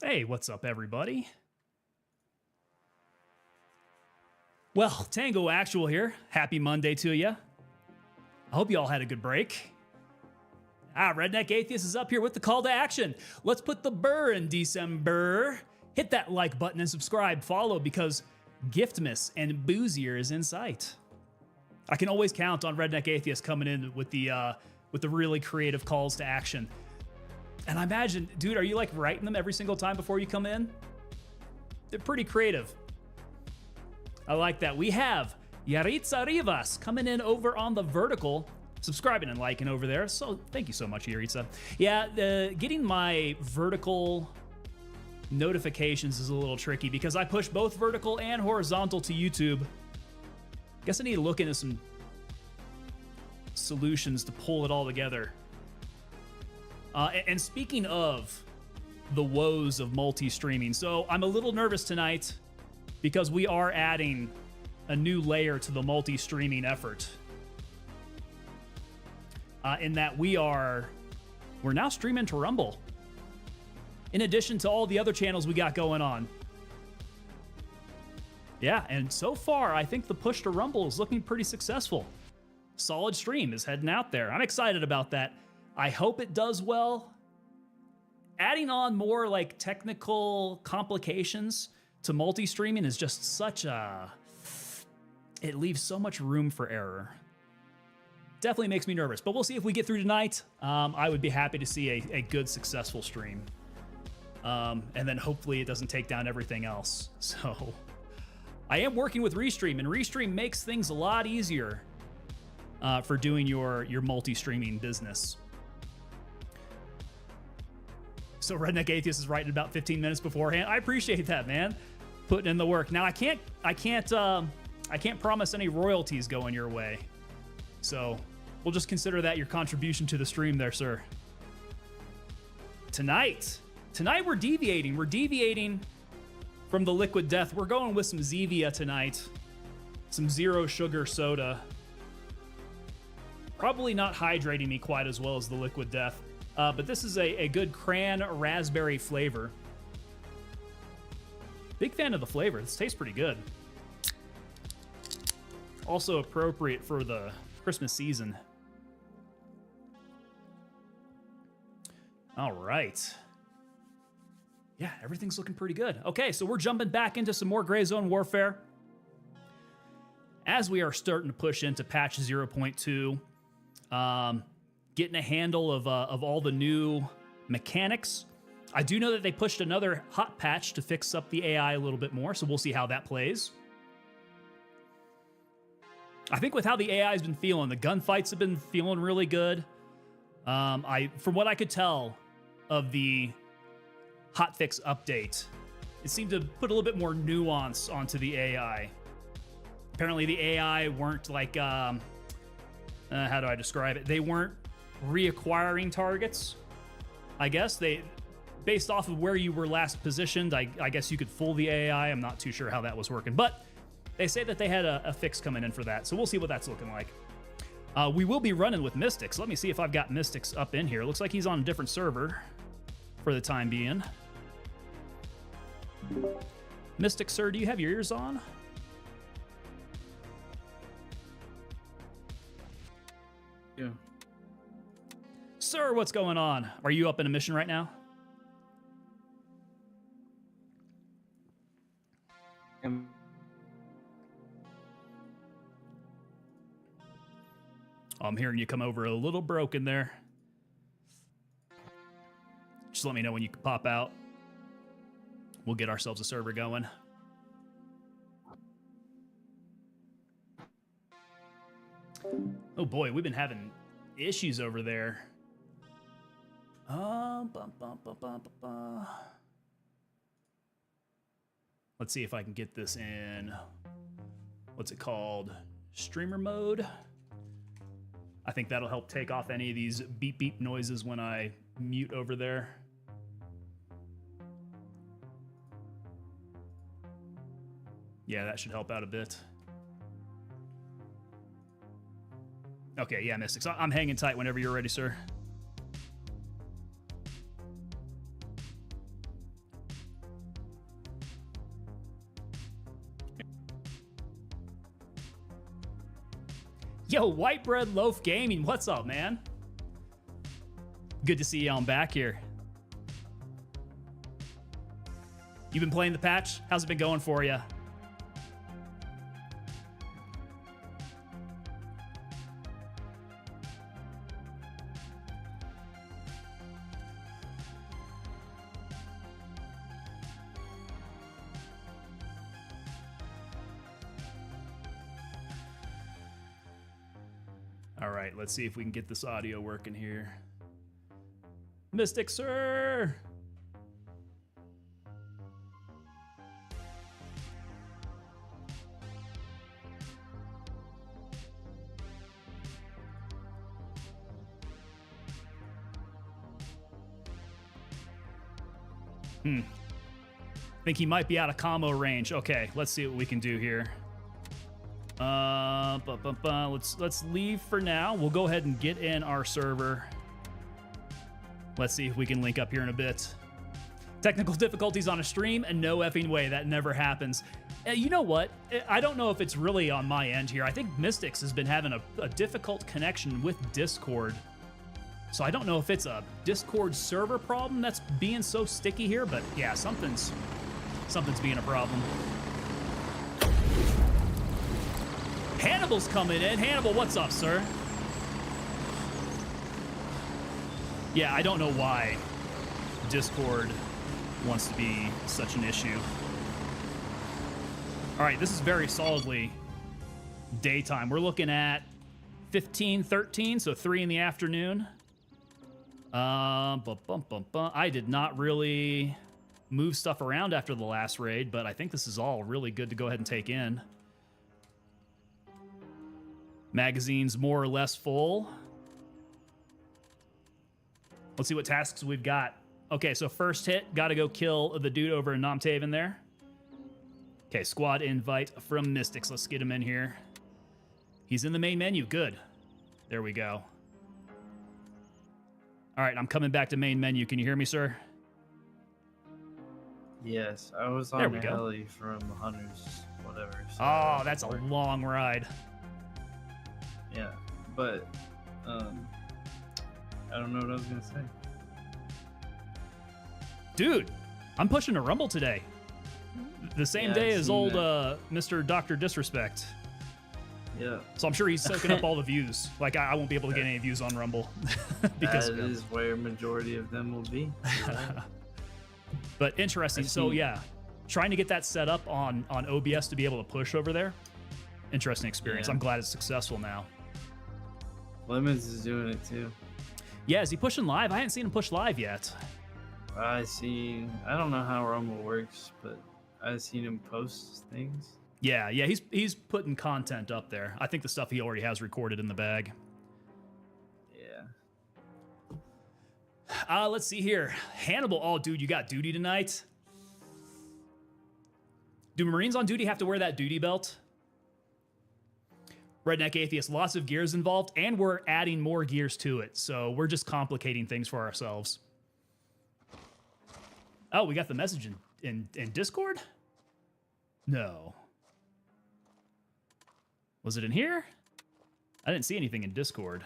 Hey, what's up, everybody? Well, Tango Actual here. Happy Monday to you. I hope you all had a good break. Redneck Atheist is up here with the call to action. Let's put the burr in December. Hit that like button and subscribe, follow, because Giftmas and Boozier is in sight. I can always count on Redneck Atheist coming in with the really creative calls to action. And I imagine, dude, are you like writing them every single time before you come in? They're pretty creative. I like that. We have Yaritza Rivas coming in over on the vertical, subscribing and liking over there. So thank you so much, Yaritza. Yeah, getting my vertical notifications is a little tricky because I push both vertical and horizontal to YouTube. Guess I need to look into some solutions to pull it all together. And speaking of the woes of multi-streaming, so I'm a little nervous tonight because we are adding a new layer to the multi-streaming effort. In that we're now streaming to Rumble, in addition to all the other channels we got going on. Yeah, and so far, I think the push to Rumble is looking pretty successful. Solid Stream is heading out there. I'm excited about that. I hope it does well. Adding on more like technical complications to multi-streaming is just it leaves so much room for error. Definitely makes me nervous, but we'll see if we get through tonight. I would be happy to see a good, successful stream. And then hopefully it doesn't take down everything else. So I am working with Restream, and Restream makes things a lot easier for doing your multi-streaming business. So Redneck Atheist is writing about 15 minutes beforehand. I appreciate that, man. Putting in the work. Now I can't promise any royalties going your way. So we'll just consider that your contribution to the stream there, sir. Tonight we're deviating. We're deviating from the liquid death. We're going with some Zevia tonight. Some zero sugar soda. Probably not hydrating me quite as well as the liquid death. But this is a good cran raspberry flavor. Big fan of the flavor. This tastes pretty good. Also appropriate for the Christmas season. All right. Yeah, everything's looking pretty good. Okay, so we're jumping back into some more Gray Zone Warfare. As we are starting to push into patch 0.2. Getting a handle of all the new mechanics. I do know that they pushed another hot patch to fix up the AI a little bit more, so we'll see how that plays. I think with how the AI has been feeling, the gunfights have been feeling really good. From what I could tell of the hotfix update, it seemed to put a little bit more nuance onto the AI. Apparently the AI weren't like, how do I describe it? They weren't reacquiring targets. I guess based off of where you were last positioned, I guess you could fool the AI. I'm not too sure how that was working, but they say that they had a fix coming in for that, so we'll see what that's looking like. We will be running with Mystics. Let me see if I've got Mystics up in here. Looks like he's on a different server for the time being. Mystic, sir, do you have your ears on? Yeah. Sir, what's going on? Are you up in a mission right now? I'm hearing you come over a little broken there. Just let me know when you can pop out. We'll get ourselves a server going. Oh boy, we've been having issues over there. Let's see if I can get this in, what's it called? Streamer mode. I think that'll help take off any of these beep beep noises when I mute over there. Yeah, that should help out a bit. Okay, yeah, Mystics. I'm hanging tight whenever you're ready, sir. Yo, White Bread Loaf Gaming, what's up, man? Good to see you on back here. You been playing the patch? How's it been going for you? All right, let's see if we can get this audio working here. Mystic Sir! Think he might be out of combo range. Okay, let's see what we can do here. Let's leave for now. We'll go ahead and get in our server. Let's see if we can link up here in a bit. Technical difficulties on a stream, and no effing way, that never happens. You know what? I don't know if it's really on my end here. I think Mystics has been having a difficult connection with Discord. So I don't know if it's a Discord server problem that's being so sticky here, but yeah, something's being a problem. Hannibal's coming in. Hannibal, what's up, sir? Yeah, I don't know why Discord wants to be such an issue. All right, this is very solidly daytime. We're looking at 15:13, so 3 in the afternoon. I did not really move stuff around after the last raid, but I think this is all really good to go ahead and take in. Magazine's more or less full. Let's see what tasks we've got. Okay, so first hit, gotta go kill the dude over in Nomtaven there. Okay, squad invite from Mystics. Let's get him in here. He's in the main menu, good. There we go. All right, I'm coming back to main menu. Can you hear me, sir? Yes, I was on the heli from Hunters, whatever. So oh, that's a long ride. Yeah, but I don't know what I was gonna say. Dude, I'm pushing a Rumble today. The same day as old Mr. Dr. Disrespect. Yeah. So I'm sure he's soaking up all the views. Like, I won't be able to get any views on Rumble. Because that is where majority of them will be. But interesting. So yeah, trying to get that set up on OBS to be able to push over there. Interesting experience. Yeah. I'm glad it's successful now. Lemons is doing it too. Yeah, is he pushing live? I haven't seen him push live yet. I don't know how Rumble works, but I've seen him post things. Yeah, he's putting content up there. I think the stuff he already has recorded in the bag. Yeah. Let's see here. Hannibal, oh, dude, you got duty tonight? Do Marines on duty have to wear that duty belt? Redneck Atheist, lots of gears involved, and we're adding more gears to it, so we're just complicating things for ourselves. Oh, we got the message in Discord? No. Was it in here? I didn't see anything in Discord.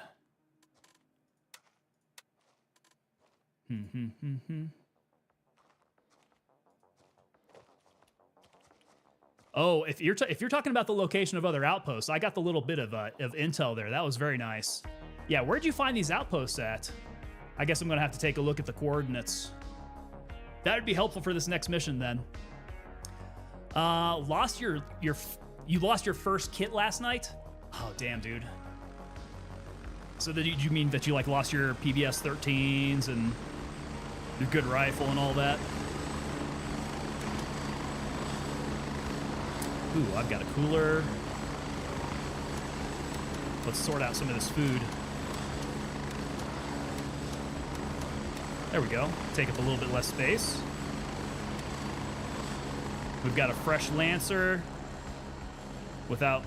Oh, if you're talking about the location of other outposts, I got the little bit of intel there. That was very nice. Yeah, where'd you find these outposts at? I guess I'm gonna have to take a look at the coordinates. That would be helpful for this next mission then. You lost your first kit last night? Oh, damn, dude. So did you mean that you like lost your PBS 13s and your good rifle and all that? Ooh, I've got a cooler. Let's sort out some of this food. There we go. Take up a little bit less space. We've got a fresh Lancer without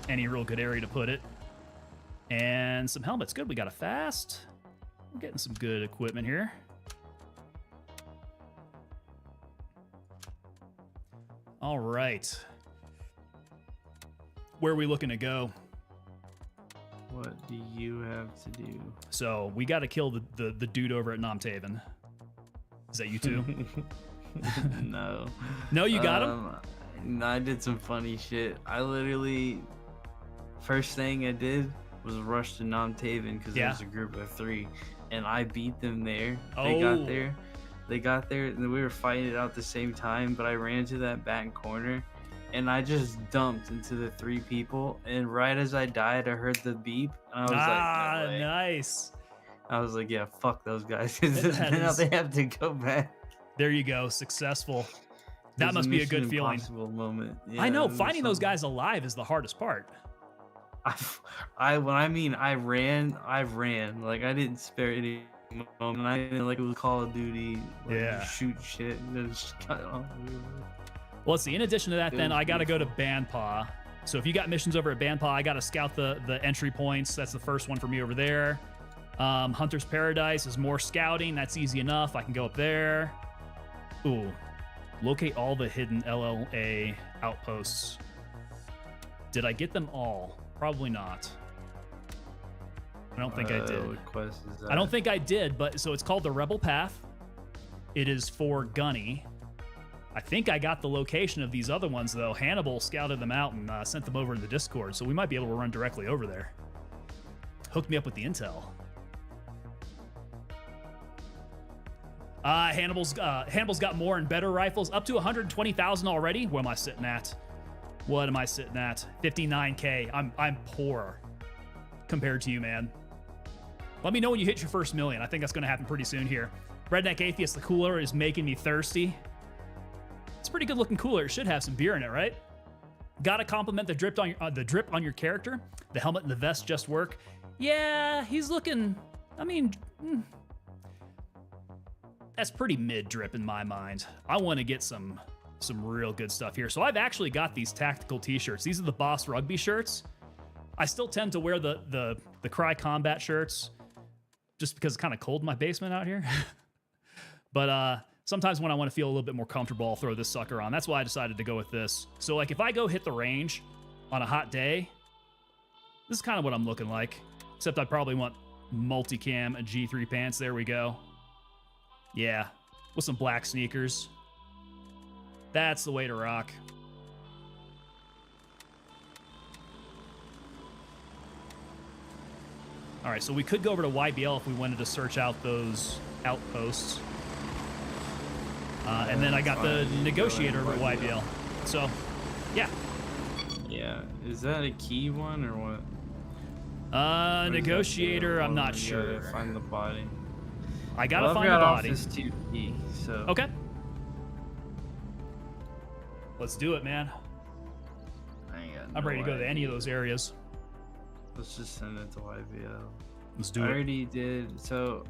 any real good area to put it. And some helmets. Good, we got a fast. We're getting some good equipment here. All right. Where are we looking to go? What do you have to do? So we got to kill the dude over at Nomtaven. Is that you too? No. No, you got him? No, I did some funny shit. I literally, first thing I did was rush to Nomtaven because there was a group of 3, and I beat them there. They got there, and we were fighting it out at the same time, but I ran to that back corner, and I just dumped into the 3 people, and right as I died, I heard the beep, and I was like, no way. Nice. I was like, yeah, fuck those guys. Now they have to go back. There you go, succcessful. That must be a good feeling. Moment. Yeah, I know, finding those guys alive is the hardest part. I ran. Like, I didn't spare any moment. I didn't like it was Call of Duty. Like, shoot shit. And just cut off. Well, let's see. In addition to that, then I got to go to Bandpaw. So if you got missions over at Bandpaw, I got to scout the entry points. That's the first one for me over there. Hunter's Paradise is more scouting. That's easy enough. I can go up there. Ooh. Locate all the hidden LLA outposts. Did I get them all? Probably not. I don't think I did. What quest is that? I don't think I did, but so it's called the Rebel Path. It is for Gunny. I think I got the location of these other ones, though. Hannibal scouted them out and sent them over in the Discord, so we might be able to run directly over there. Hooked me up with the intel. Hannibal's got more and better rifles, up to 120,000 already. What am I sitting at? 59K. I'm poor compared to you, man. Let me know when you hit your first million. I think that's going to happen pretty soon here. Redneck Atheist, the cooler is making me thirsty. It's a pretty good looking cooler. It should have some beer in it, right? Gotta compliment the drip on your character. The helmet and the vest just work. Yeah, he's looking. I mean. That's pretty mid drip in my mind. I want to get some real good stuff here. So I've actually got these tactical t-shirts. These are the Boss Rugby shirts. I still tend to wear the Cry Combat shirts just because it's kind of cold in my basement out here. But sometimes when I want to feel a little bit more comfortable, I'll throw this sucker on. That's why I decided to go with this. So like if I go hit the range on a hot day, this is kind of what I'm looking like. Except I probably want multicam and G3 pants. There we go. Yeah, with some black sneakers. That's the way to rock. All right, so we could go over to YBL if we wanted to search out those outposts. And then I got the Negotiator over at YBL. So, yeah. Yeah, is that a key one or what? Negotiator, I'm not sure. Find the body. I gotta find the body. Office 2E, so. Okay. Let's do it, man. I'm ready to go to any of those areas. Let's just send it to YBL. Let's do it. I already did. So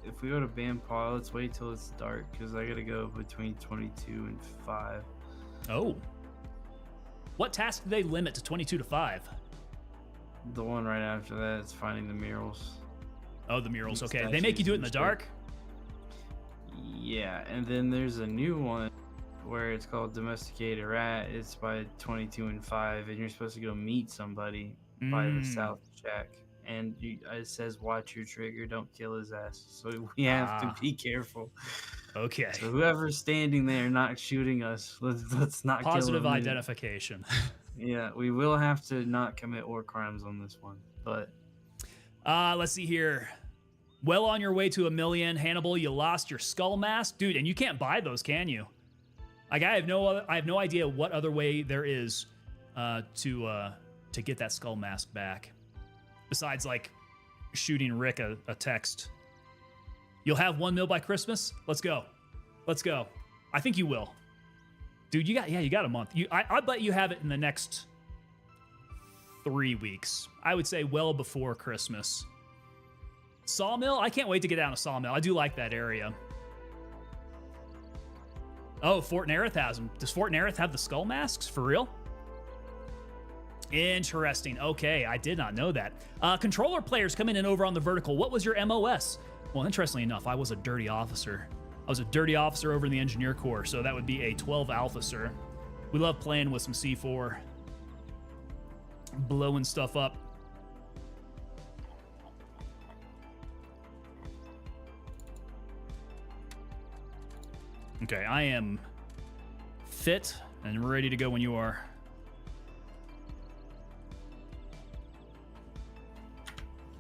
if we go to Bandpaw, let's wait till it's dark because I gotta go between 22 and 5. Oh. What task do they limit to 22 to 5? The one right after that is finding the murals. Oh, the murals. Okay. They make you do it in the dark? Yeah, and then there's a new one where it's called Domesticated Rat. It's by 22 and 5, and you're supposed to go meet somebody by the South Shack. And it says, watch your trigger, don't kill his ass. So we have to be careful. Okay. So whoever's standing there not shooting us, let's not kill him. Positive identification. Yeah, we will have to not commit war crimes on this one, but... let's see here. Well on your way to 1 million. Hannibal, you lost your skull mask. Dude, and you can't buy those, can you? Like, I have no idea what other way there is to get that skull mask back. Besides, like, shooting Rick a text. You'll have 1 mil by Christmas? Let's go. Let's go. I think you will. Dude, you got a month. I bet you have it in the next 3 weeks. I would say well before Christmas. Sawmill? I can't wait to get down to Sawmill. I do like that area. Oh, Fort Nerith has them. Does Fort Nerith have the skull masks? For real? Interesting. Okay, I did not know that. Controller players coming in over on the vertical. What was your MOS? Well, interestingly enough, I was a dirty officer. I was a dirty officer over in the Engineer Corps, so that would be a 12 officer. We love playing with some C4. Blowing stuff up. Okay, I am fit and ready to go when you are.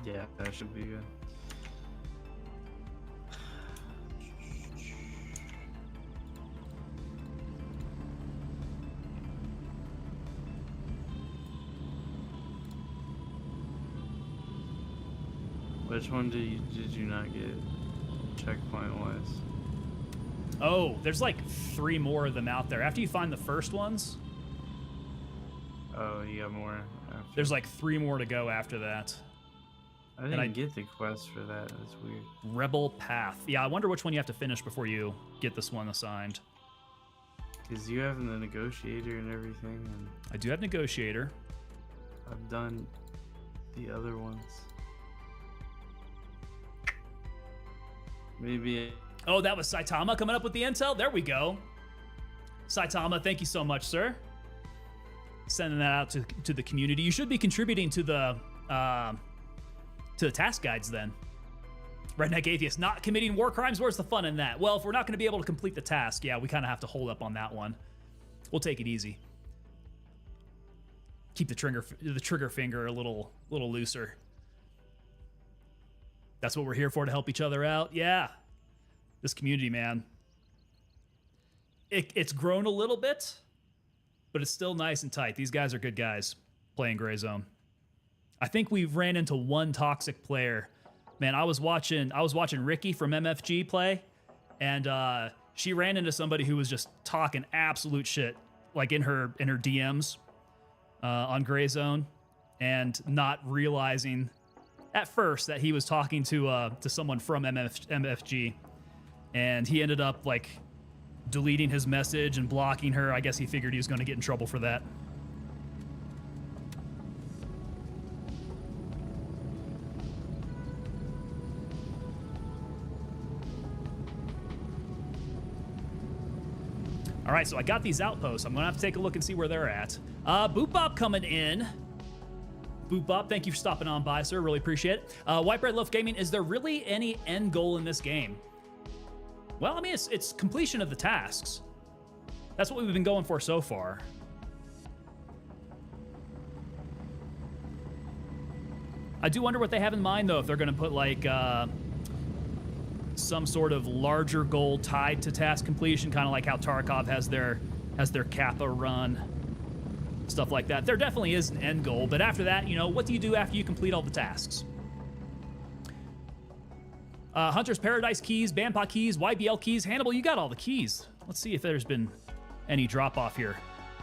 Yeah, that should be good. Which one did you not get checkpoint wise? Oh, there's like 3 more of them out there. After you find the first ones, oh, you got more after. There's like 3 more to go after that. I didn't get the quest for that. That's weird. Rebel Path. Yeah, I wonder which one you have to finish before you get this one assigned. Because you have the Negotiator and everything. And I do have Negotiator. I've done the other ones. Maybe. Oh, that was Saitama coming up with the intel? There we go. Saitama, thank you so much, sir. Sending that out to the community. You should be contributing to the task guides then. Redneck Atheist, not committing war crimes? Where's the fun in that? Well, if we're not going to be able to complete the task, yeah, we kind of have to hold up on that one. We'll take it easy. Keep the trigger finger a little looser. That's what we're here for, to help each other out. Yeah. This community, man. It's grown a little bit, but it's still nice and tight. These guys are good guys playing Gray Zone. I think we've ran into one toxic player. Man, I was watching Ricky from MFG play, and she ran into somebody who was just talking absolute shit, like in her DMs on Gray Zone, and not realizing at first that he was talking to someone from MFG, and he ended up like deleting his message and blocking her. I guess he figured he was going to get in trouble for that. All right, so I got these outposts. I'm going to have to take a look and see where they're at. Boop Bop coming in. Boop Bop, thank you for stopping on by, sir. Really appreciate it. White Bread Loaf Gaming, is there really any end goal in this game? Well, I mean, it's completion of the tasks. That's what we've been going for so far. I do wonder what they have in mind, though, if they're going to put, like, some sort of larger goal tied to task completion, kind of like how Tarkov has their Kappa run, stuff like that. There definitely is an end goal, but after that, you know, what do you do after you complete all the tasks? Hunter's Paradise keys, Bandpaw keys, YBL keys. Hannibal, you got all the keys. Let's see if there's been any drop off here.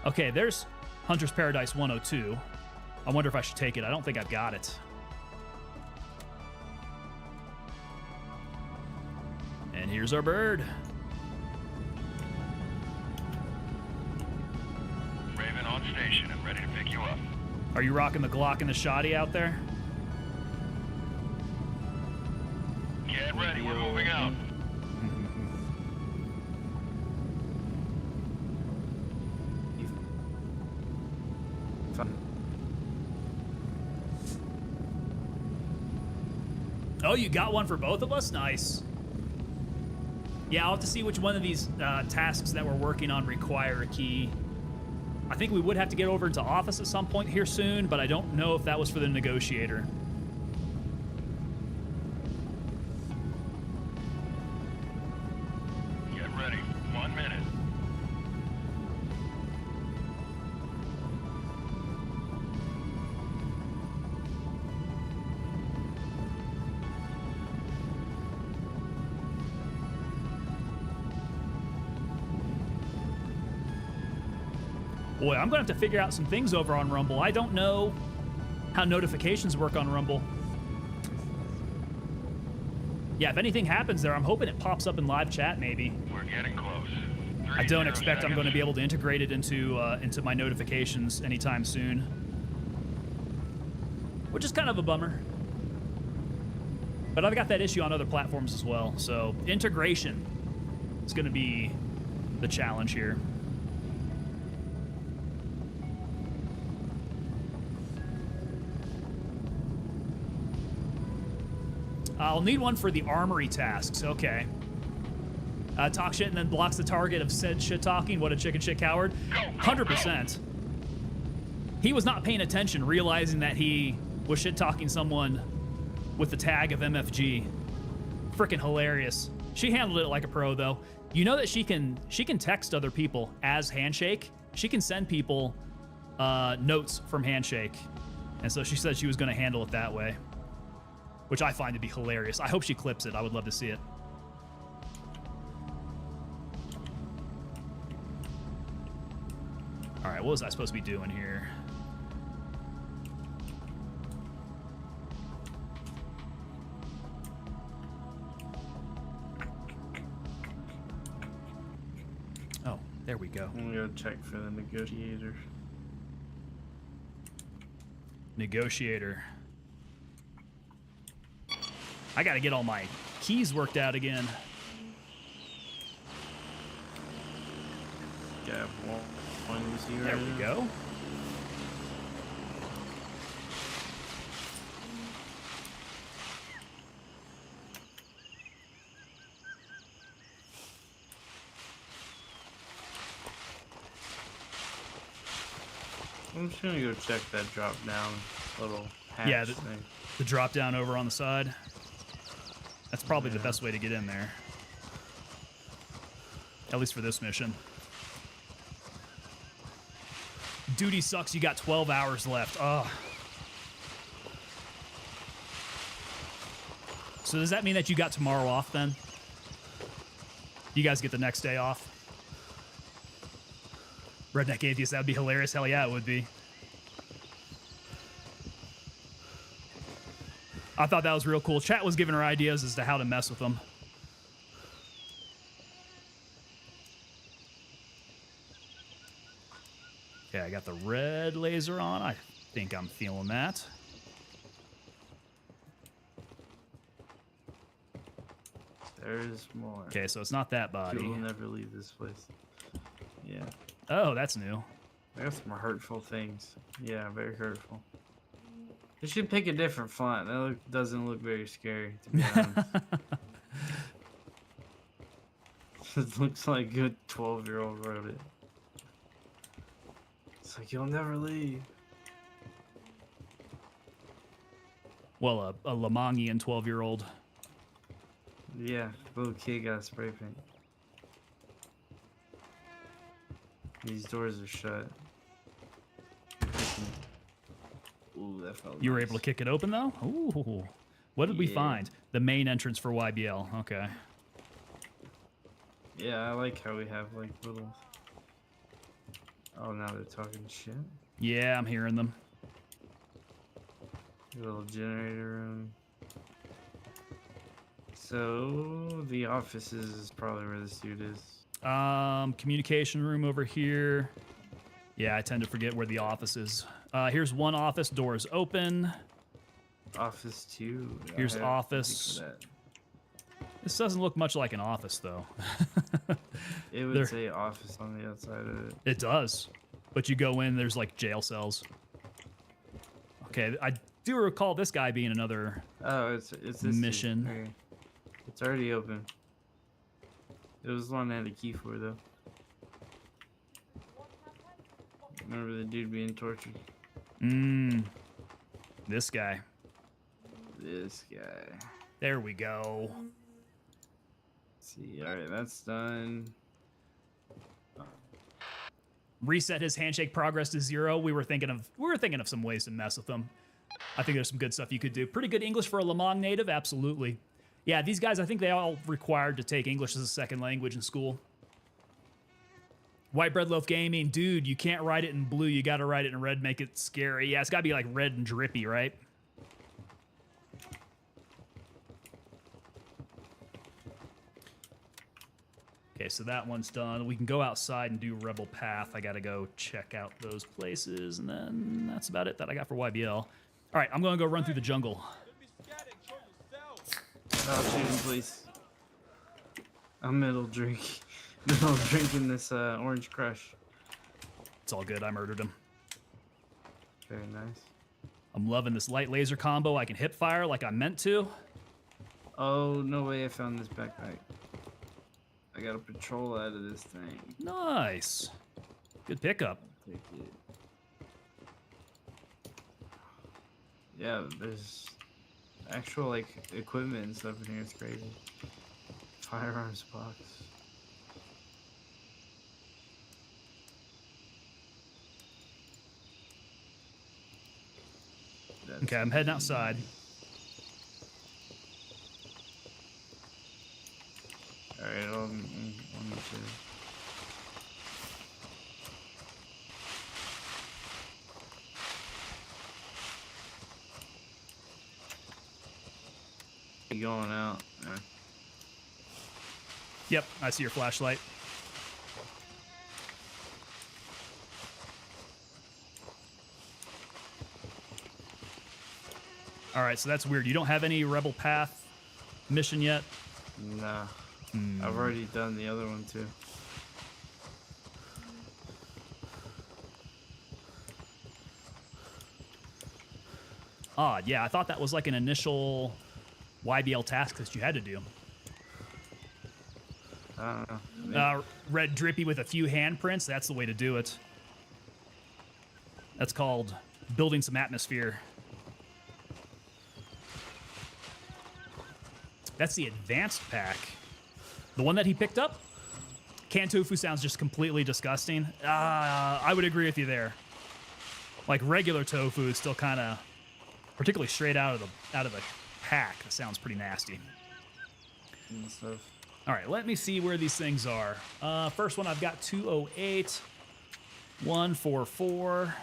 Okay, there's Hunter's Paradise 102. I wonder if I should take it. I don't think I've got it. And here's our bird. Raven on station and ready to pick you up. Are you rocking the Glock and the Shoddy out there? Get ready, we're moving out. Oh, you got one for both of us? Nice. Yeah, I'll have to see which one of these tasks that we're working on require a key. I think we would have to get over into office at some point here soon, but I don't know if that was for the Negotiator. Get ready, 1 minute. Boy, I'm gonna have to figure out some things over on Rumble. I don't know how notifications work on Rumble. Yeah, if anything happens there, I'm hoping it pops up in live chat, maybe. We're getting close. I don't expect I'm going to be able to integrate it into my notifications anytime soon, which is kind of a bummer. But I've got that issue on other platforms as well, so integration is going to be the challenge here. I'll need one for the Armory tasks. Okay. Talk shit and then blocks the target of said shit talking. What a chicken shit coward. 100%. He was not paying attention, realizing that he was shit talking someone with the tag of MFG. Freaking hilarious. She handled it like a pro, though. You know that she can text other people as Handshake. She can send people notes from Handshake. And so she said she was going to handle it that way, which I find to be hilarious. I hope she clips it. I would love to see it. All right, what was I supposed to be doing here? Oh, there we go. I'm gonna go check for the Negotiator. Negotiator. I gotta get all my keys worked out again. Yeah, one you see right There we go. I'm just gonna go check that drop down little hatch Yeah, thing. the drop down over on the side. That's probably the best way to get in there. At least for this mission. Duty sucks, you got 12 hours left. Ugh. So does that mean that you got tomorrow off then? You guys get the next day off? Redneck Atheist, that would be hilarious. Hell yeah, it would be. I thought that was real cool. Chat was giving her ideas as to how to mess with them. Okay, I got the red laser on. I think I'm feeling that. There's more. Okay, so it's not that body. People will never leave this place. Yeah. Oh, that's new. I got some hurtful things. Yeah, very hurtful. They should pick a different font. That doesn't look very scary, to be honest. It looks like a 12-year-old wrote it. It's like, you'll never leave. Well, a Lamongian 12-year-old. Yeah, little kid got spray paint. These doors are shut. Ooh, that felt You were nice. able to kick it open, though? Ooh. What did we Yeah. find? The main entrance for YBL. Okay. Yeah, I like how we have, like, little... Oh, now they're talking shit. Yeah, I'm hearing them. Little generator room. So, the offices is probably where this dude is. Communication room over here. Yeah, I tend to forget where the office is. Here's one office. Doors open. Office 2. Here's I have office. something for that. This doesn't look much like an office, though. It would say office on the outside of it. It does. But you go in, there's like jail cells. Okay, I do recall this guy being another Oh, it's this mission. dude. Okay. It's already open. It was the one I had a key for, though. Remember the dude being tortured? This guy. This guy. There we go. Let's see, alright, that's done. Reset his handshake progress to 0. We were thinking of some ways to mess with him. I think there's some good stuff you could do. Pretty good English for a Lemong native, absolutely. Yeah, these guys, I think they all required to take English as a second language in school. White Bread Loaf Gaming, dude, you can't write it in blue. You got to write it in red, make it scary. Yeah, it's got to be like red and drippy, right? Okay, so that one's done. We can go outside and do Rebel Path. I got to go check out those places, and then that's about it that I got for YBL. All right, I'm going to go run through the jungle. Oh, shoot him, please. I'm middle drinking this Orange Crush. It's all good. I murdered him. Very nice. I'm loving this light laser combo. I can hip fire like I meant to. Oh, no way I found this backpack. I got a patrol out of this thing. Nice. Good pickup. Take it. Yeah, there's actual like equipment and stuff in here. It's crazy. Firearms box. That's Okay, I'm heading outside. Alright, I'll meet you. You going out? Yep, I see your flashlight. All right, so that's weird. You don't have any Rebel Path mission yet? Nah. I've already done the other one too. Odd, yeah. I thought that was like an initial YBL task that you had to do. I don't know. Red drippy with a few handprints. That's the way to do it. That's called building some atmosphere. That's the advanced pack. The one that he picked up? Canned tofu sounds just completely disgusting. I would agree with you there. Like regular tofu is still kind of, particularly straight out of the pack. It sounds pretty nasty. And stuff. All right, let me see where these things are. First one I've got 208, 144.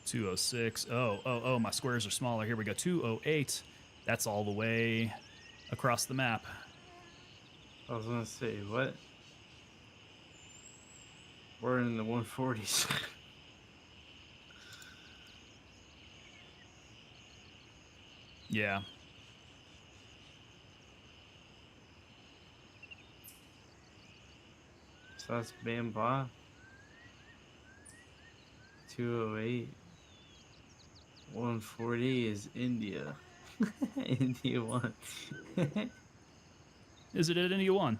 206. Oh, my squares are smaller. Here we go. 208. That's all the way across the map. I was gonna say, what? We're in the 140s. Yeah. So that's Bandpaw. 208. 140 is India. India 1. Is it at India 1?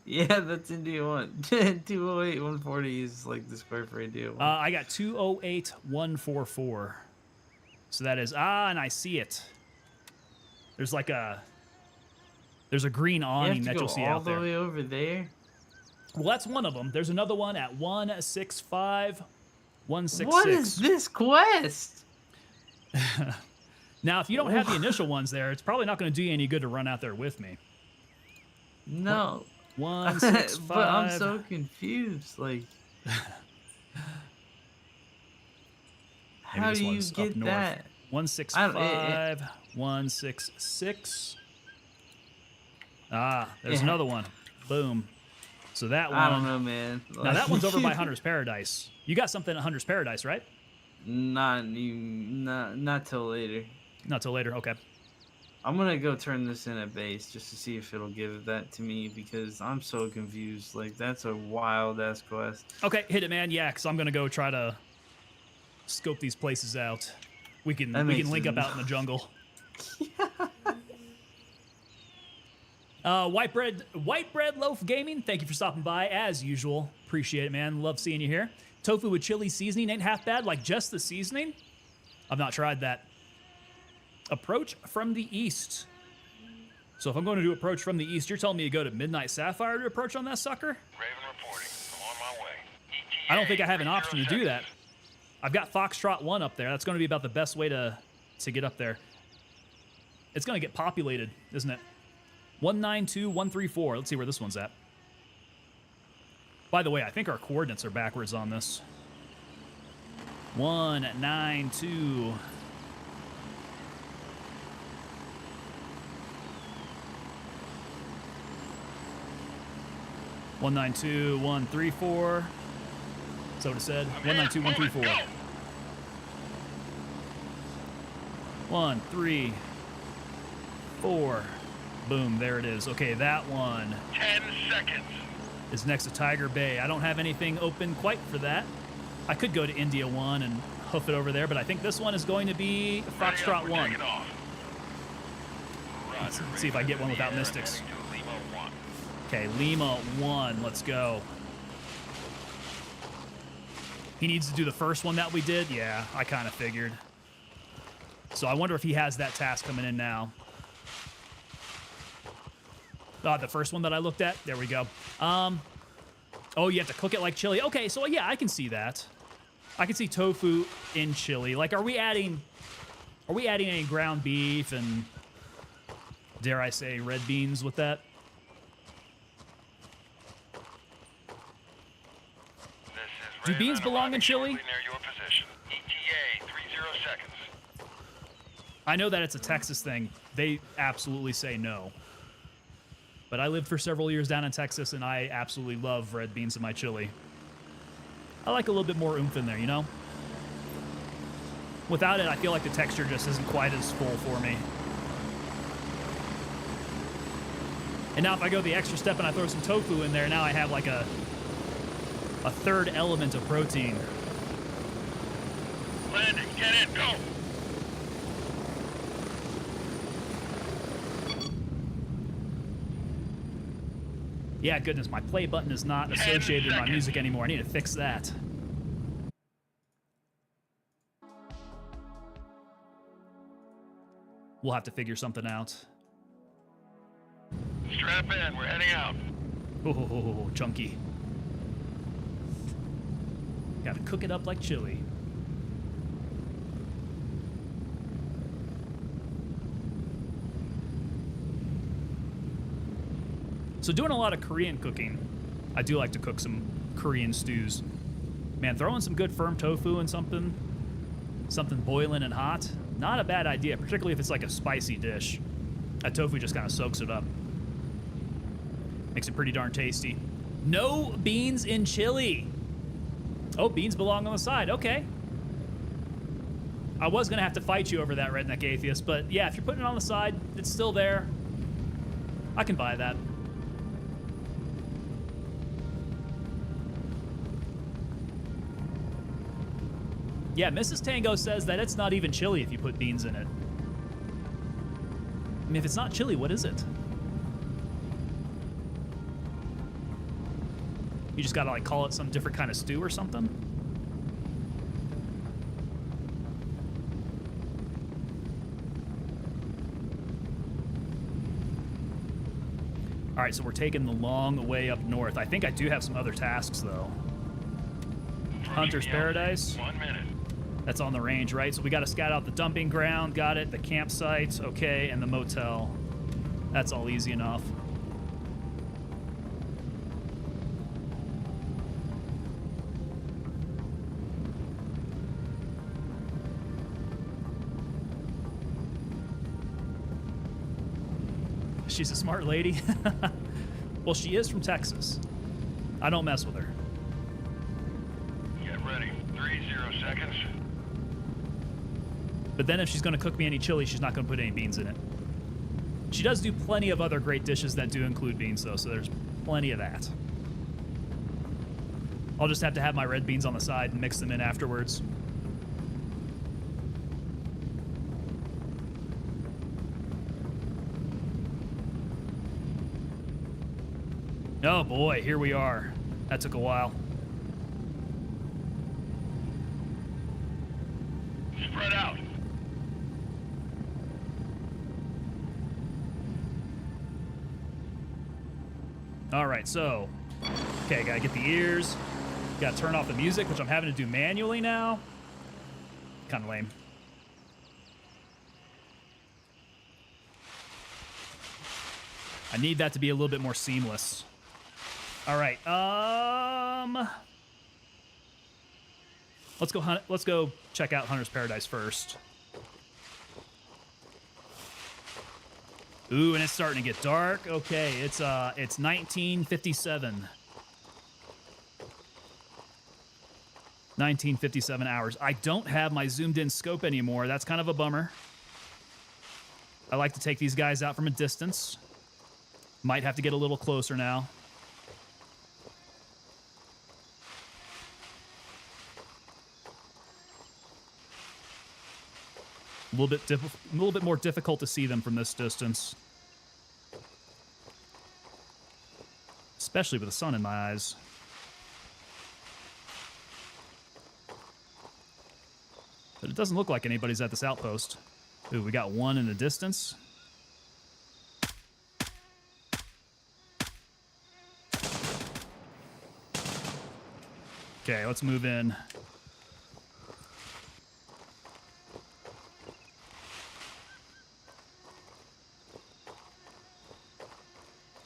Yeah, that's India 1. 208, 140 is like the square for India 1. I got 208, 144. So that is, and I see it. There's like there's a green awning that you'll see out there. all the way over there? Well, that's one of them. There's another one at 165, 166. What is this quest? Now, if you don't have the initial ones there, it's probably not going to do you any good to run out there with me. No. 165. But I'm so confused. Like, how do you get that? 165, 166. There's another one. Boom. So that one. I don't know, man. Now that one's over by Hunter's Paradise. You got something at Hunter's Paradise, right? Not till later. Not till later. Okay. I'm gonna go turn this in at base just to see if it'll give that to me because I'm so confused. Like that's a wild ass quest. Okay, hit it, man. Yeah, because I'm gonna go try to scope these places out. We can link up out in the jungle. White bread loaf gaming. Thank you for stopping by as usual. Appreciate it, man. Love seeing you here. Tofu with chili seasoning ain't half bad. Like just the seasoning. I've not tried that. Approach from the east. So if I'm going to do approach from the east, you're telling me to go to Midnight Sapphire to approach on that sucker? Raven reporting. I'm on my way. I don't think I have an option to do that. I've got Foxtrot 1 up there. That's going to be about the best way to get up there. It's going to get populated, isn't it? 192134. Let's see where this one's at. By the way, I think our coordinates are backwards on this. 192. 192134. That's what it said. 192134. 1, 3, 4. Boom, there it is. Okay, that one 10 seconds. is next to Tiger Bay. I don't have anything open quite for that. I could go to India 1 and hoof it over there, but I think this one is going to be Foxtrot 1. Let's see if I get one without mystics. Okay, Lima 1, let's go. He needs to do the first one that we did? Yeah, I kind of figured. So I wonder if he has that task coming in now. The first one that I looked at? There we go. Oh, you have to cook it like chili. Okay, so yeah, I can see that. I can see tofu in chili. Like, are we adding any ground beef and, dare I say, red beans with that? Do beans belong in chili? Near your position. ETA 30 seconds. I know that it's a Texas thing. They absolutely say no. But I lived for several years down in Texas, and I absolutely love red beans in my chili. I like a little bit more oomph in there, you know? Without it, I feel like the texture just isn't quite as full for me. And now if I go the extra step and I throw some tofu in there, now I have like a third element of protein. Landing, get in, go! Yeah, goodness, my play button is not associated with my music anymore. I need to fix that. We'll have to figure something out. Strap in, we're heading out. Oh, chunky. Gotta cook it up like chili. So doing a lot of Korean cooking. I do like to cook some Korean stews. Man, throwing some good firm tofu in something boiling and hot, not a bad idea, particularly if it's like a spicy dish. That tofu just kind of soaks it up. Makes it pretty darn tasty. No beans in chili. Oh, beans belong on the side. Okay. I was going to have to fight you over that, Redneck Atheist, but yeah, if you're putting it on the side, it's still there. I can buy that. Yeah, Mrs. Tango says that it's not even chili if you put beans in it. I mean, if it's not chili, what is it? You just gotta, like, call it some different kind of stew or something? All right, so we're taking the long way up north. I think I do have some other tasks, though. Hunter's Paradise. 1 minute. That's on the range, right? So we got to scout out the dumping ground, got it, the campsite, okay, and the motel. That's all easy enough. She's a smart lady. Well, she is from Texas. I don't mess with her. Get ready. 30 seconds. But then if she's going to cook me any chili, she's not going to put any beans in it. She does do plenty of other great dishes that do include beans, though, so there's plenty of that. I'll just have to have my red beans on the side and mix them in afterwards. Oh boy, here we are. That took a while. Spread out. All right, so, okay, gotta get the ears. Gotta turn off the music, which I'm having to do manually now. Kind of lame. I need that to be a little bit more seamless. All right, let's go check out Hunter's Paradise first. Ooh, and it's starting to get dark. Okay, it's 1957. 1957 hours. I don't have my zoomed in scope anymore. That's kind of a bummer. I like to take these guys out from a distance. Might have to get a little closer now. A little bit more difficult to see them from this distance. Especially with the sun in my eyes. But it doesn't look like anybody's at this outpost. Ooh, we got one in the distance. Okay, let's move in.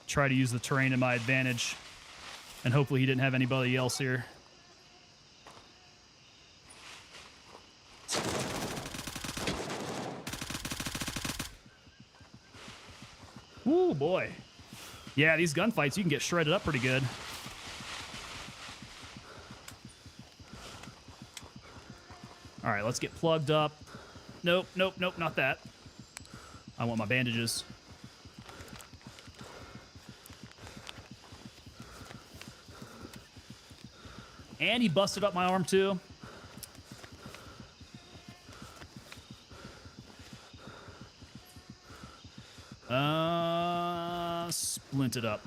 Try to use the terrain to my advantage. And hopefully he didn't have anybody else here. Ooh, boy. Yeah, these gunfights, you can get shredded up pretty good. All right, let's get plugged up. Nope, nope, nope, not that. I want my bandages. And he busted up my arm, too. Splint it up.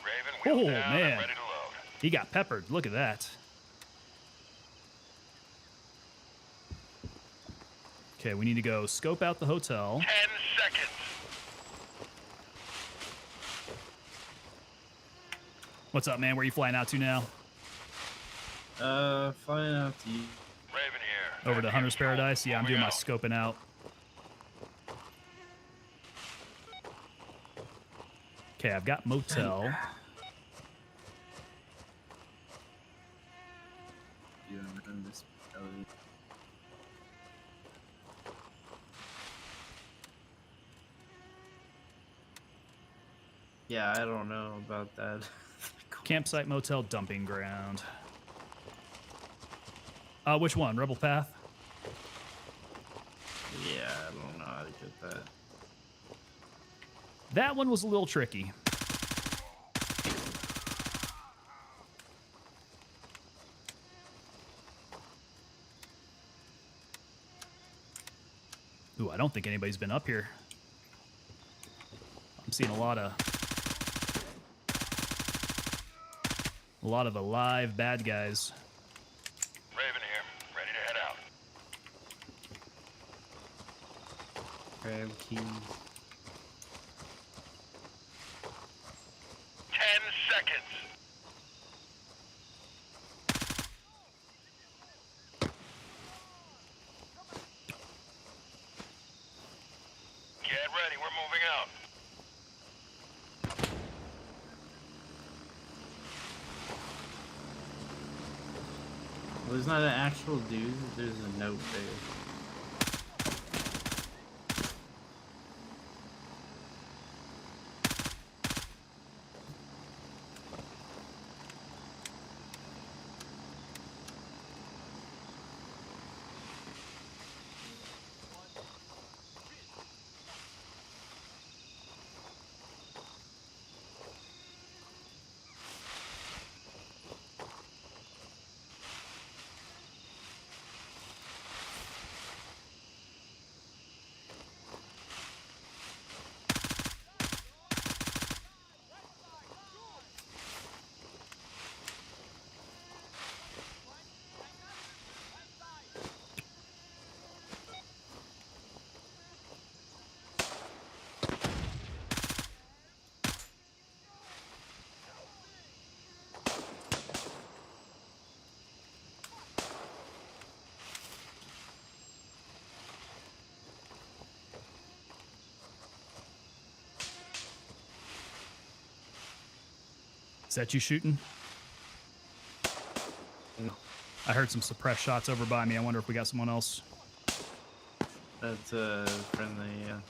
Raven, wheels Oh, down man. and ready to load. He got peppered. Look at that. Okay, we need to go scope out the hotel. 10 seconds. What's up, man? Where you flying out to now? Flying out to you. Raven here. Over to Hunter's Paradise? Yeah, I'm doing my scoping out. Okay, I've got motel. You haven't done this. Yeah, I don't know about that. Campsite, motel, dumping ground. Which one? Rebel Path? Yeah, I don't know how to get that. That one was a little tricky. Ooh, I don't think anybody's been up here. I'm seeing a lot of alive bad guys. Raven here. Ready to head out. Grab keys. 10 seconds. Get ready. We're moving out. Well, there's not an actual dude. There's a note there. Is that you shooting? No. I heard some suppressed shots over by me. I wonder if we got someone else. That's friendly, yeah.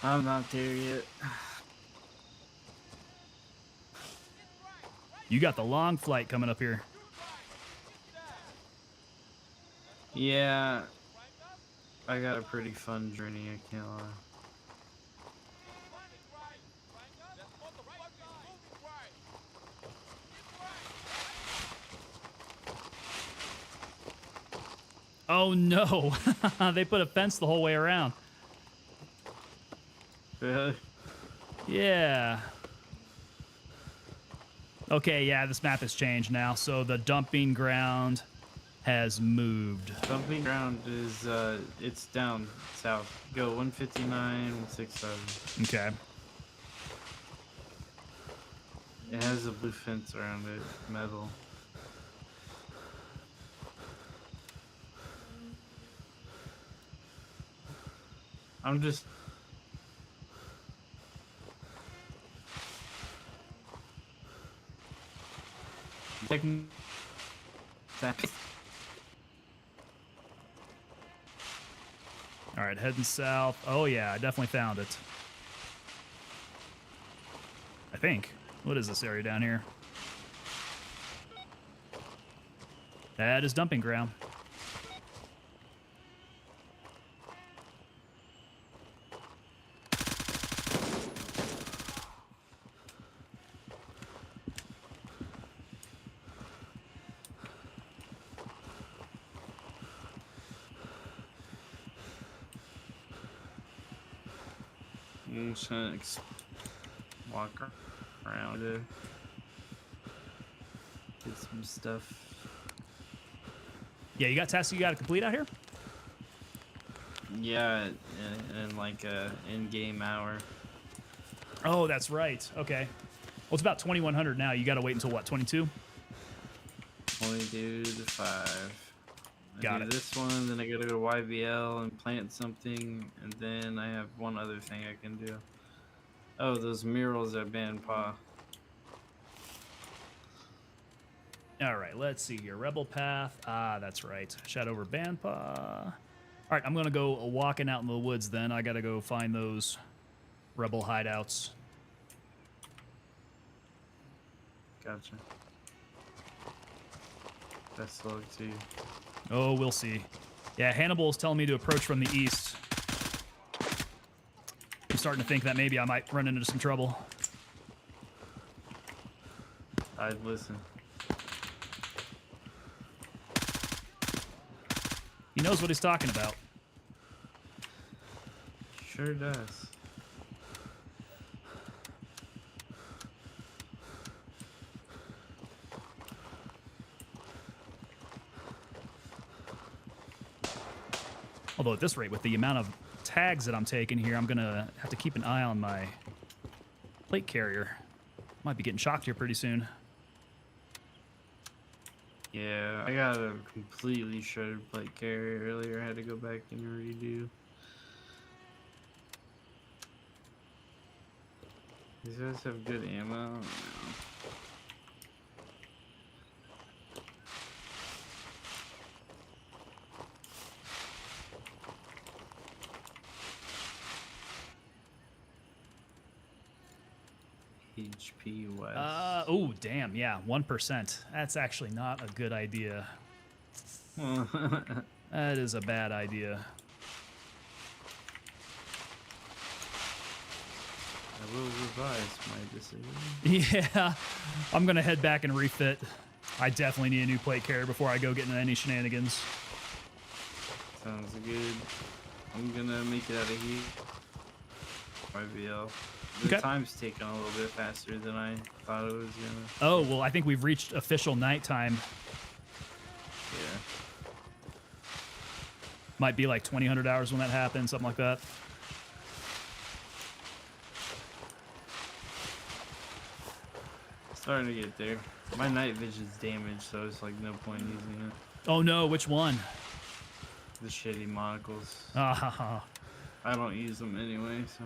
I'm not there yet. You got the long flight coming up here. Yeah, I got a pretty fun journey, I can't lie. Oh no, they put a fence the whole way around. Really? Yeah. Okay, yeah, this map has changed now. So the dumping ground has moved. Dumping ground is, it's down south. Go 159, 167. Okay. It has a blue fence around it, metal. I'm just... taking... All right, heading south. Oh yeah, I definitely found it. I think. What is this area down here? That is dumping ground. I'm just gonna walk around it. Get some stuff. Yeah, you got tasks you got to complete out here? Yeah, in like a in-game hour. Oh, that's right. Okay. Well, it's about 2100 now. You got to wait until what, 22? 22 to 5. Got do it. This one, then I gotta go to YBL and plant something, and then I have one other thing I can do. Oh, those murals at Bandpaw. All right, let's see here. Rebel Path. Ah, that's right. Shadow over Bandpaw. All right, I'm going to go walking out in the woods then. I got to go find those rebel hideouts. Gotcha. Best of luck to you. Oh, we'll see. Yeah, Hannibal's telling me to approach from the east. I'm starting to think that maybe I might run into some trouble. I'd listen. He knows what he's talking about. Sure does. Although at this rate, with the amount of tags that I'm taking here, I'm going to have to keep an eye on my plate carrier. Might be getting shocked here pretty soon. Yeah, I got a completely shredded plate carrier earlier. I had to go back and redo. These guys have good ammo. HP West. Oh, damn. Yeah, 1%. That's actually not a good idea. That is a bad idea. I will revise my decision. Yeah, I'm going to head back and refit. I definitely need a new plate carrier before I go get into any shenanigans. Sounds good. I'm gonna make it out of here. YBL. The Okay. time's taking a little bit faster than I thought it was gonna. Oh, well, I think we've reached official nighttime. Yeah. Might be like 2000 hours when that happens, something like that. Starting to get there. My night vision's damaged, so it's like no point using it. Oh no, which one? The shitty monocles. Ah, ha, ha. I don't use them anyway, so.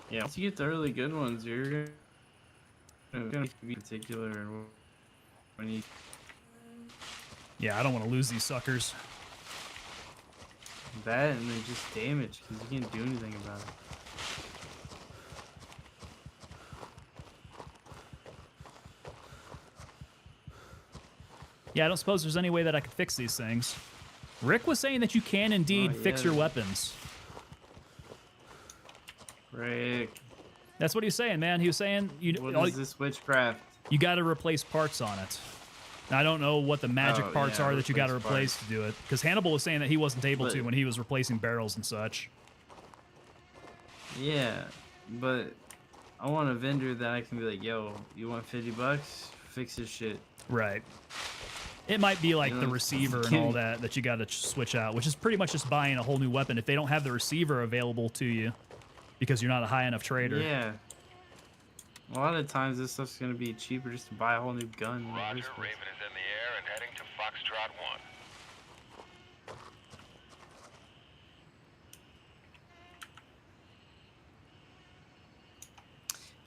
Yeah, once you get the really good ones, you're gonna be particular when you. Yeah, I don't want to lose these suckers. That and then just damage because you can't do anything about it. Yeah, I don't suppose there's any way that I could fix these things. Rick was saying that you can indeed fix your weapons. Rick. That's what he was saying, man. He was saying What is this witchcraft? You got to replace parts on it. Now, I don't know what the magic parts are that you got to replace to do it. Because Hannibal was saying that he wasn't able to when he was replacing barrels and such. Yeah, but I want a vendor that I can be like, yo, you want $50? Fix this shit. Right. It might be like the receiver and all that you got to switch out, which is pretty much just buying a whole new weapon if they don't have the receiver available to you because you're not a high enough trader. Yeah. A lot of times this stuff's going to be cheaper just to buy a whole new gun. Roger, Raven is in the air and heading to Foxtrot 1.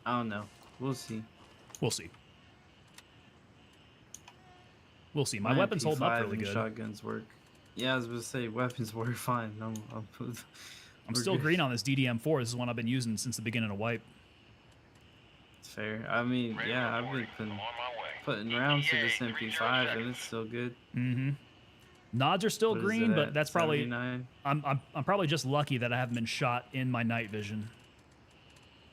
I don't know. We'll see. We'll see. We'll see. My weapons hold up really good. Shotguns work. Yeah, I was going to say weapons work fine. I'm still green on this DDM4. This is one I've been using since the beginning of Wipe. It's fair. I mean, yeah, I've been putting rounds to this MP5 and it's still good. Mm-hmm. Nods are still green, but that's probably 79? I'm probably just lucky that I haven't been shot in my night vision.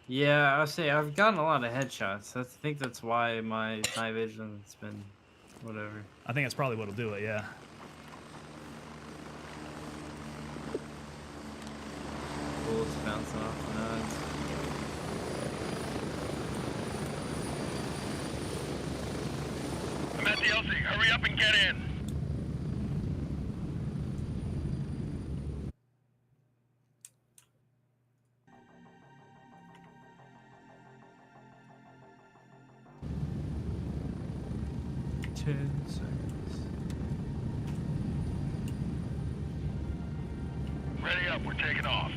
Yeah, I'll say I've gotten a lot of headshots. I think that's why my night vision's been whatever. I think that's probably what'll do it, yeah. Bullets bouncing off the nods. I'm at the LZ. Hurry up and get in. Ready up. We're taking off.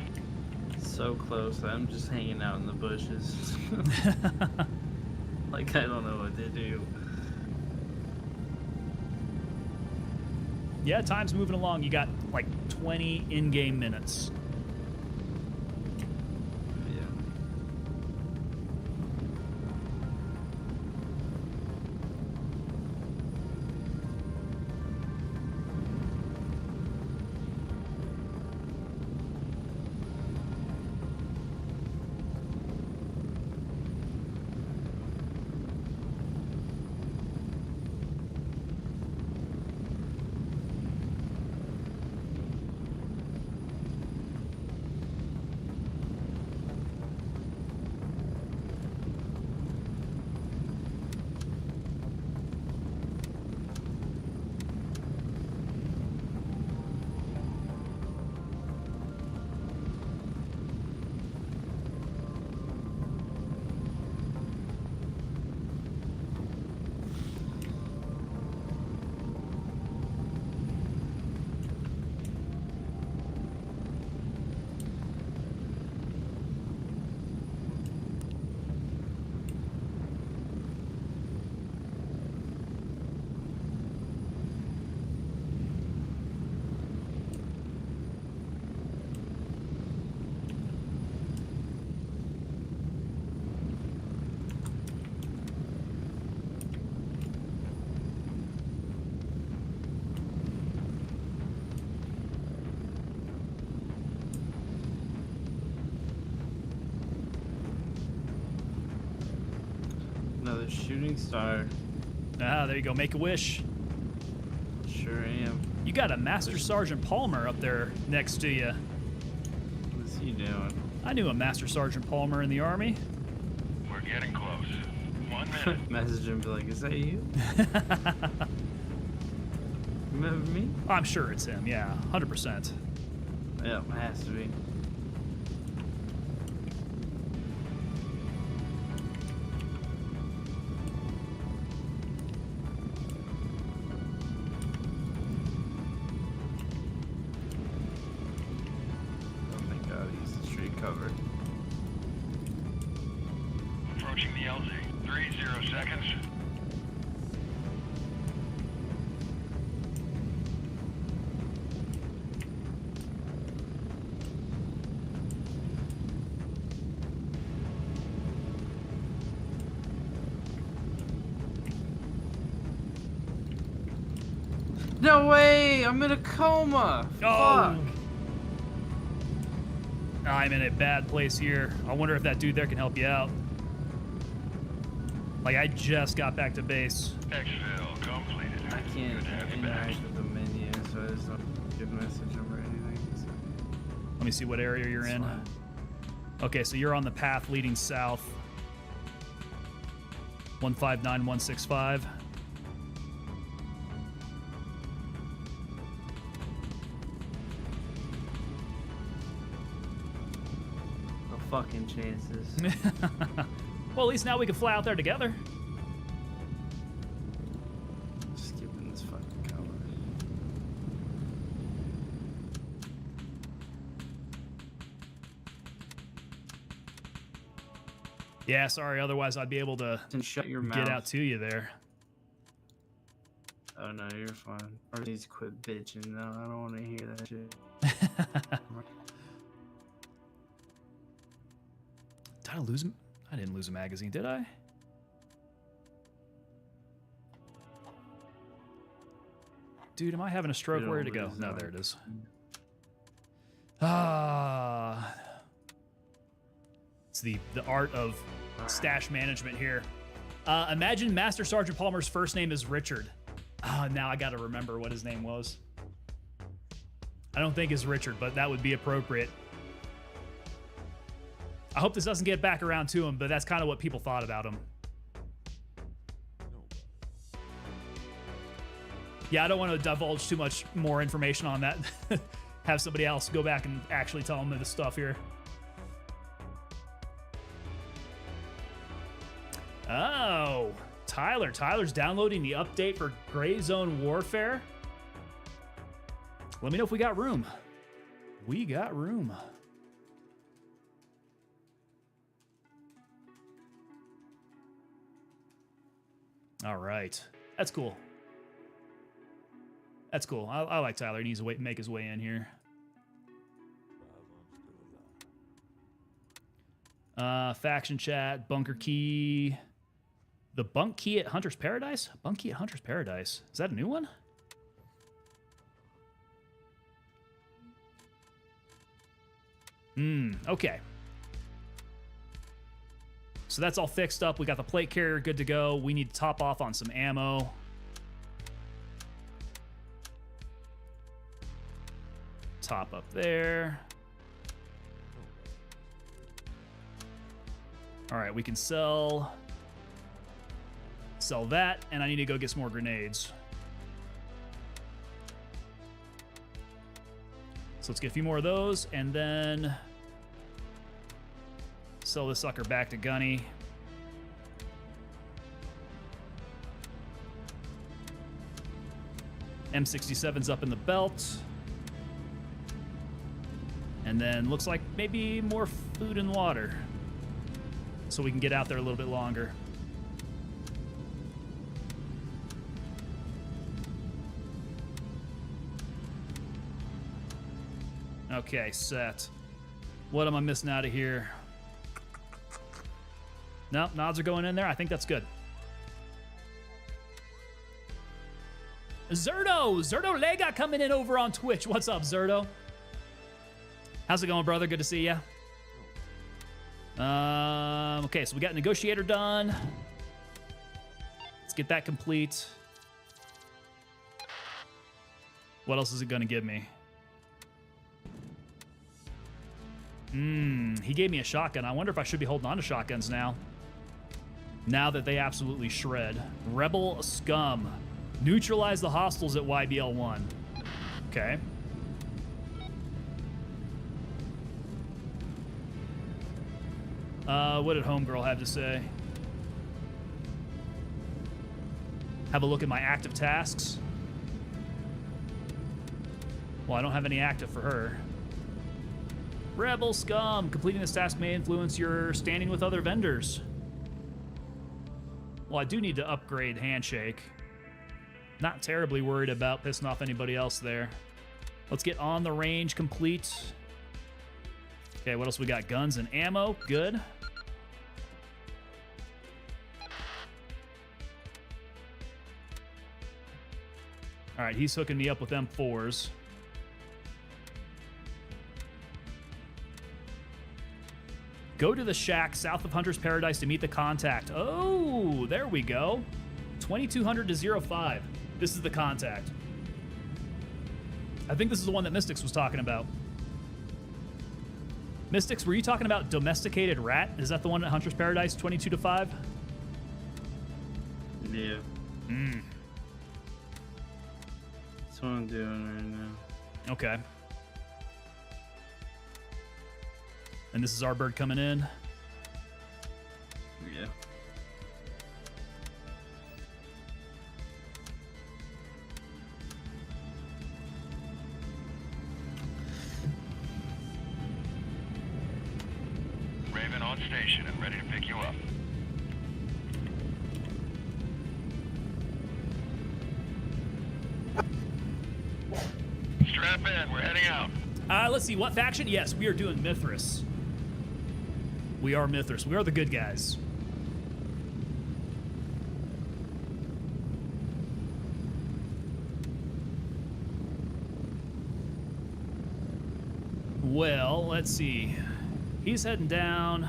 So close. I'm just hanging out in the bushes. Like I don't know what to do. Yeah, time's moving along. You got like 20 in-game minutes. Yeah. Another shooting star. Ah, there you go. Make a wish. Sure am. You got a Master Sergeant Palmer up there next to you. What's he doing? I knew a Master Sergeant Palmer in the Army. We're getting close. 1 minute. Message him, be like, is that you? Remember me? I'm sure it's him, yeah. 100%. Yeah, it has to be. Oh my god, he's straight covered. Approaching the LZ. 30 seconds. No way! I'm in a coma! Oh. Fuck! I'm in a bad place here. I wonder if that dude there can help you out. Like, I just got back to base. Exfil completed. I can't Good to have you back. interact with the menu, so there's no good message or anything. So Let me see what area you're it's in. fine. Okay, so you're on the path leading south. 159165. No fucking chances. Well, at least now we can fly out there together. Skipping this fucking cover. Yeah, sorry. Otherwise, I'd be able to And shut your mouth. get out to you there. Oh no, you're fine. Or needs to quit bitching. No, I don't want to hear that shit. Did I lose? I didn't lose a magazine, did I? Dude, am I having a stroke? You Where don't to go? lose No, that. there it is. Ah, it's the art of stash management here. Imagine Master Sergeant Palmer's first name is Richard. Now I got to remember what his name was. I don't think it's Richard, but that would be appropriate. I hope this doesn't get back around to him, but that's kind of what people thought about him. Yeah, I don't want to divulge too much more information on that. Have somebody else go back and actually tell them this stuff here. Oh, Tyler. Tyler's downloading the update for Gray Zone Warfare. Let me know if we got room. We got room. All right. That's cool. That's cool. I like Tyler. He needs to make his way in here. Faction chat, bunker key. The bunk key at Hunter's Paradise? Bunk key at Hunter's Paradise. Is that a new one? Okay. So that's all fixed up. We got the plate carrier good to go. We need to top off on some ammo. Top up there. All right, we can sell that, and I need to go get some more grenades. So let's get a few more of those, and then sell this sucker back to Gunny. M67's up in the belt. And then looks like maybe more food and water, so we can get out there a little bit longer. Okay, set. What am I missing out of here? No, nods are going in there. I think that's good. Zerdo Lega coming in over on Twitch. What's up, Zerdo? How's it going, brother? Good to see ya. Okay, so we got Negotiator done. Let's get that complete. What else is it going to give me? He gave me a shotgun. I wonder if I should be holding on to shotguns now. Now that they absolutely shred. Rebel Scum. Neutralize the hostiles at YBL1. Okay. What did Homegirl have to say? Have a look at my active tasks. Well, I don't have any active for her. Rebel Scum. Completing this task may influence your standing with other vendors. Well, I do need to upgrade Handshake. Not terribly worried about pissing off anybody else there. Let's get on the range complete. Okay, what else we got? Guns and ammo. Good. All right, he's hooking me up with M4s. Go to the shack south of Hunter's Paradise to meet the contact. Oh, there we go. 2200 to 05. This is the contact. I think this is the one that Mystics was talking about. Mystics, were you talking about Domesticated Rat? Is that the one at Hunter's Paradise, 22 to 5? Yeah. That's what I'm doing right now. Okay. And this is our bird coming in. Yeah. Raven on station and ready to pick you up. Strap in, we're heading out. Let's see, what faction? Yes, we are doing Mithras. We are Mithras. We are the good guys. Well, let's see. He's heading down.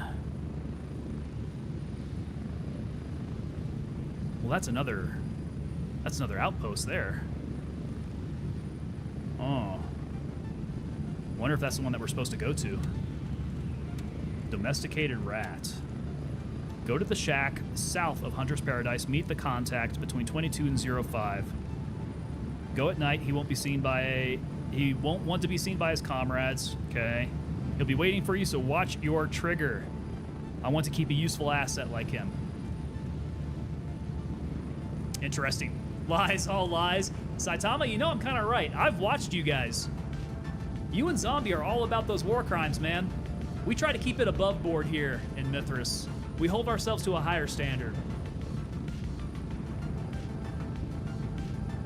Well, that's another outpost there. Oh. Wonder if that's the one that we're supposed to go to. Domesticated Rat. Go to the shack south of Hunter's Paradise. Meet the contact between 22 and 05. Go at night. He won't want to be seen by his comrades. Okay. He'll be waiting for you, so watch your trigger. I want to keep a useful asset like him. Interesting. Lies, all lies. Saitama, you know I'm kind of right. I've watched you guys. You and Zombie are all about those war crimes, man. We try to keep it above board here in Mithras. We hold ourselves to a higher standard.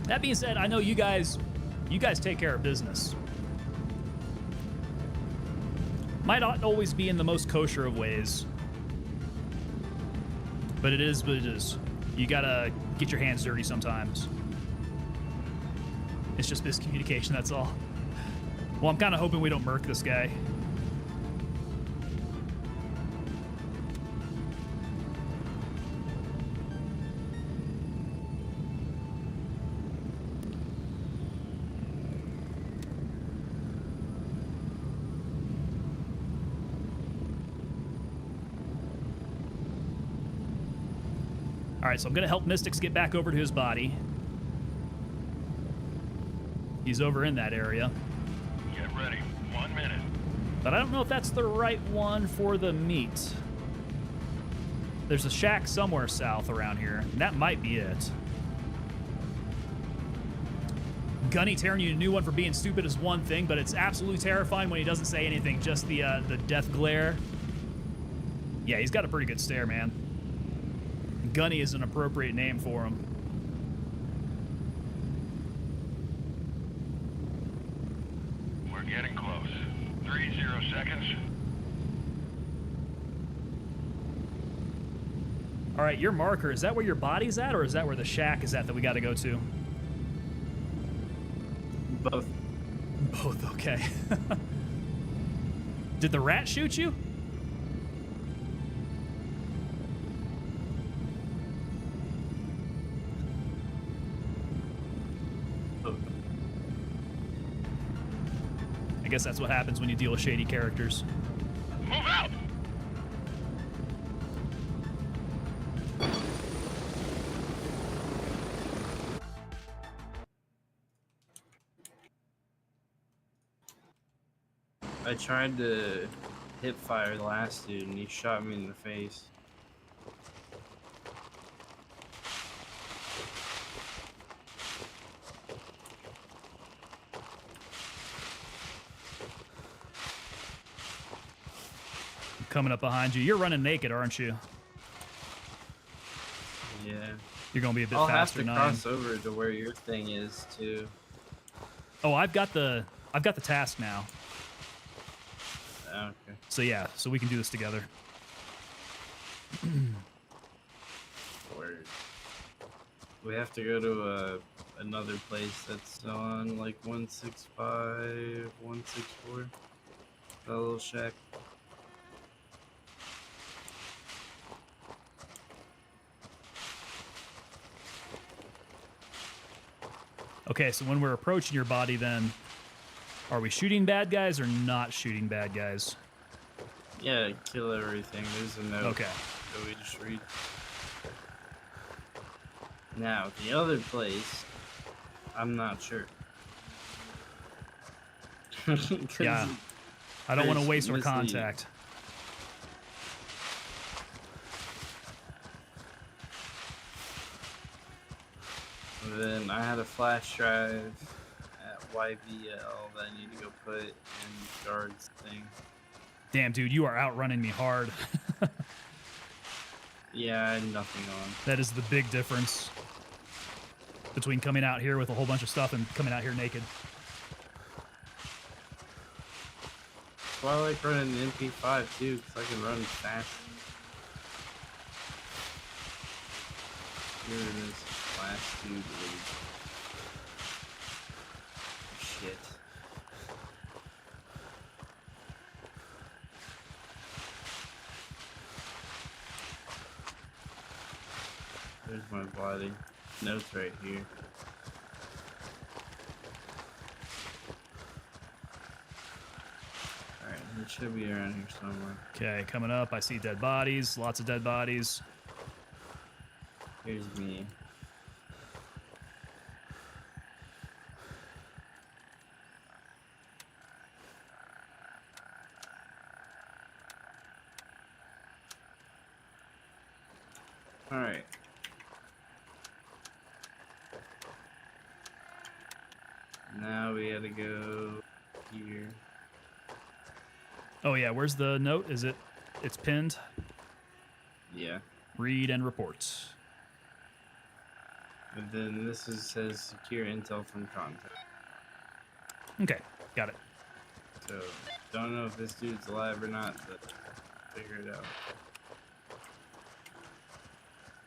That being said, I know you guys take care of business. Might not always be in the most kosher of ways. But it is what it is. You gotta get your hands dirty sometimes. It's just miscommunication, that's all. Well, I'm kind of hoping we don't murk this guy. All right, so I'm going to help Mystics get back over to his body. He's over in that area. Get ready. 1 minute. But I don't know if that's the right one for the meat. There's a shack somewhere south around here, and that might be it. Gunny tearing you a new one for being stupid is one thing, but it's absolutely terrifying when he doesn't say anything, just the death glare. Yeah, he's got a pretty good stare, man. Gunny is an appropriate name for him. We're getting close. 30 seconds. All right, your marker, is that where your body's at, or is that where the shack is at that we got to go to? Both. Both, okay. Did the rat shoot you? I guess that's what happens when you deal with shady characters. Move out! I tried to hip fire the last dude and he shot me in the face. Coming up behind you. You're running naked, aren't you? Yeah. You're gonna be a bit I'll faster have to than cross over to where your thing is too. Oh, I've got the task now. Okay. So yeah, so we can do this together. Word. We have to go to another place that's on like 165, 164. That little shack. Okay, so when we're approaching your body, then are we shooting bad guys or not shooting bad guys? Yeah, kill everything. There's a note. Okay. That we just read. Now, the other place, I'm not sure. Yeah. I don't want to waste our misleading. contact. And then I had a flash drive at YVL that I need to go put in guards thing. Damn, dude, you are outrunning me hard. Yeah, I had nothing on. That is the big difference between coming out here with a whole bunch of stuff and coming out here naked. That's why I like running the MP5 too, because I can run fast. Here it is. Last dude. Shit. There's my body. Notes right here. Alright, it should be around here somewhere. Okay, coming up, I see dead bodies, lots of dead bodies. Here's me. Alright. Now we gotta go here. Oh yeah, where's the note? Is it? It's pinned. Yeah. Read and report. And then this says secure intel from contact. Okay, got it. So, don't know if this dude's alive or not, but figure it out.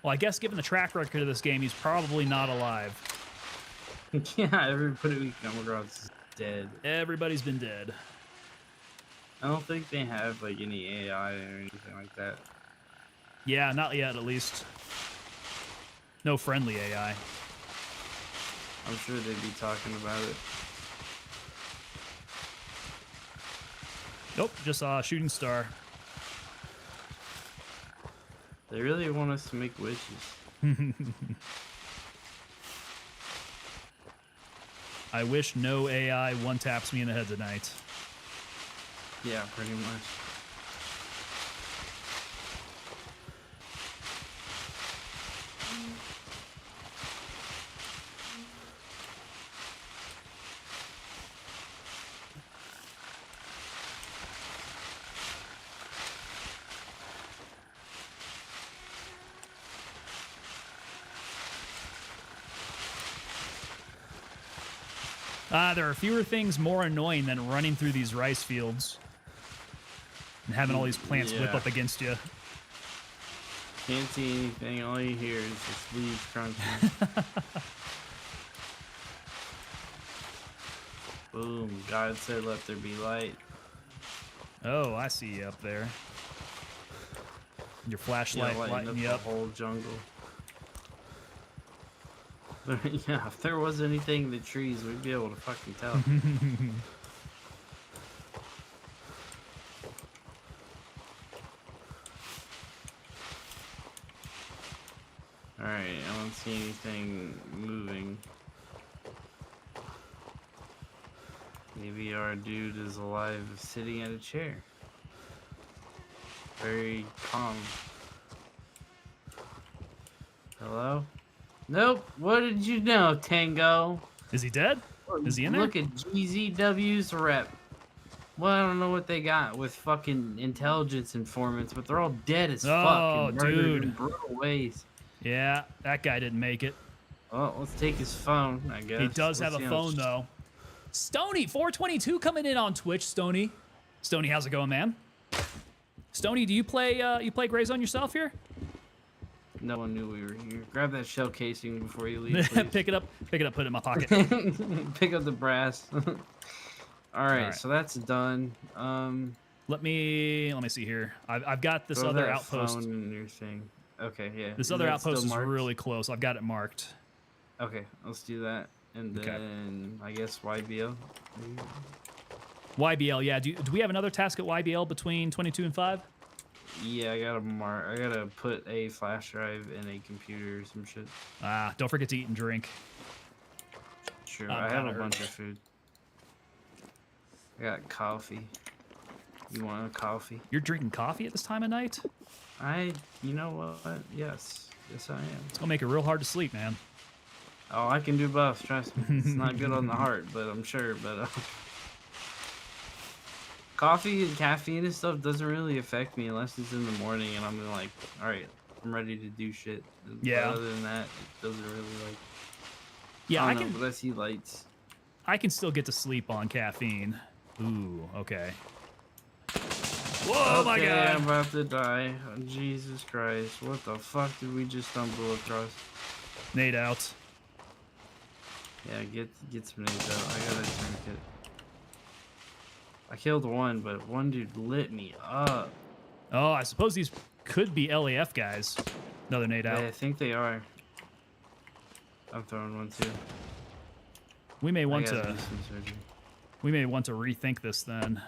Well, I guess given the track record of this game, he's probably not alive. Yeah, everybody we come across is dead. Everybody's been dead. I don't think they have like any AI or anything like that. Yeah, not yet, at least. No friendly AI. I'm sure they'd be talking about it. Nope, just saw a shooting star. They really want us to make wishes. I wish no AI one-taps me in the head tonight. Yeah, pretty much. There are fewer things more annoying than running through these rice fields and having all these plants whip Yeah. up against you. Can't see anything. All you hear is just leaves crunching. Boom. God said let there be light. Oh, I see you up there. Your flashlight lighting lighting up you the up. whole jungle. Yeah, if there was anything in the trees, we'd be able to fucking tell. Alright, I don't see anything moving. Maybe our dude is alive sitting at a chair. Very calm. Hello? Nope. What did you know, Tango? Is he dead? Is he in there? Look at GZW's rep. Well, I don't know what they got with fucking intelligence informants, but they're all dead as fuck Oh, in murdered dude. in brutal ways. Yeah, that guy didn't make it. Well, let's take his phone, I guess. He does have Let's a see how phone, though. Stony, 422 coming in on Twitch, Stony. Stony, how's it going, man? Stony, do you play Gray Zone yourself here? No one knew we were here. Grab that shell casing before you leave, please. Pick it up, put it in my pocket. Pick up the brass. All right, right. so that's done. Let me see here. I've got this throw other that outpost. phone in your thing. Okay, yeah. This Is other that outpost still is marked? really close. I've got it marked. Okay, let's do that, and then I guess YBL. YBL, yeah. Do we have another task at YBL between 22 and 5? Yeah, I gotta put a flash drive in a computer or some shit. Ah, don't forget to eat and drink. Sure, I have a bunch of food. I got coffee. You want a coffee? You're drinking coffee at this time of night? You know what? Yes, I am. It's gonna make it real hard to sleep, man. Oh, I can do both. Trust me. It's not good on the heart, but I'm sure. But coffee and caffeine and stuff doesn't really affect me unless it's in the morning and I'm like, all right, I'm ready to do shit. Yeah. But other than that, it doesn't really like. Yeah, I don't know, but I see lights. I can still get to sleep on caffeine. Ooh, okay. Whoa, my God! I'm about to die. Oh, Jesus Christ! What the fuck did we just stumble across? Nade out. Yeah, get some nades out. I gotta drink it. I killed one, but one dude lit me up. Oh, I suppose these could be LAF guys. Another nade out. Yeah, I think they are. I'm throwing one too. We may want I gotta to. do some surgery. We may want to rethink this then.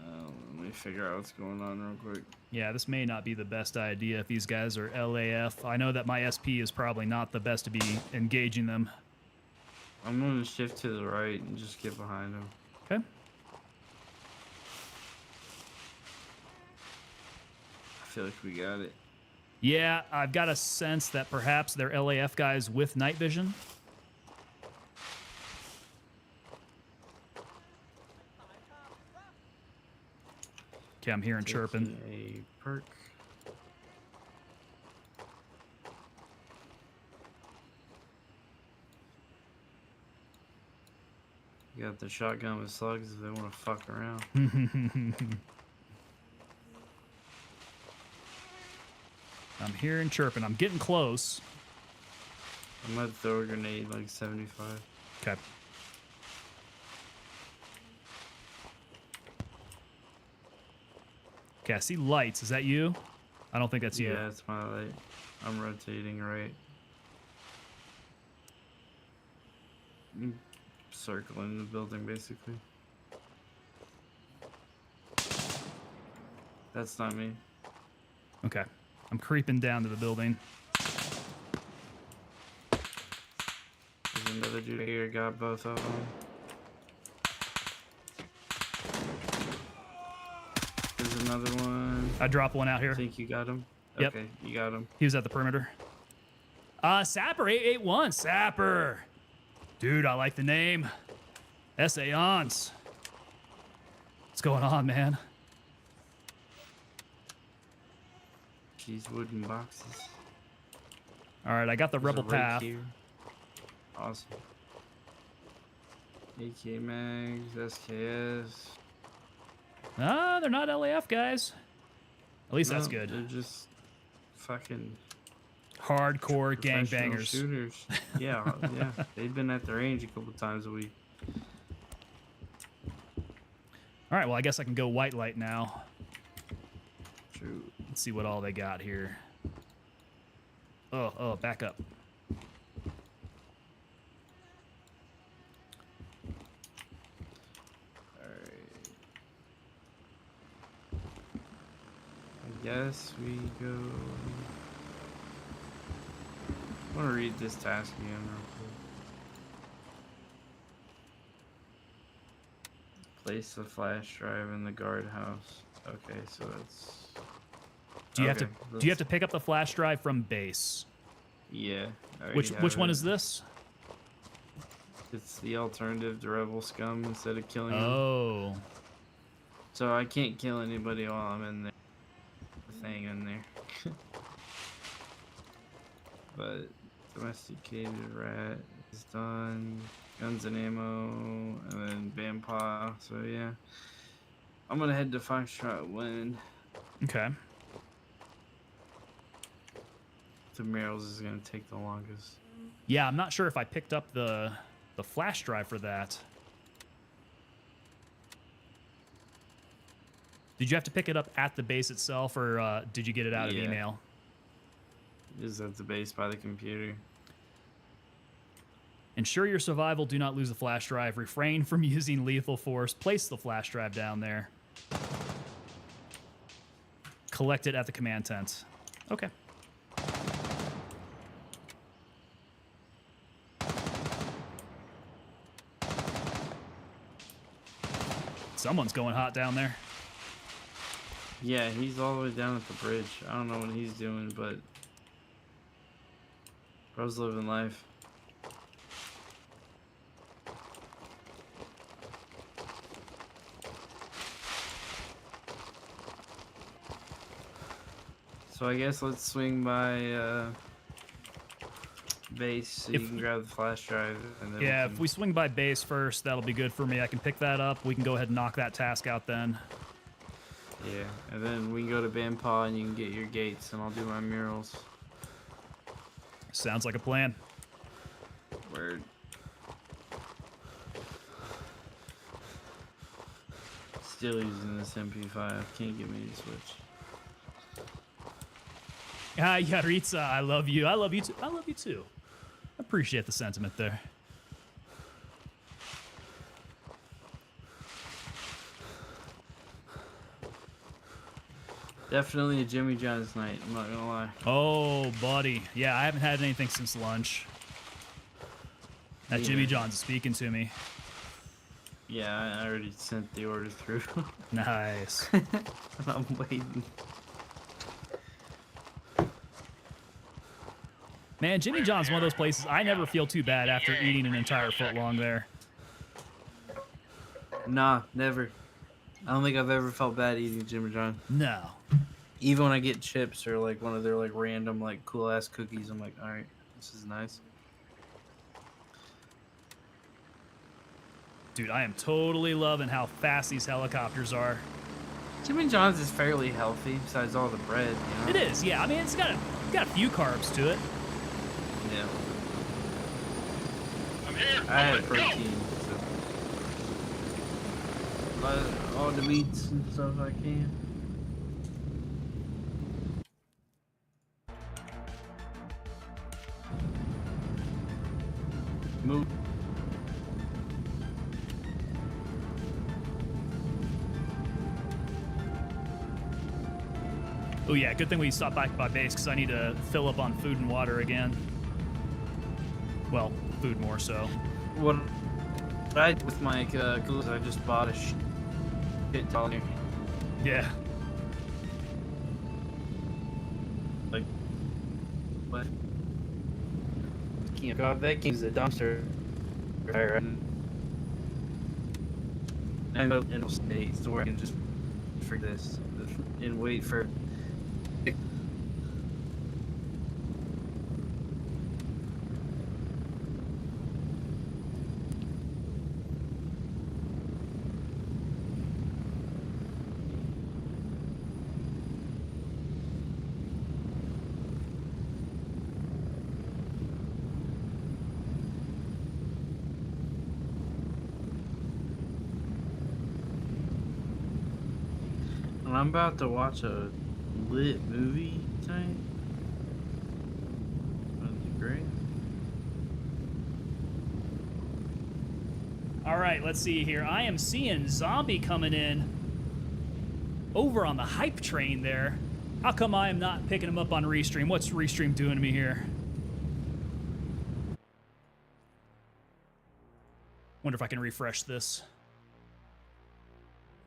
Let me figure out what's going on real quick. Yeah, this may not be the best idea if these guys are LAF. I know that my SP is probably not the best to be engaging them. I'm gonna shift to the right and just get behind them. Okay. I feel like we got it. Yeah, I've got a sense that perhaps they're LAF guys with night vision. Okay, I'm hearing chirping. A perk. You got the shotgun with slugs if they want to fuck around. I'm hearing chirping. I'm getting close. I might throw a grenade like 75. Okay. Okay, I see lights. Is that you? I don't think that's you. Yeah, it's my light. I'm rotating right. I'm circling the building basically. That's not me. Okay. I'm creeping down to the building. There's another dude here, got both of them. There's another one. I drop one out here. I think you got him. Yep. Okay, you got him. He was at the perimeter. Sapper 881. Sapper. Dude, I like the name. Essayance. What's going on, man? These wooden boxes. All right, I got the There's rebel a right path. here. Awesome. AK mags, SKS. Ah, they're not LAF guys. At least that's No, good. They're just fucking Hardcore professional gangbangers. shooters. Yeah, yeah. They've been at the range a couple times a week. All right, well, I guess I can go white light now. True. Let's see what all they got here. Oh, back up. Alright. I guess we go. I want to read this task again real quick. Place the flash drive in the guardhouse. Okay, so that's. Do you have to pick up the flash drive from base? Yeah. I Which already have one it. is this? It's the alternative to rebel scum instead of killing them. Oh. So I can't kill anybody while I'm in there. The thing in there. But domesticated rat is done. Guns and ammo, and then Bandpaw. So yeah, I'm gonna head to Foxtrot when Okay. The murals is gonna take the longest. Yeah, I'm not sure if I picked up the flash drive for that. Did you have to pick it up at the base itself, or did you get it out of email? It is at the base by the computer. Ensure your survival. Do not lose the flash drive. Refrain from using lethal force. Place the flash drive down there. Collect it at the command tent. Okay. Someone's going hot down there. Yeah, he's all the way down at the bridge. I don't know what he's doing, but bro's living life. So I guess let's swing by base so you can grab the flash drive. And then Yeah, if we swing by base first, that'll be good for me. I can pick that up. We can go ahead and knock that task out then. Yeah, and then we can go to Bandpaw and you can get your gates and I'll do my murals. Sounds like a plan. Word. Still using this MP5. Can't get me to switch. Hi, Yaritza. I love you. I love you too. I love you too. Appreciate the sentiment there. Definitely a Jimmy John's night, I'm not gonna lie. Oh, buddy. Yeah, I haven't had anything since lunch. That Jimmy John's is speaking to me. Yeah, I already sent the order through. Nice. I'm waiting. Man, Jimmy John's one of those places I never feel too bad after eating an entire foot long there. Nah, never. I don't think I've ever felt bad eating Jimmy John. No. Even when I get chips or like one of their like random like cool ass cookies, I'm like, all right, this is nice. Dude, I am totally loving how fast these helicopters are. Jimmy John's is fairly healthy besides all the bread, you know? It is, yeah. I mean, it's got a few carbs to it. Yeah. I'm here. I had Let's go. protein, so all the meats and stuff I can. Move. Oh yeah, good thing we stopped back by base because I need to fill up on food and water again. Well, food more so. What I did with my clothes, I just bought a shit ton here. Yeah. Like, what? God, that game's a dumpster fire. And it'll stay so I can just for this and wait for. I'm about to watch a lit movie tonight. That'd be great. All right, let's see here. I am seeing Zombie coming in over on the hype train there. How come I am not picking him up on Restream? What's Restream doing to me here? Wonder if I can refresh this.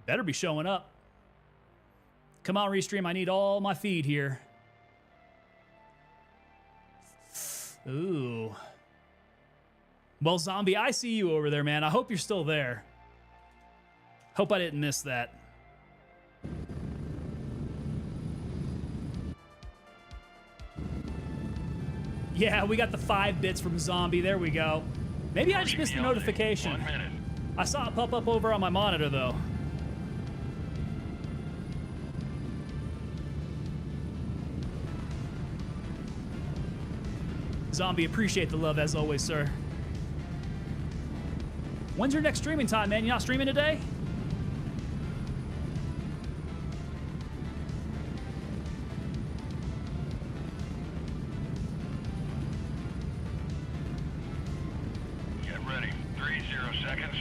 Better be showing up. Come on, Restream. I need all my feed here. Ooh. Well, Zombie, I see you over there, man. I hope you're still there. Hope I didn't miss that. Yeah, we got the 5 bits from Zombie. There we go. Maybe I just missed the notification. 1 minute. I saw it pop up over on my monitor, though. Zombie, appreciate the love as always, sir. When's your next streaming time, man? You not streaming today? Get ready. 30 seconds.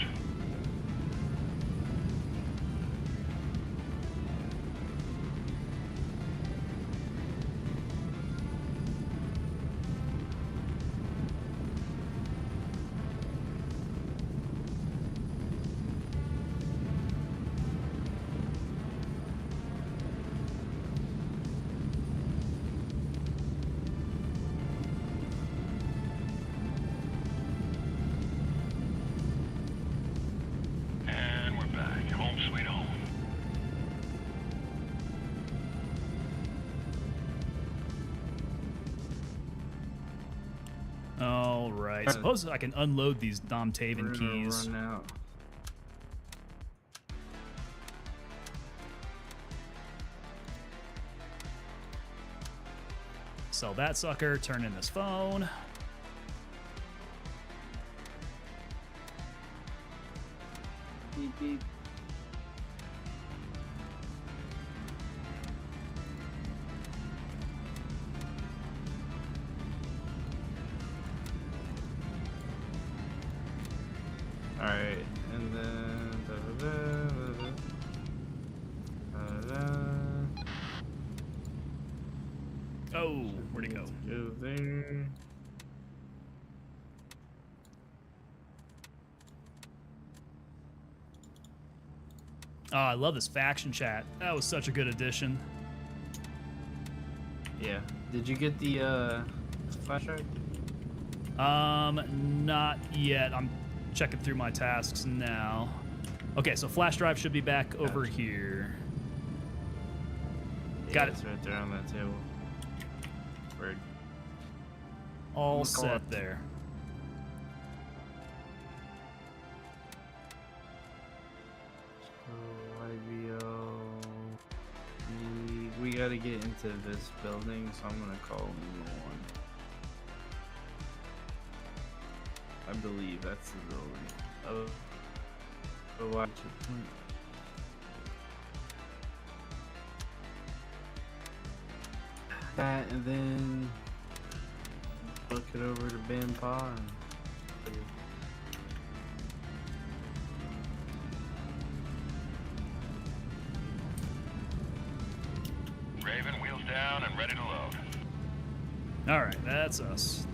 And we're back. Home sweet home. All right. Suppose I can unload these Dom Taven We're gonna keys. run out. Sell that sucker. Turn in this phone. Beep, beep. All right, and then Oh, where'd it go? go there. Oh, I love this faction chat. That was such a good addition. Yeah. Did you get the flash drive? Not yet. I'm checking through my tasks now. Okay, so flash drive should be back over here. Yeah, Got it. it's right there on that table. Word. All Let's call set it. there. So IBO. We gotta get into this building, so I'm gonna call Luna 1. I believe that's the building. Oh, watch it. That, and then look it over to Bandpaw and Raven, wheels down and ready to load. All right, that's us.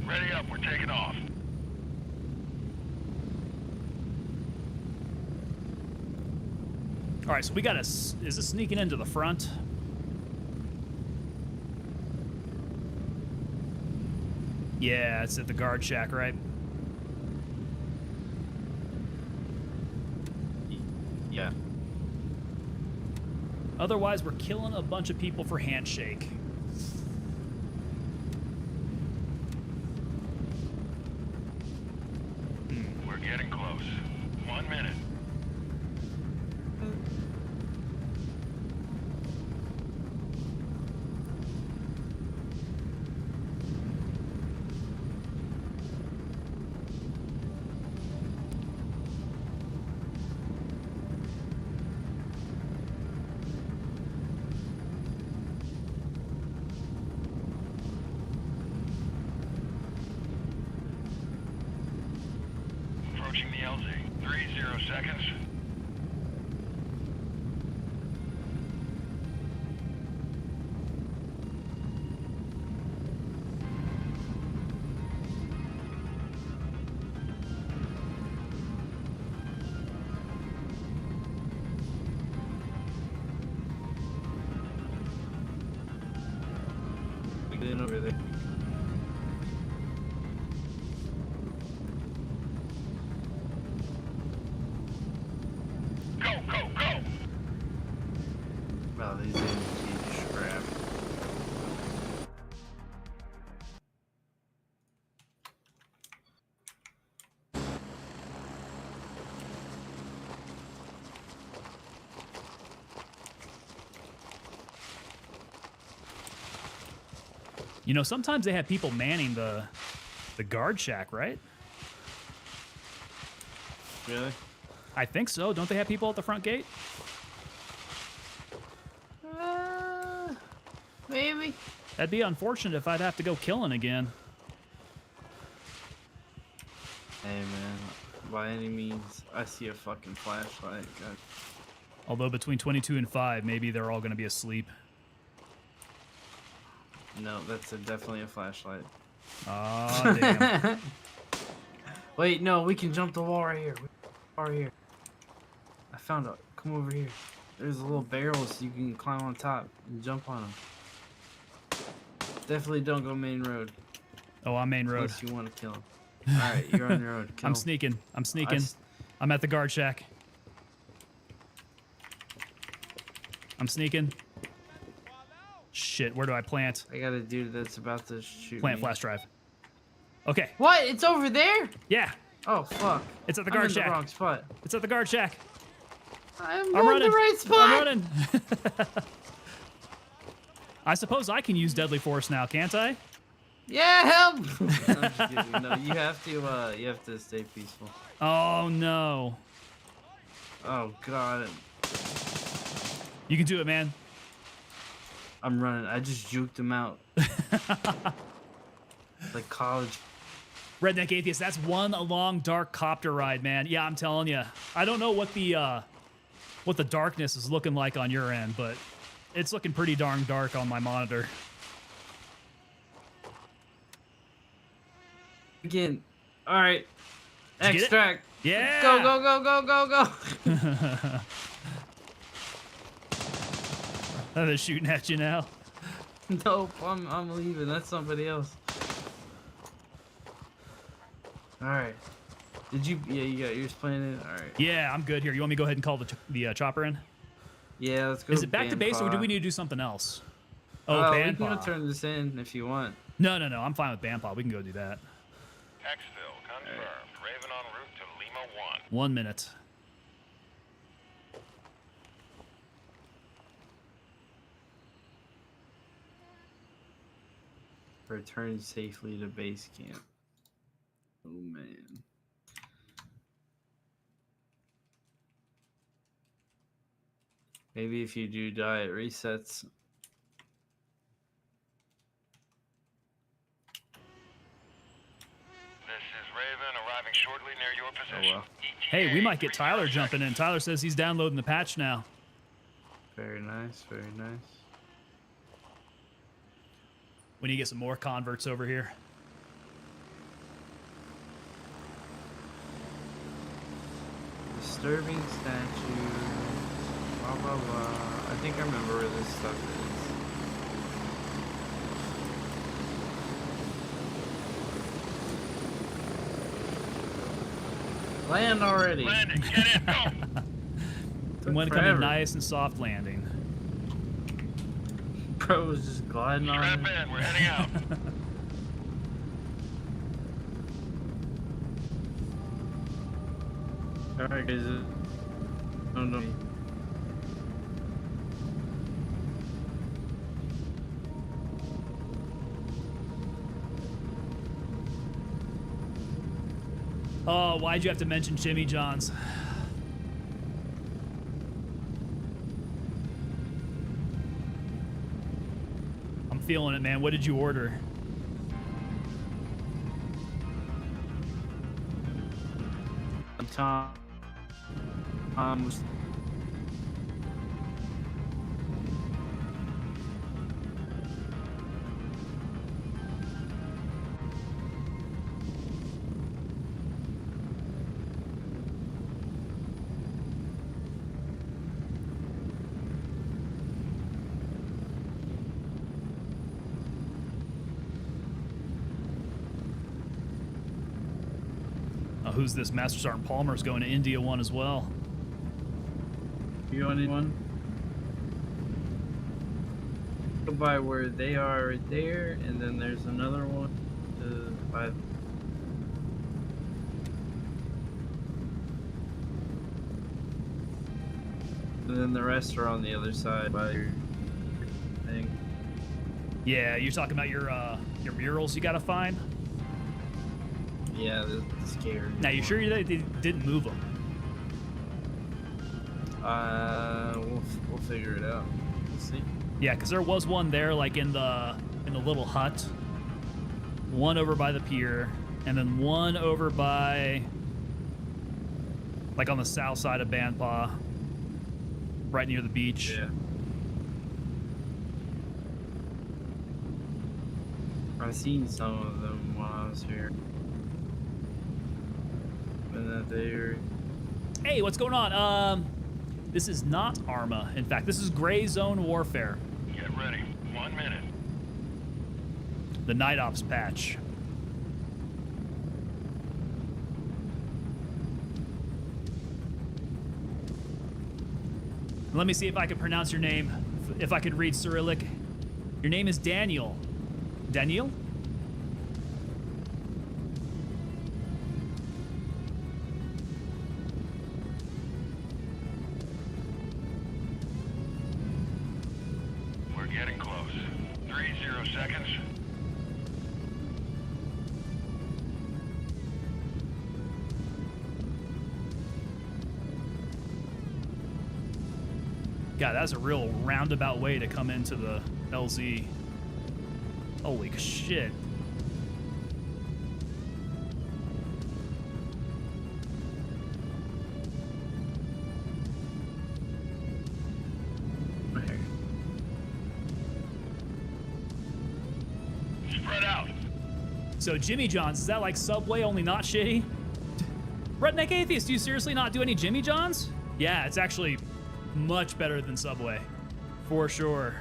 Ready up, we're taking off. All right, so we got is this sneaking into the front? Yeah, it's at the guard shack, right? yeah. Otherwise, we're killing a bunch of people for handshake. We're getting close. 1 minute. Approaching the LZ. 30 seconds. Get in over there. Go, go, go! Wow, these MG scrap. You know, sometimes they have people manning the guard shack, right? Really? I think so. Don't they have people at the front gate? Maybe. That'd be unfortunate if I'd have to go killing again. Hey man, by any means, I see a fucking flashlight. God. Although between 22 and 5, maybe they're all going to be asleep. No, that's definitely a flashlight. Oh, damn. Wait, no, we can jump the wall right here. Right here. I found it. Come over here. There's a little barrels you can climb on top and jump on them. Definitely don't go main road. Oh, I'm main road. Unless you want to kill him. Alright, you're on your road. Kill I'm him. sneaking. I'm sneaking. I'm at the guard shack. I'm sneaking. Shit, where do I plant? I got a dude that's about to shoot Plant me. flash drive. Okay. What? It's over there? Yeah. Oh, fuck. It's at the I'm guard in shack. the wrong spot. It's at the guard shack. I'm I'm on running. the right spot. I'm running. I suppose I can use deadly force now, can't I? Yeah, help! I'm just kidding. No, you have to stay peaceful. Oh no. Oh god. You can do it, man. I'm running. I just juked him out. Like college. Redneck Atheist, that's one long dark copter ride, man. Yeah, I'm telling you. I don't know what the darkness is looking like on your end, but it's looking pretty darn dark on my monitor. Again. Alright. Did you get it? Extract. Yeah. Go, go, go, go, go, go. Oh, they're shooting at you now. Nope, I'm leaving. That's somebody else. Alright. Did you... Yeah, you got yours planted? Alright. Yeah, I'm good here. You want me to go ahead and call the chopper in? Yeah, let's go. Is it back to base, or do Bandpaw. we need to do something else? Oh, We can go Bandpaw. turn this in if you want. No. I'm fine with Bandpaw. We can go do that. Exfil confirmed. Raven en route to Lima 1. 1 minute. Return safely to base camp. Oh man. Maybe if you do die, it resets. This is Raven arriving shortly near your position. well. Hey, we might get ETA Tyler 30 jumping in. Tyler says he's downloading the patch now. Very nice, very nice. We need to get some more converts over here. Disturbing statue. Blah blah blah. I think I remember where this stuff is. Land already. Landing, get in, go! We want to come in nice and soft landing. Bro was just gliding on Strap it. in, we're heading out. Alright guys. Don't know. Oh, why'd you have to mention Jimmy John's? I'm feeling it, man. What did you order? Tom was Who's this? Master Sergeant Palmer's going to India 1 as well. You want anyone? Go by where they are right there, and then there's another one by. And then the rest are on the other side by your thing. Yeah, you're talking about your murals you gotta find? Yeah, the scary. Now, you sure they didn't move them? We'll figure it out. We'll see. Yeah, because there was one there, like in the little hut. One over by the pier, and then one over by, like on the south side of Bandpaw, right near the beach. Yeah. I've seen some of them while I was here. In that day. Hey, what's going on? This is not Arma. In fact, this is Gray Zone Warfare. Get ready. 1 minute. The Night Ops patch. Let me see if I can pronounce your name. If I could read Cyrillic. Your name is Daniel. Daniel? We're getting close. 30 seconds. God, that's a real roundabout way to come into the LZ. Holy shit. Spread out. So Jimmy John's, is that like Subway, only not shitty? Redneck Atheist, do you seriously not do any Jimmy John's? Yeah, it's actually much better than Subway. For sure.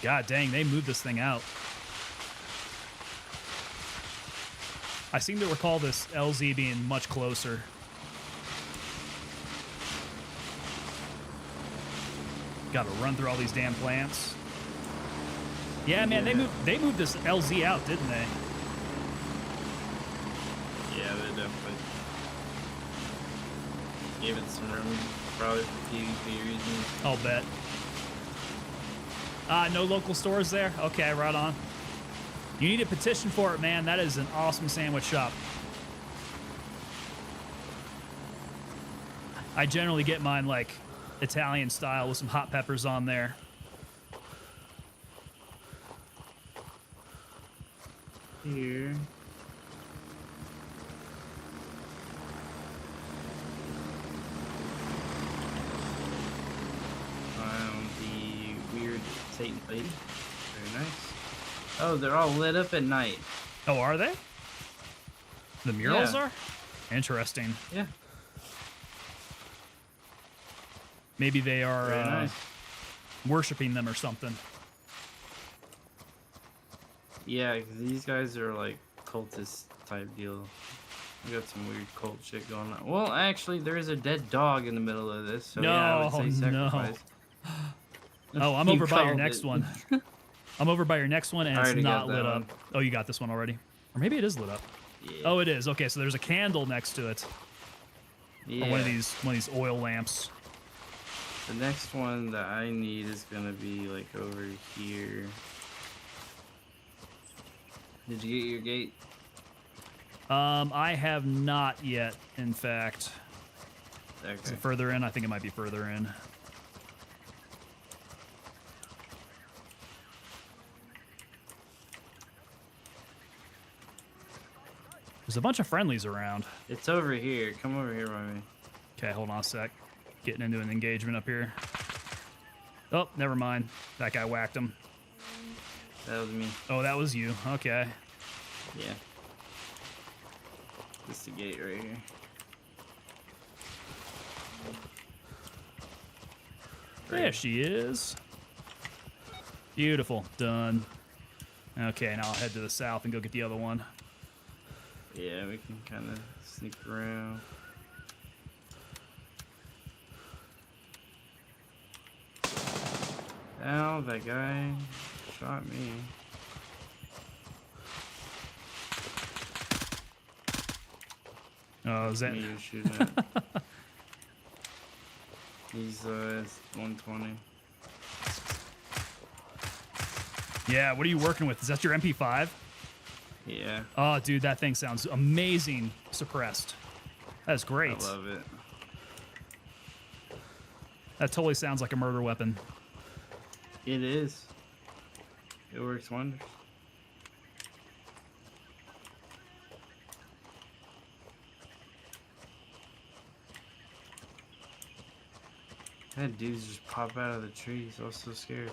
God dang, they moved this thing out. I seem to recall this LZ being much closer. Gotta run through all these damn plants. Yeah, man, they moved this LZ out, didn't they? Yeah, they definitely gave it some room, probably for PvP reasons. I'll bet. No local stores there? Okay, right on. You need a petition for it, man. That is an awesome sandwich shop. I generally get mine like Italian style with some hot peppers on there. Here. The weird Satan lady. Very nice. Oh, they're all lit up at night. Oh, are they? The murals Yeah. are? Interesting. Yeah. Maybe they are Very nice. worshiping them or something. Yeah, 'cause these guys are like cultist type deal. We got some weird cult shit going on. Well, actually, there is a dead dog in the middle of this, so yeah, I would say No. sacrifice. Oh, I'm You over by your called next it. one. I'm over by your next one, and I it's already not got that lit up. one. Oh, you got this one already? Or maybe it is lit up. Yeah. Oh, it is. Okay, so there's a candle next to it. Yeah. Or one of these oil lamps. The next one that I need is gonna be like over here. Did you get your gate? I have not yet, in fact. Is Okay. it further in? I think it might be further in. There's a bunch of friendlies around. It's over here. Come over here by me. Okay, hold on a sec. Getting into an engagement up here. Oh, never mind. That guy whacked him. That was me. Oh, that was you. Okay. Yeah. This is the gate right here. There she is. Beautiful. Done. Okay, now I'll head to the south and go get the other one. Yeah, we can kind of sneak around. that guy shot me. Oh, is that Me you're shooting at. He's it's 120. Yeah, what are you working with? Is that your MP5? Yeah. Oh, dude, that thing sounds amazing suppressed. That's great. I love it. That totally sounds like a murder weapon. It is. It works wonders. That dudes just pop out of the trees. I was so scared.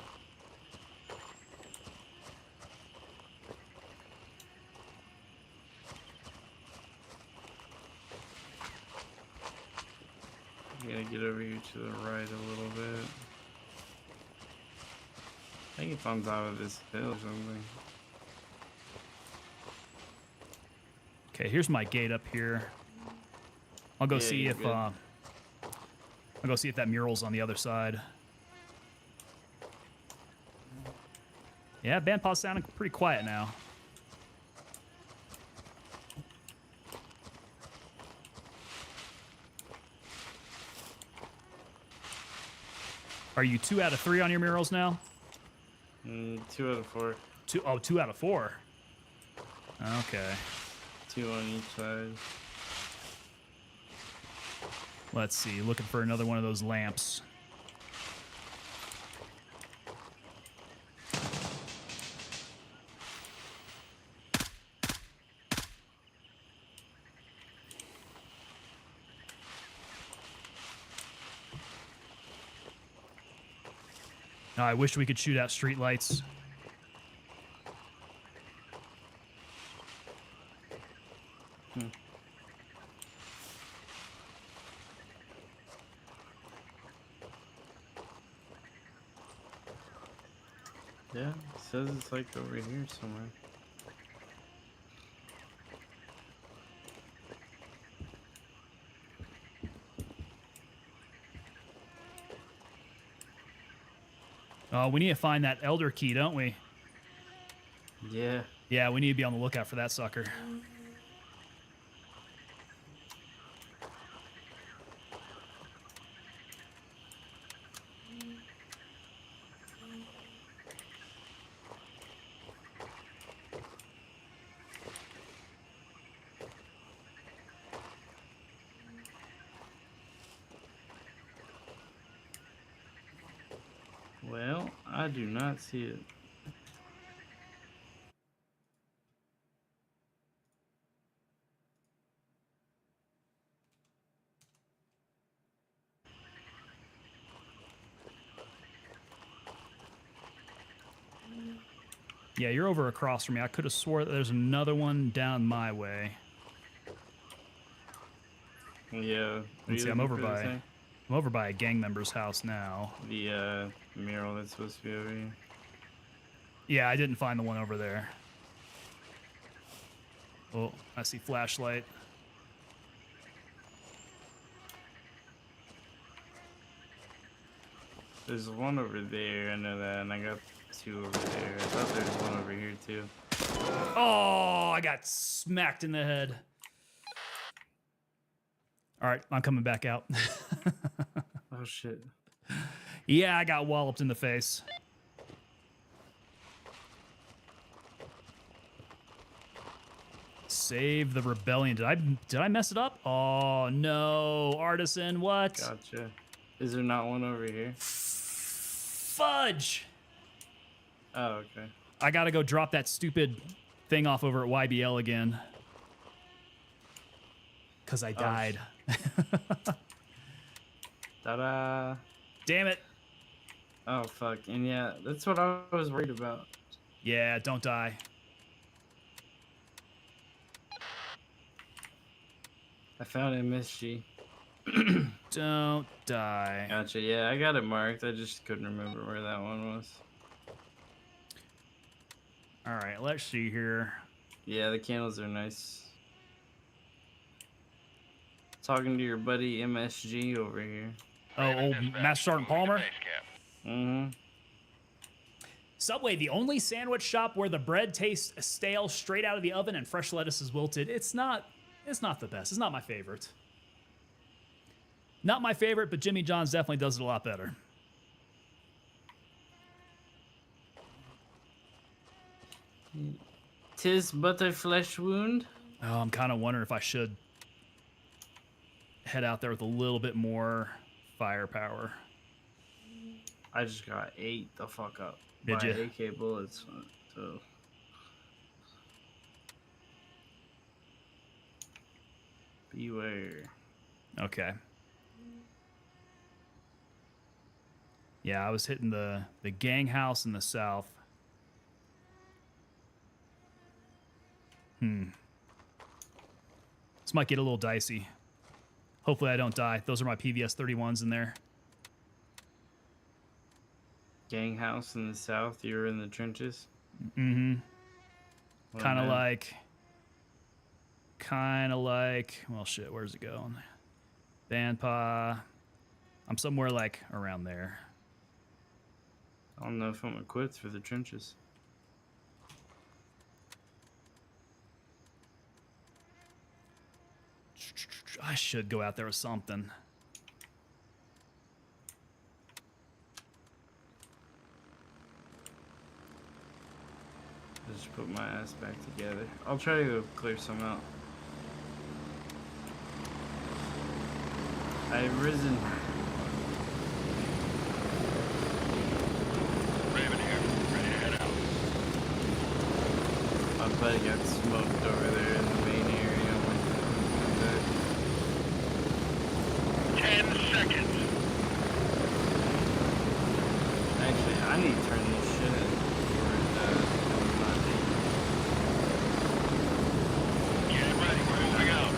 I'm gonna get over here to the right a little bit. I think it's on top of this hill or something. Okay, here's my gate up here. I'll go Yeah, see you're if good. I'll go see if that mural's on the other side. Yeah, Bandpaw's sounding pretty quiet now. Are you 2 out of 3 on your murals now? 2 out of 4. 2 out of 4. Okay. 2 on each side. Let's see. Looking for another one of those lamps. Oh, I wish we could shoot out street lights. Yeah, it says it's like over here somewhere. Oh, we need to find that elder key, don't we? Yeah. Yeah, we need to be on the lookout for that sucker. Well, I do not see it. Yeah, you're over across from me. I could have swore that there's another one down my way. Yeah. Let's see, I'm over by a gang member's house now. The mural that's supposed to be over here. Yeah, I didn't find the one over there. Oh, I see flashlight. There's one over there, I know that, and I got 2 over there. I thought there was one over here too. Oh, I got smacked in the head. All right, I'm coming back out. Oh shit. Yeah, I got walloped in the face. Save the rebellion. Did I mess it up? Oh no, artisan, what? Gotcha. Is there not one over here? Fudge! Oh, okay. I gotta go drop that stupid thing off over at YBL again. Cause I died. Ta-da! Damn it. Oh fuck, and yeah, that's what I was worried about. Yeah, don't die. I found MSG. Don't die. Gotcha, yeah, I got it marked. I just couldn't remember where that one was. All right, let's see here. Yeah, the candles are nice. Talking to your buddy MSG over here. Oh, old Master Sergeant Palmer? Mm-hmm. Subway, the only sandwich shop where the bread tastes stale straight out of the oven and fresh lettuce is wilted. It's not the best. It's not my favorite. Not my favorite, but Jimmy John's definitely does it a lot better. Tis but a flesh wound. Oh, I'm kind of wondering if I should head out there with a little bit more firepower. I just got ate the fuck up. Did by you? AK bullets. So. Beware. Okay. Yeah, I was hitting the gang house in the south. This might get a little dicey. Hopefully I don't die. Those are my PVS 31s in there. Gang house in the south. You're in the trenches. Mm-hmm. Well, Kind of man. like, well, shit, where's it going? Bandpaw. I'm somewhere like around there. I don't know if I'm equipped for the trenches. I should go out there with something. Just put my ass back together. I'll try to go clear some out. I've risen. Raven here. Ready to head out. My buddy got smoked over there in the main area. 10 seconds. Actually, I need to turn this shit in. Get it ready. We're moving out.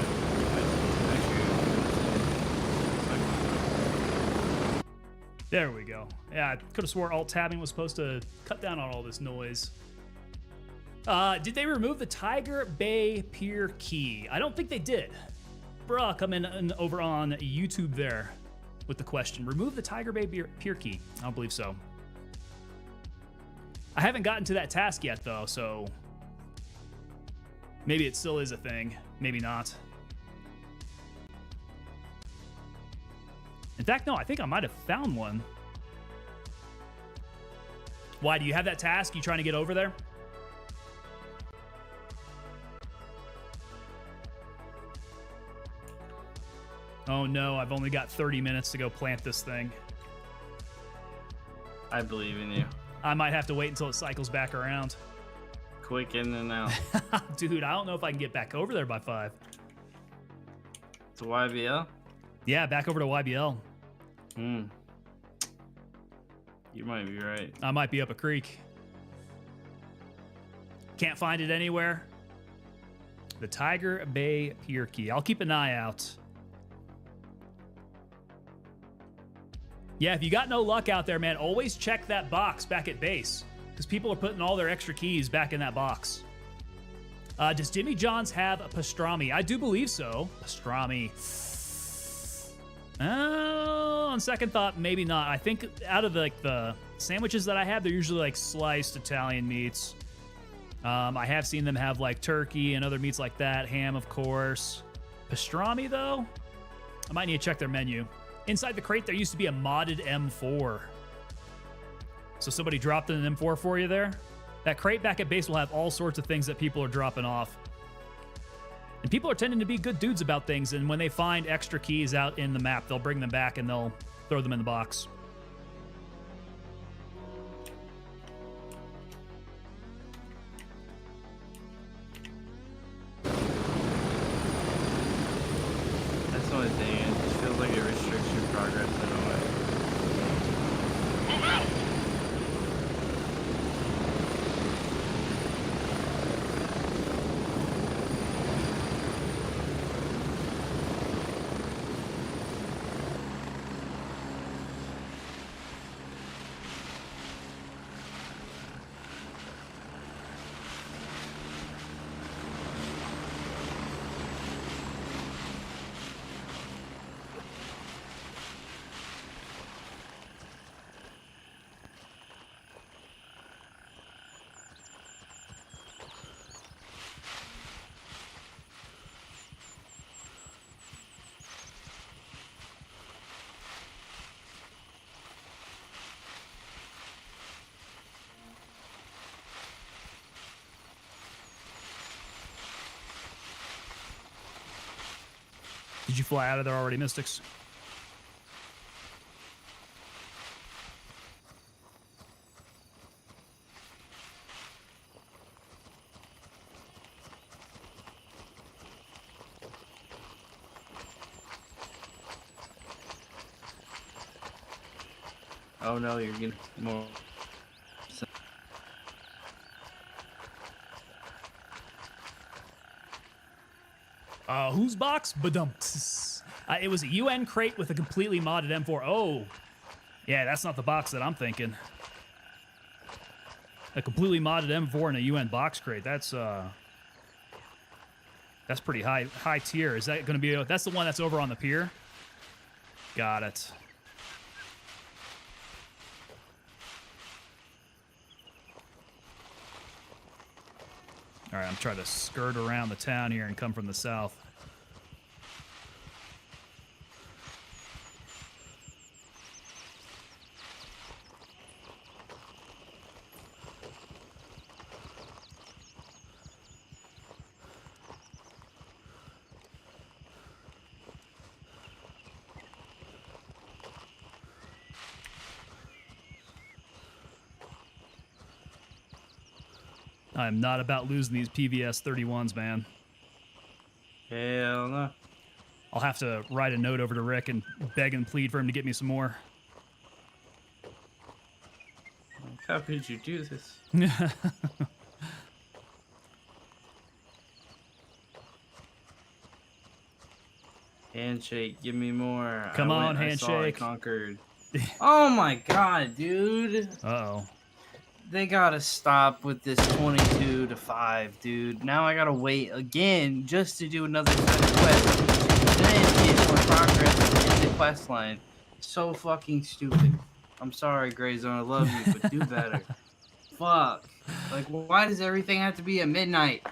There we go. Yeah, I could have swore alt-tabbing was supposed to cut down on all this noise. Did they remove the Tiger Bay Pier key? I don't think they did. Bruh, come in over on YouTube there with the question. Remove the Tiger Bay Pier key. I don't believe so. I haven't gotten to that task yet, though, so maybe it still is a thing. Maybe not. In fact, no, I think I might have found one. Why, do you have that task? You trying to get over there? Oh no, I've only got 30 minutes to go plant this thing. I believe in you. I might have to wait until it cycles back around. Quick in and out. Dude, I don't know if I can get back over there by 5. To YBL? Yeah, back over to YBL. You might be right. I might be up a creek. Can't find it anywhere. The Tiger Bay Pier key. I'll keep an eye out. Yeah, if you got no luck out there, man, always check that box back at base, because people are putting all their extra keys back in that box. Does Jimmy John's have a pastrami? I do believe so. Pastrami. On second thought, maybe not. I think out of the sandwiches that I have, they're usually like sliced Italian meats. I have seen them have like turkey and other meats like that. Ham, of course. Pastrami, though? I might need to check their menu. Inside the crate, there used to be a modded M4. So somebody dropped an M4 for you there? That crate back at base will have all sorts of things that people are dropping off. And people are tending to be good dudes about things, and when they find extra keys out in the map, they'll bring them back and they'll throw them in the box. That's the only thing. It just feels like it restricts your progress in a way. Move out. Did you fly out of there already, Mystics? Oh no, you're getting more. Whose box? Badum. It was a UN crate with a completely modded M4. Oh, yeah, that's not the box that I'm thinking. A completely modded M4 in a UN box crate. That's pretty high tier. Is that going to be? That's the one that's over on the pier. Got it. All right, I'm trying to skirt around the town here and come from the south. I'm not about losing these PVS 31s, man. Hell no. I'll have to write a note over to Rick and beg and plead for him to get me some more. How could you do this? Handshake, give me more. Come on, I saw, I handshake. conquered. Oh my god, dude. Uh-oh. They gotta stop with this 22 to 5, dude. Now I gotta wait again just to do another side quest. Then get more progress in the quest line. So fucking stupid. I'm sorry, Grayzone. I love you, but do better. Fuck. Like, why does everything have to be at midnight?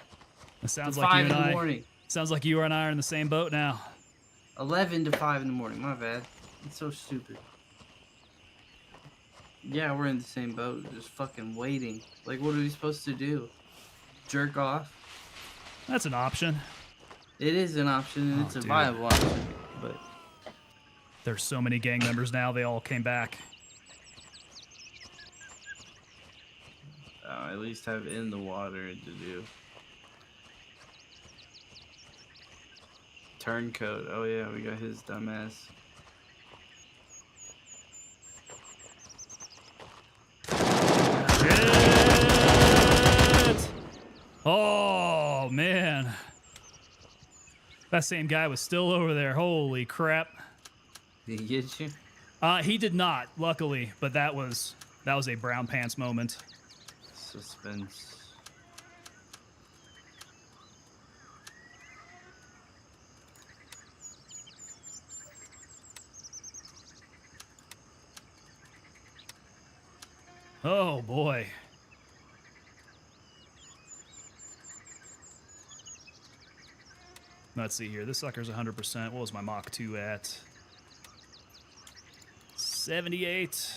It sounds To like 5 you in and the I. morning. Sounds like you and I are in the same boat now. 11 to 5 in the morning. My bad. It's so stupid. Yeah, we're in the same boat. Just fucking waiting. Like, what are we supposed to do? Jerk off? That's an option. It is an option, and Oh, it's a dude. viable option. But There's so many gang members now. They all came back. at least have in the water to do. Turncoat. Oh yeah, we got his dumbass. Shit! Oh, man. That same guy was still over there. Holy crap. Did he get you? He did not, luckily, but that was a brown pants moment. Suspense. Oh, boy. Let's see here. This sucker's 100%. What was my Mach 2 at? 78.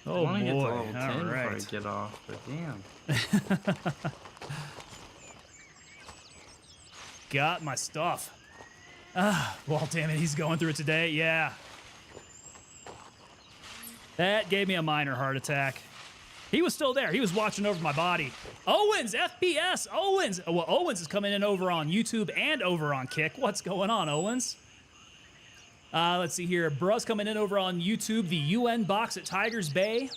Oh, I want to get to boy. level 10 All before I right. get off, but damn. Got my stuff. Well, damn it, he's going through it today. Yeah. That gave me a minor heart attack. He was still there. He was watching over my body. Owens, FPS, Owens. Well, Owens is coming in over on YouTube and over on Kick. What's going on, Owens? Let's see here. Bruh's coming in over on YouTube. The UN box at Tigers Bay.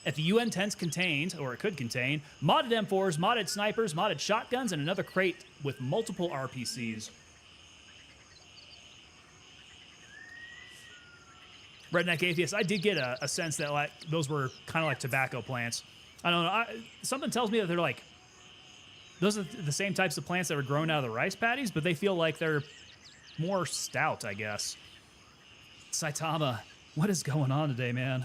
At the UN tents contained, or it could contain, modded M4s, modded snipers, modded shotguns, and another crate with multiple RPCs. Redneck Atheist, I did get a sense that like those were kind of like tobacco plants. I don't know. Something tells me that they're like, those are the same types of plants that were grown out of the rice paddies, but they feel like they're more stout, I guess. Saitama, what is going on today, man?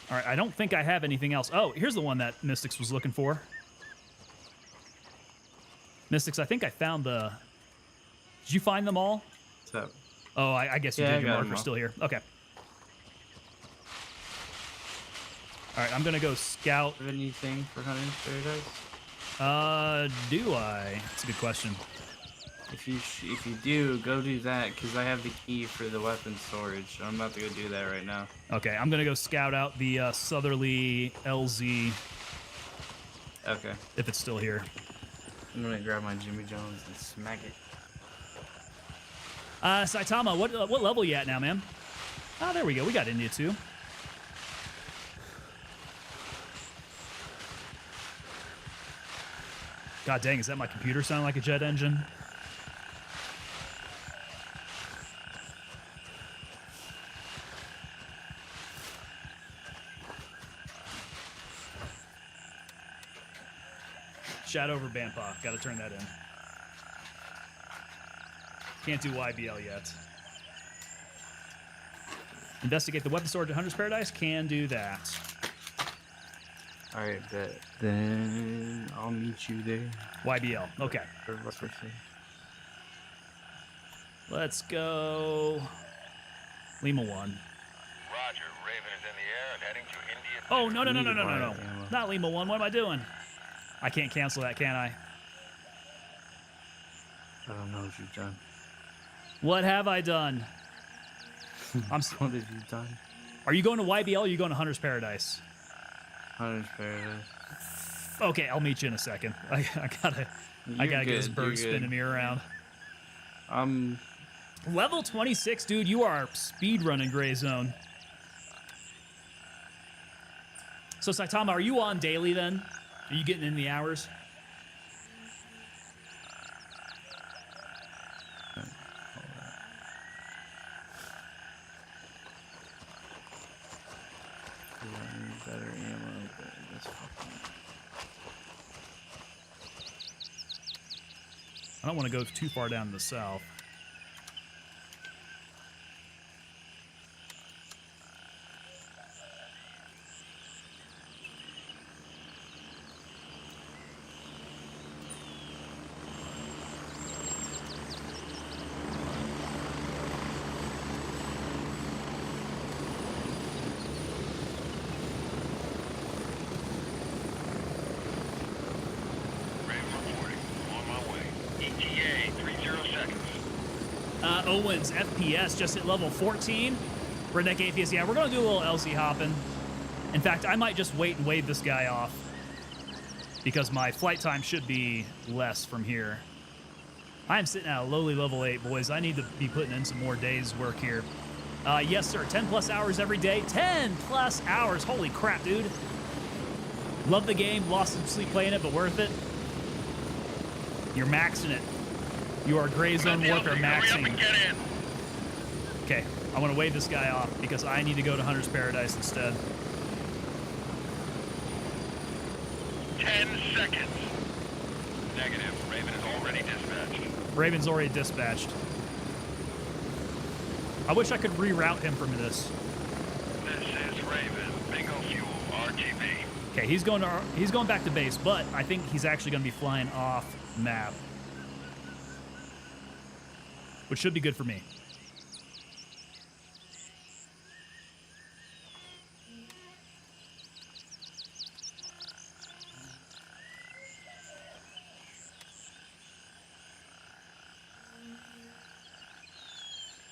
All right, I don't think I have anything else. Oh, here's the one that Mystics was looking for. Mystics, I think I found the... Did you find them all? up? Oh, I guess you Yeah, did. I Your got 'em marker's all. still here. Okay. All right, I'm gonna go scout. Have anything for Hunter's Paradise? Do I? That's a good question. If you do, go do that because I have the key for the weapon storage. So I'm about to go do that right now. Okay, I'm gonna go scout out the southerly LZ Okay. if it's still here. I'm gonna grab my Jimmy Jones and smack it. Saitama, what level you at now, man? Oh, there we go. We got India too. God dang, is that my computer sounding like a jet engine? Shadow over Bandpaw. Got to turn that in. Can't do YBL yet. Investigate the weapon storage at Hunter's Paradise. Can do that. All right, bet. Then I'll meet you there. YBL. Okay. For refitting. Let's go. Lima 1. Roger. Raven is in the air and heading to India. Oh, no. Need to buy ammo. Not Lima 1. What am I doing? I can't cancel that, can I? I don't know what you've done. What have I done? What have you done? Are you going to YBL or are you going to Hunter's Paradise? Hunter's Paradise. Okay, I'll meet you in a second. I gotta get this good, bird you're spinning good. me around. I'm Level 26, dude. You are speed running Gray Zone. So Saitama, are you on daily then? Are you getting in the hours? better ammo, but that's fucking. I don't want to go too far down to the south. Raven reporting. On my way. ETA 30 seconds. Owens, FPS, just at level 14. Redneck Atheist, yeah, we're going to do a little LZ hopping. In fact, I might just wait and wave this guy off because my flight time should be less from here. I am sitting at a lowly level 8, boys. I need to be putting in some more days' work here. Yes, sir. 10 plus hours every day. 10 plus hours. Holy crap, dude. Love the game. Lost some sleep playing it, but worth it. You're maxing it. You are Gray Zone Warfare Hurry up maxing. and get in. Okay, I want to wave this guy off because I need to go to Hunter's Paradise instead. 10 seconds. Negative. Raven is already dispatched. Raven's already dispatched. I wish I could reroute him from this. This is Raven. Bingo fuel. RTB. Okay, he's going back to base, but I think he's actually going to be flying off map, which should be good for me.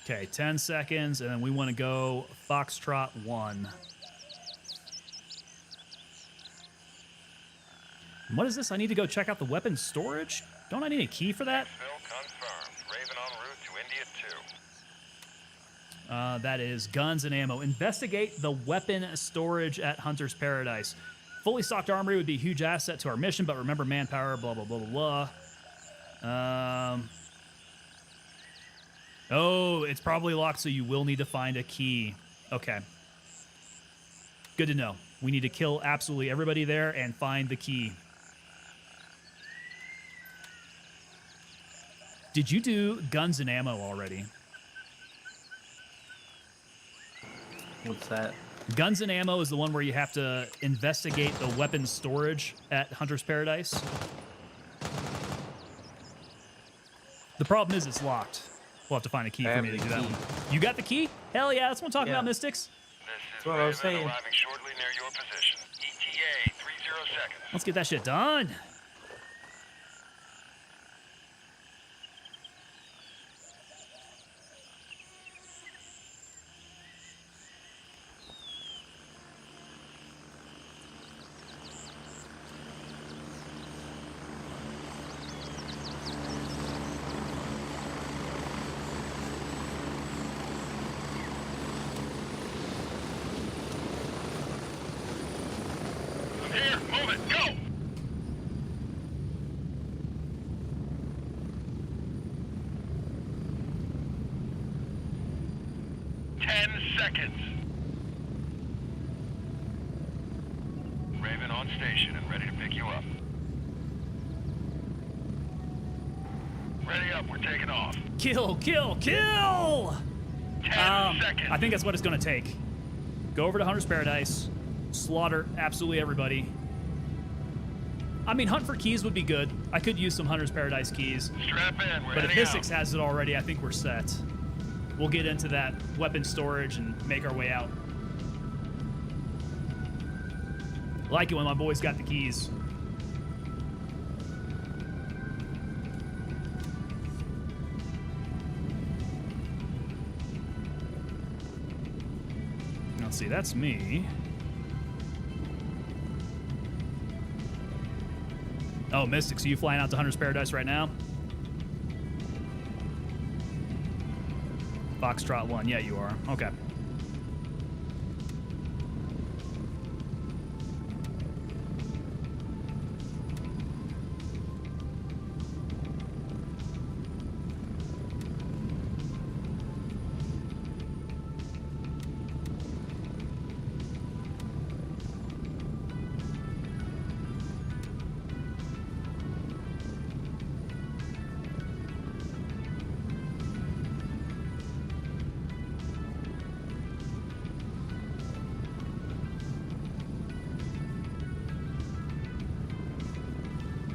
Okay, 10 seconds, and then we want to go Foxtrot 1. What is this? I need to go check out the weapons storage? Don't I need a key for that? Phil confirmed. Raven en route to India 2. That is guns and ammo. Investigate the weapon storage at Hunter's Paradise. Fully stocked armory would be a huge asset to our mission, but remember manpower, blah, blah, blah, blah, blah. Oh, it's probably locked, so you will need to find a key. Okay. Good to know. We need to kill absolutely everybody there and find the key. Did you do guns and ammo already? What's that? Guns and ammo is the one where you have to investigate the weapons storage at Hunter's Paradise. The problem is it's locked. We'll have to find a key I for have me to the do that key. one. You got the key? Hell yeah, that's what I'm talking Yeah. about, Mystics. This is That's what I was Raven saying. arriving shortly near your position. ETA 30 seconds. Let's get that shit done. I'm here. Move it. Go. Seconds. Raven on station and ready to pick you up. Ready up, we're taking off. Kill, kill, kill! 10 seconds. I think that's what it's gonna take. Go over to Hunter's Paradise, slaughter absolutely everybody. I mean, hunt for keys would be good. I could use some Hunter's Paradise keys. Strap in, we're But if heading Mystics out. has it already, I think we're set. We'll get into that weapon storage and make our way out. I like it when my boys got the keys. Let's see, that's me. Oh, Mystics, are you flying out to Hunter's Paradise right now? Foxtrot 1, yeah, you are. Okay.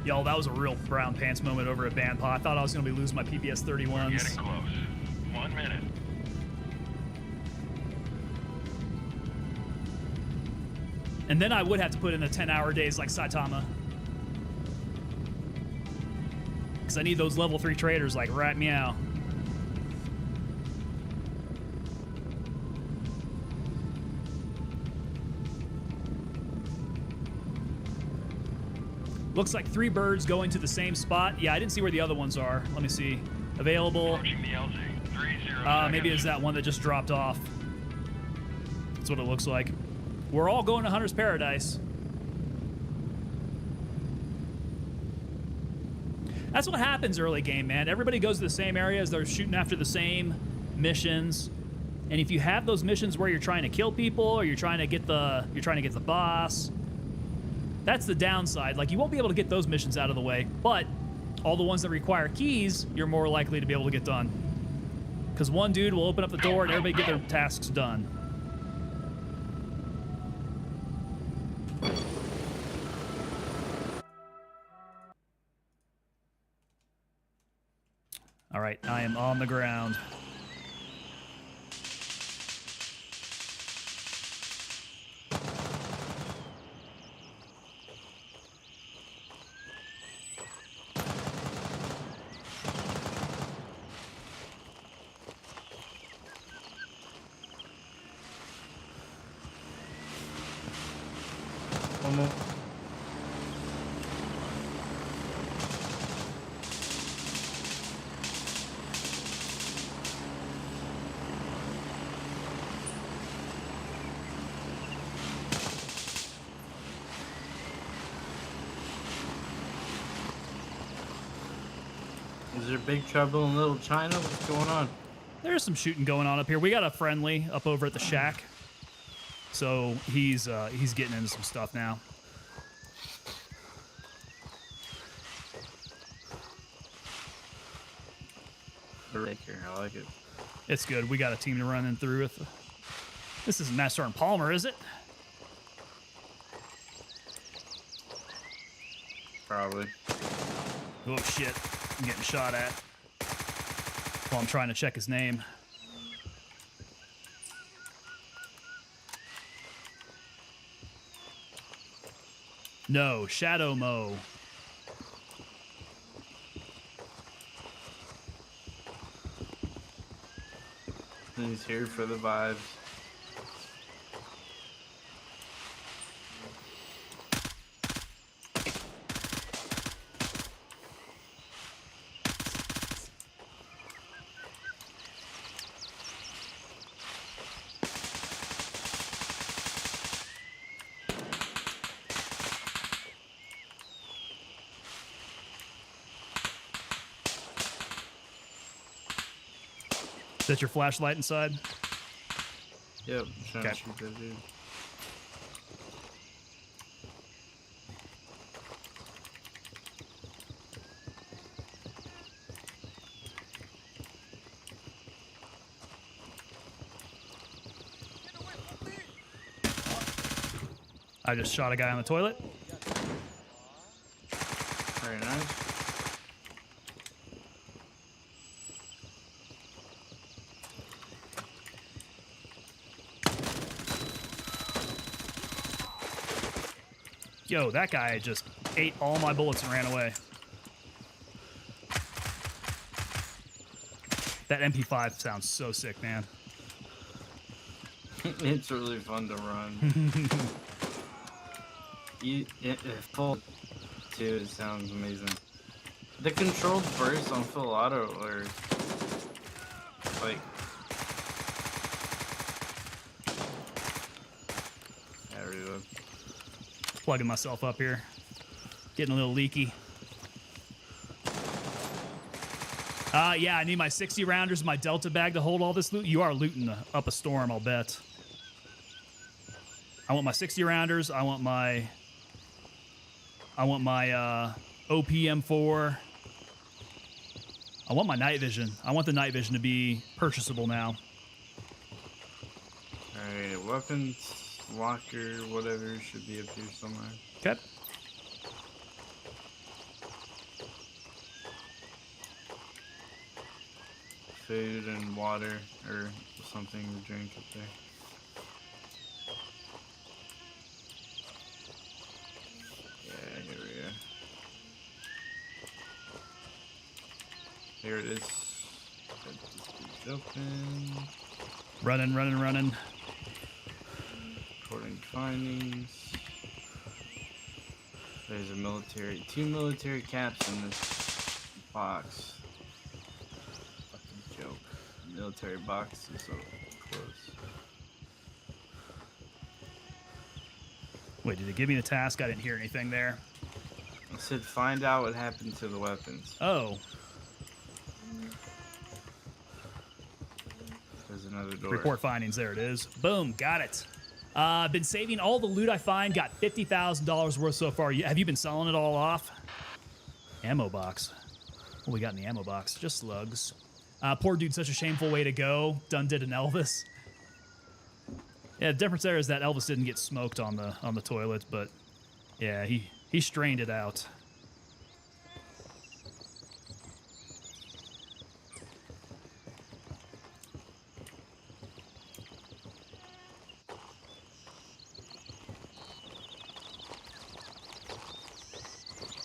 Yo, that was a real brown pants moment over at Bandpaw. I thought I was going to be losing my PPS 31s. Getting close. 1 minute. And then I would have to put in the 10-hour days like Saitama. Because I need those level 3 traders like rat meow. Looks like 3 birds going to the same spot. Yeah, I didn't see where the other ones are. Let me see. Available. Approaching the LZ. 30 Maybe it's seconds. that one that just dropped off. That's what it looks like. We're all going to Hunter's Paradise. That's what happens early game, man. Everybody goes to the same areas. They're shooting after the same missions. And if you have those missions where you're trying to kill people or you're trying to get the boss, that's the downside. Like, you won't be able to get those missions out of the way, but all the ones that require keys, you're more likely to be able to get done. Because one dude will open up the door and everybody get their tasks done. All right, I am on the ground. One more. Is there big trouble in Little China? What's going on? There's some shooting going on up here. We got a friendly up over at the shack, so he's getting into some stuff now. I like it. It's good. We got a team to run in through with. This isn't Master and Palmer, is it? Probably. Oh shit! I'm getting shot at. while I'm trying to check his name. No, Shadow Mo. He's here for the vibes. Is that your flashlight inside? Yep, trying Okay. to shoot that dude. I just shot a guy on the toilet. Very nice. Yo, that guy just ate all my bullets and ran away. That MP5 sounds so sick, man. It's really fun to run. Full too, it sounds amazing. The controlled bursts on full auto are like, yeah, reload. Plugging myself up here. Getting a little leaky. Yeah, I need my 60 rounders, my Delta bag to hold all this loot. You are looting up a storm, I'll bet. I want my 60 rounders. I want my OPM4. I want my night vision. I want the night vision to be purchasable now. Alright, weapons, locker, whatever should be up here somewhere. Okay. Food and water or something to drink up there. Yeah, here we go. Here it is. Got this page open. Running, running, running. Recording findings. There's a two military caps in this box. Fucking joke. Military box is so close. Wait, did it give me the task? I didn't hear anything there. I said find out what happened to the weapons. Oh, There's another door. report findings. There it is. Boom, got it. Been saving all the loot I find. Got $50,000 worth so far. Have you been selling it all off? Ammo box. What we got in the ammo box? Just slugs. Poor dude, such a shameful way to go. Done did an Elvis. Yeah, the difference there is that Elvis didn't get smoked on the toilet, but yeah, he strained it out.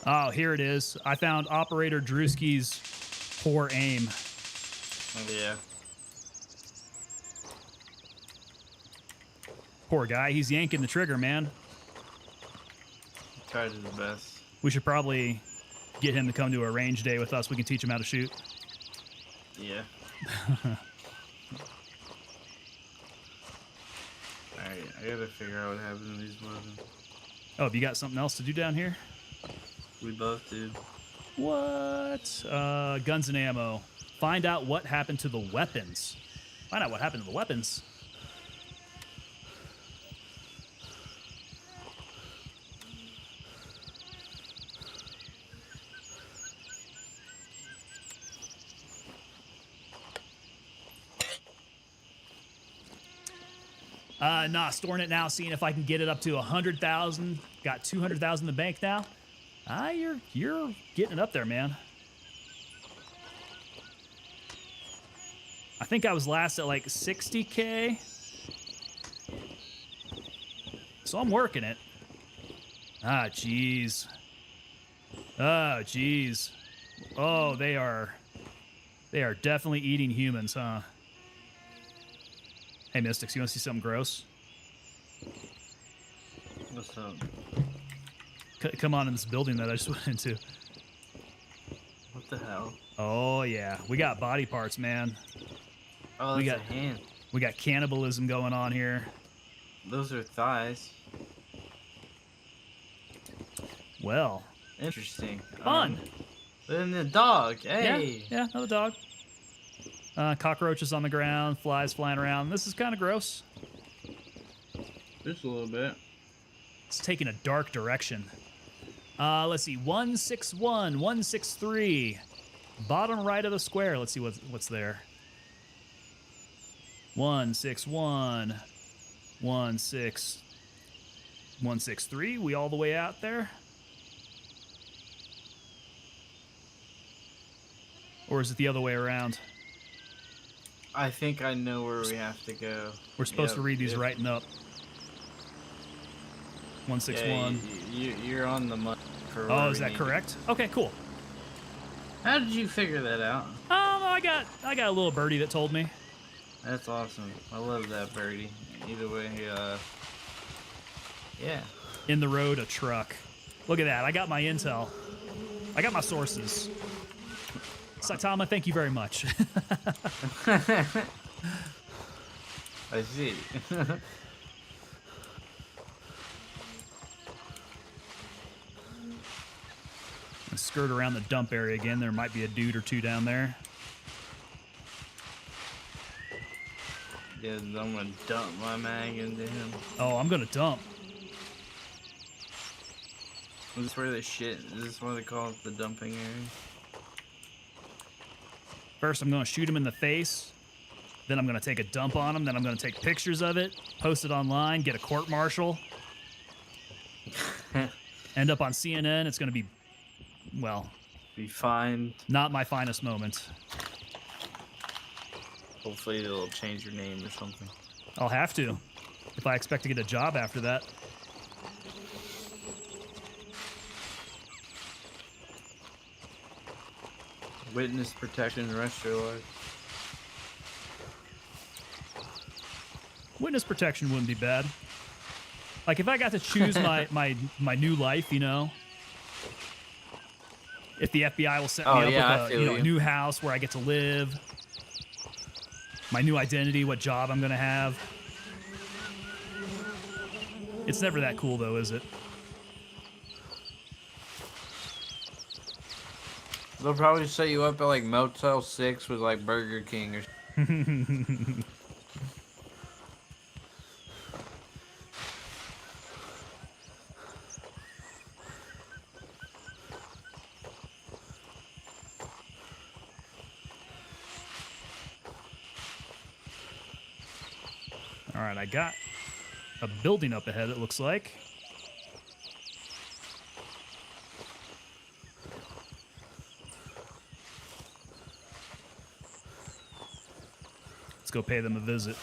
Oh, here it is. I found Operator Drewski's poor aim. Oh, yeah. Poor guy. He's yanking the trigger, man. Tried his best. We should probably get him to come to a range day with us. We can teach him how to shoot. Yeah. Alright, I gotta figure out what happened to these weapons. Oh, have you got something else to do down here? We both did. What? Guns and ammo. Find out what happened to the weapons. Find out what happened to the weapons. Nah, storing it now, seeing if I can get it up to 100,000. Got 200,000 in the bank now. You're getting it up there, man. I think I was last at like 60K. So I'm working it. Ah, jeez. Oh, jeez. Oh, they are definitely eating humans, huh? Hey, Mystics, you want to see something gross? What's up? Come on in this building that I just went into. What the hell? Oh, yeah. We got body parts, man. Oh, that's a hand. We got cannibalism going on here. Those are thighs. Well. Interesting. Fun. Then the dog. Hey. Yeah, another dog. Cockroaches on the ground, flies flying around. This is kind of gross. Just a little bit. It's taking a dark direction. Let's see. 161, 163. Bottom right of the square. Let's see what's there. 161, 163. We all the way out there? Or is it the other way around? I think I know where we have to go. We're supposed to read these right and up. 161. Yeah, you're on the money for. Oh, is that correct? Okay, cool. How did you figure that out? I got a little birdie that told me. That's awesome. I love that birdie. Either way, yeah. In the road, a truck. Look at that. I got my intel. I got my sources. Saitama, thank you very much. I see. Skirt around the dump area again. There might be a dude or two down there. Yeah, I'm gonna dump my mag into him. Oh, I'm gonna dump. Is this where they shit? Is this why they call it the dumping area? First, I'm gonna shoot him in the face. Then I'm gonna take a dump on him. Then I'm gonna take pictures of it, post it online, get a court martial. End up on CNN. It's gonna be, well, Be fine. not my finest moment. Hopefully they'll change your name or something. I'll have to, if I expect to get a job after that. Witness protection, rest your life. Witness protection wouldn't be bad. Like if I got to choose my new life, you know, if the FBI will set me up with a new house where I get to live, my new identity, what job I'm gonna have. It's never that cool though, is it? They'll probably set you up at like Motel 6 with like Burger King or All right, I got a building up ahead, it looks like. Let's go pay them a visit.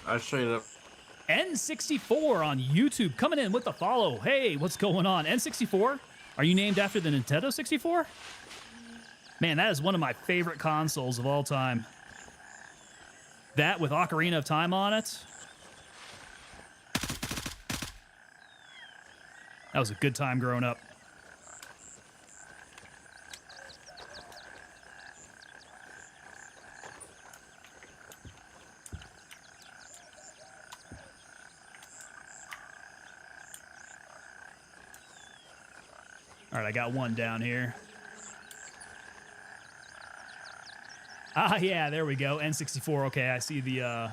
I straight up. N64 on YouTube coming in with the follow. Hey, what's going on? N64? Are you named after the Nintendo 64? Man, that is one of my favorite consoles of all time. That with Ocarina of Time on it. That was a good time growing up. All right, I got one down here. Ah, yeah, there we go. N64. Okay, I see the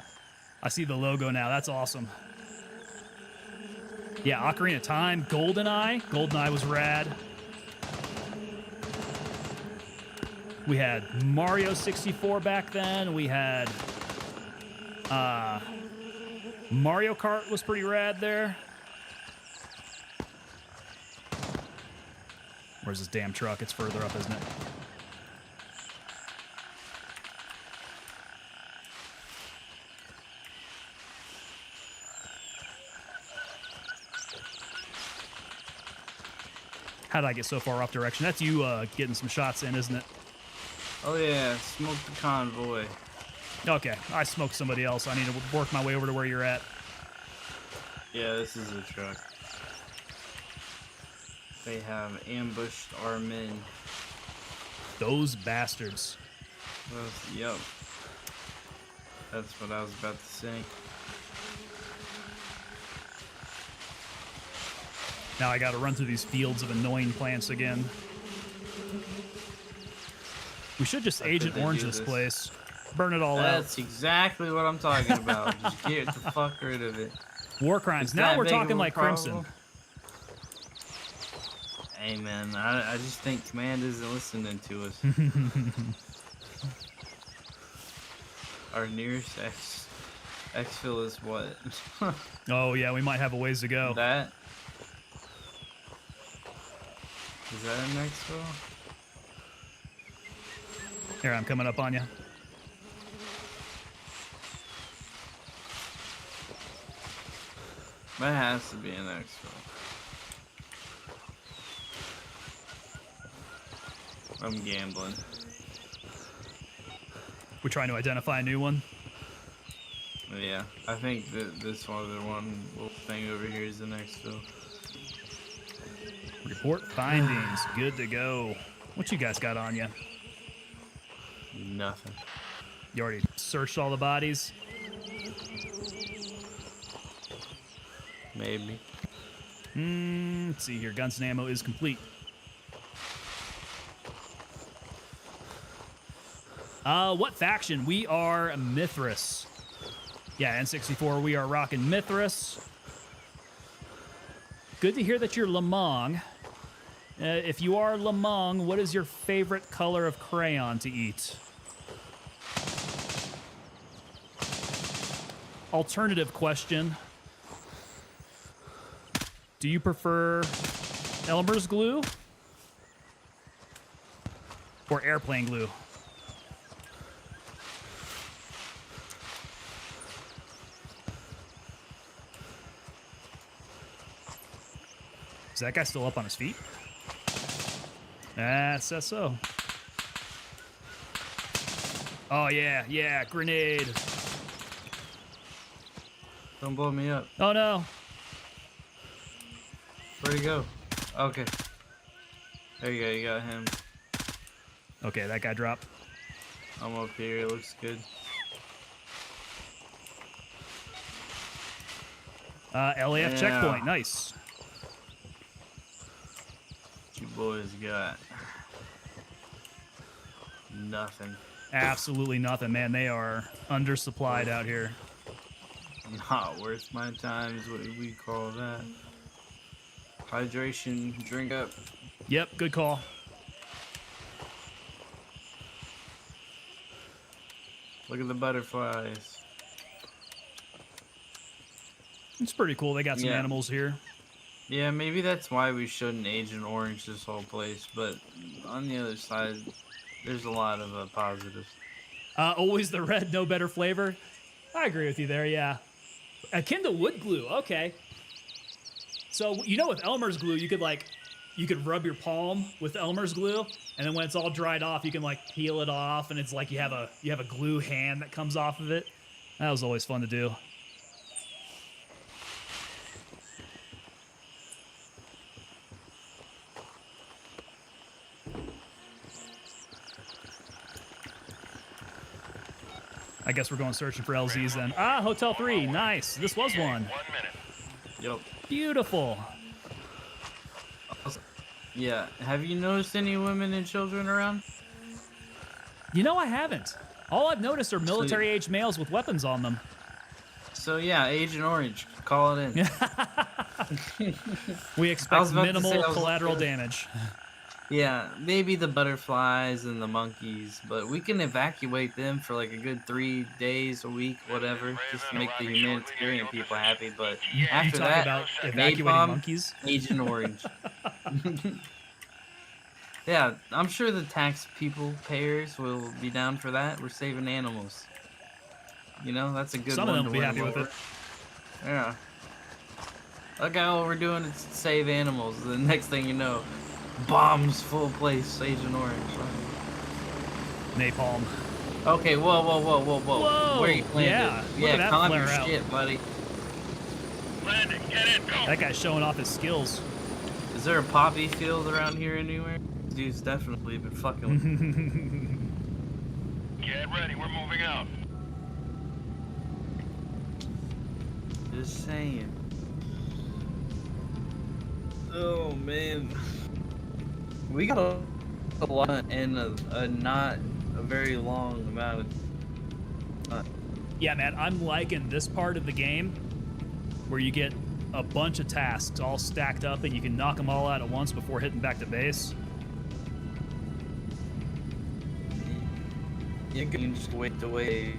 logo now. That's awesome. Yeah, Ocarina of Time, GoldenEye. GoldenEye was rad. We had Mario 64 back then. We had Mario Kart was pretty rad there. Where's this damn truck? It's further up, isn't it? How did I get so far off direction? That's you getting some shots in, isn't it? Oh yeah, smoke the convoy. Okay, I smoked somebody else. I need to work my way over to where you're at. Yeah, this is a truck. They have ambushed our men. Those bastards. Yep. That's what I was about to say. Now I gotta run through these fields of annoying plants again. We should just Agent Orange this place. Burn it all out. That's exactly what I'm talking about. Just get the fuck rid of it. War crimes. Now we're talking like Crimson. Hey man, I just think Command isn't listening to us. Our nearest exfil is what? Oh yeah, we might have a ways to go. That? Is that an exfil? Here, I'm coming up on you. That has to be an exfil. I'm gambling. We're trying to identify a new one. Yeah, I think that this one little thing over here is the exfil. Report findings. Good to go. What you guys got on you? Nothing. You already searched all the bodies? Maybe. Let's see here. Guns and ammo is complete. What faction? We are Mithras. Yeah, N64, we are rocking Mithras. Good to hear that you're Lemong. If you are Lemong, what is your favorite color of crayon to eat? Alternative question. Do you prefer Elmer's glue or airplane glue? Is that guy still up on his feet? Says so. Oh, yeah, grenade. Don't blow me up. Oh, no. Where'd he go? Okay. There you go, you got him. Okay, that guy dropped. I'm up here, it looks good. LAF checkpoint, nice. What you boys got? Nothing. Absolutely nothing, man. They are undersupplied out here. Not worth my time is what we call that. Hydration, drink up. Yep, good call. Look at the butterflies. It's pretty cool. They got some animals here. Yeah, maybe that's why we shouldn't Agent Orange this whole place, but on the other side, there's a lot of positives. Always the red, no better flavor. I agree with you there, yeah. Akin to wood glue, okay. So, you know, with Elmer's glue, you could rub your palm with Elmer's glue, and then when it's all dried off, you can like peel it off, and it's like you have a glue hand that comes off of it. That was always fun to do. I guess we're going searching for LZs then. Ah, Hotel 3, nice. This was one. 1 minute. Yep. Beautiful. Yeah, have you noticed any women and children around? You know, I haven't. All I've noticed are military-age males with weapons on them. So yeah, Agent Orange, call it in. We expect minimal collateral damage. Yeah, maybe the butterflies and the monkeys, but we can evacuate them for like a good 3 days, a week, whatever, just to make the humanitarian people happy. But after you talk that, about evacuating napalm, monkeys? Agent Orange. Yeah, I'm sure the tax payers will be down for that. We're saving animals. You know, that's a good Some of one them to will be win happy them with it. over. Yeah. Look at all we're doing is save animals. The next thing you know, bombs full place, Agent Orange. Napalm. Okay, whoa. Where you landed? Yeah, look at that calm flare your out. shit, buddy. Landing, get in, go! That guy's showing off his skills. Is there a poppy field around here anywhere? Dude's definitely been fucking with Get ready, we're moving out. Just saying. Oh man. We got a lot in a not a very long amount of time. Yeah, man, I'm liking this part of the game where you get a bunch of tasks all stacked up and you can knock them all out at once before hitting back to base. You can just wait the wave.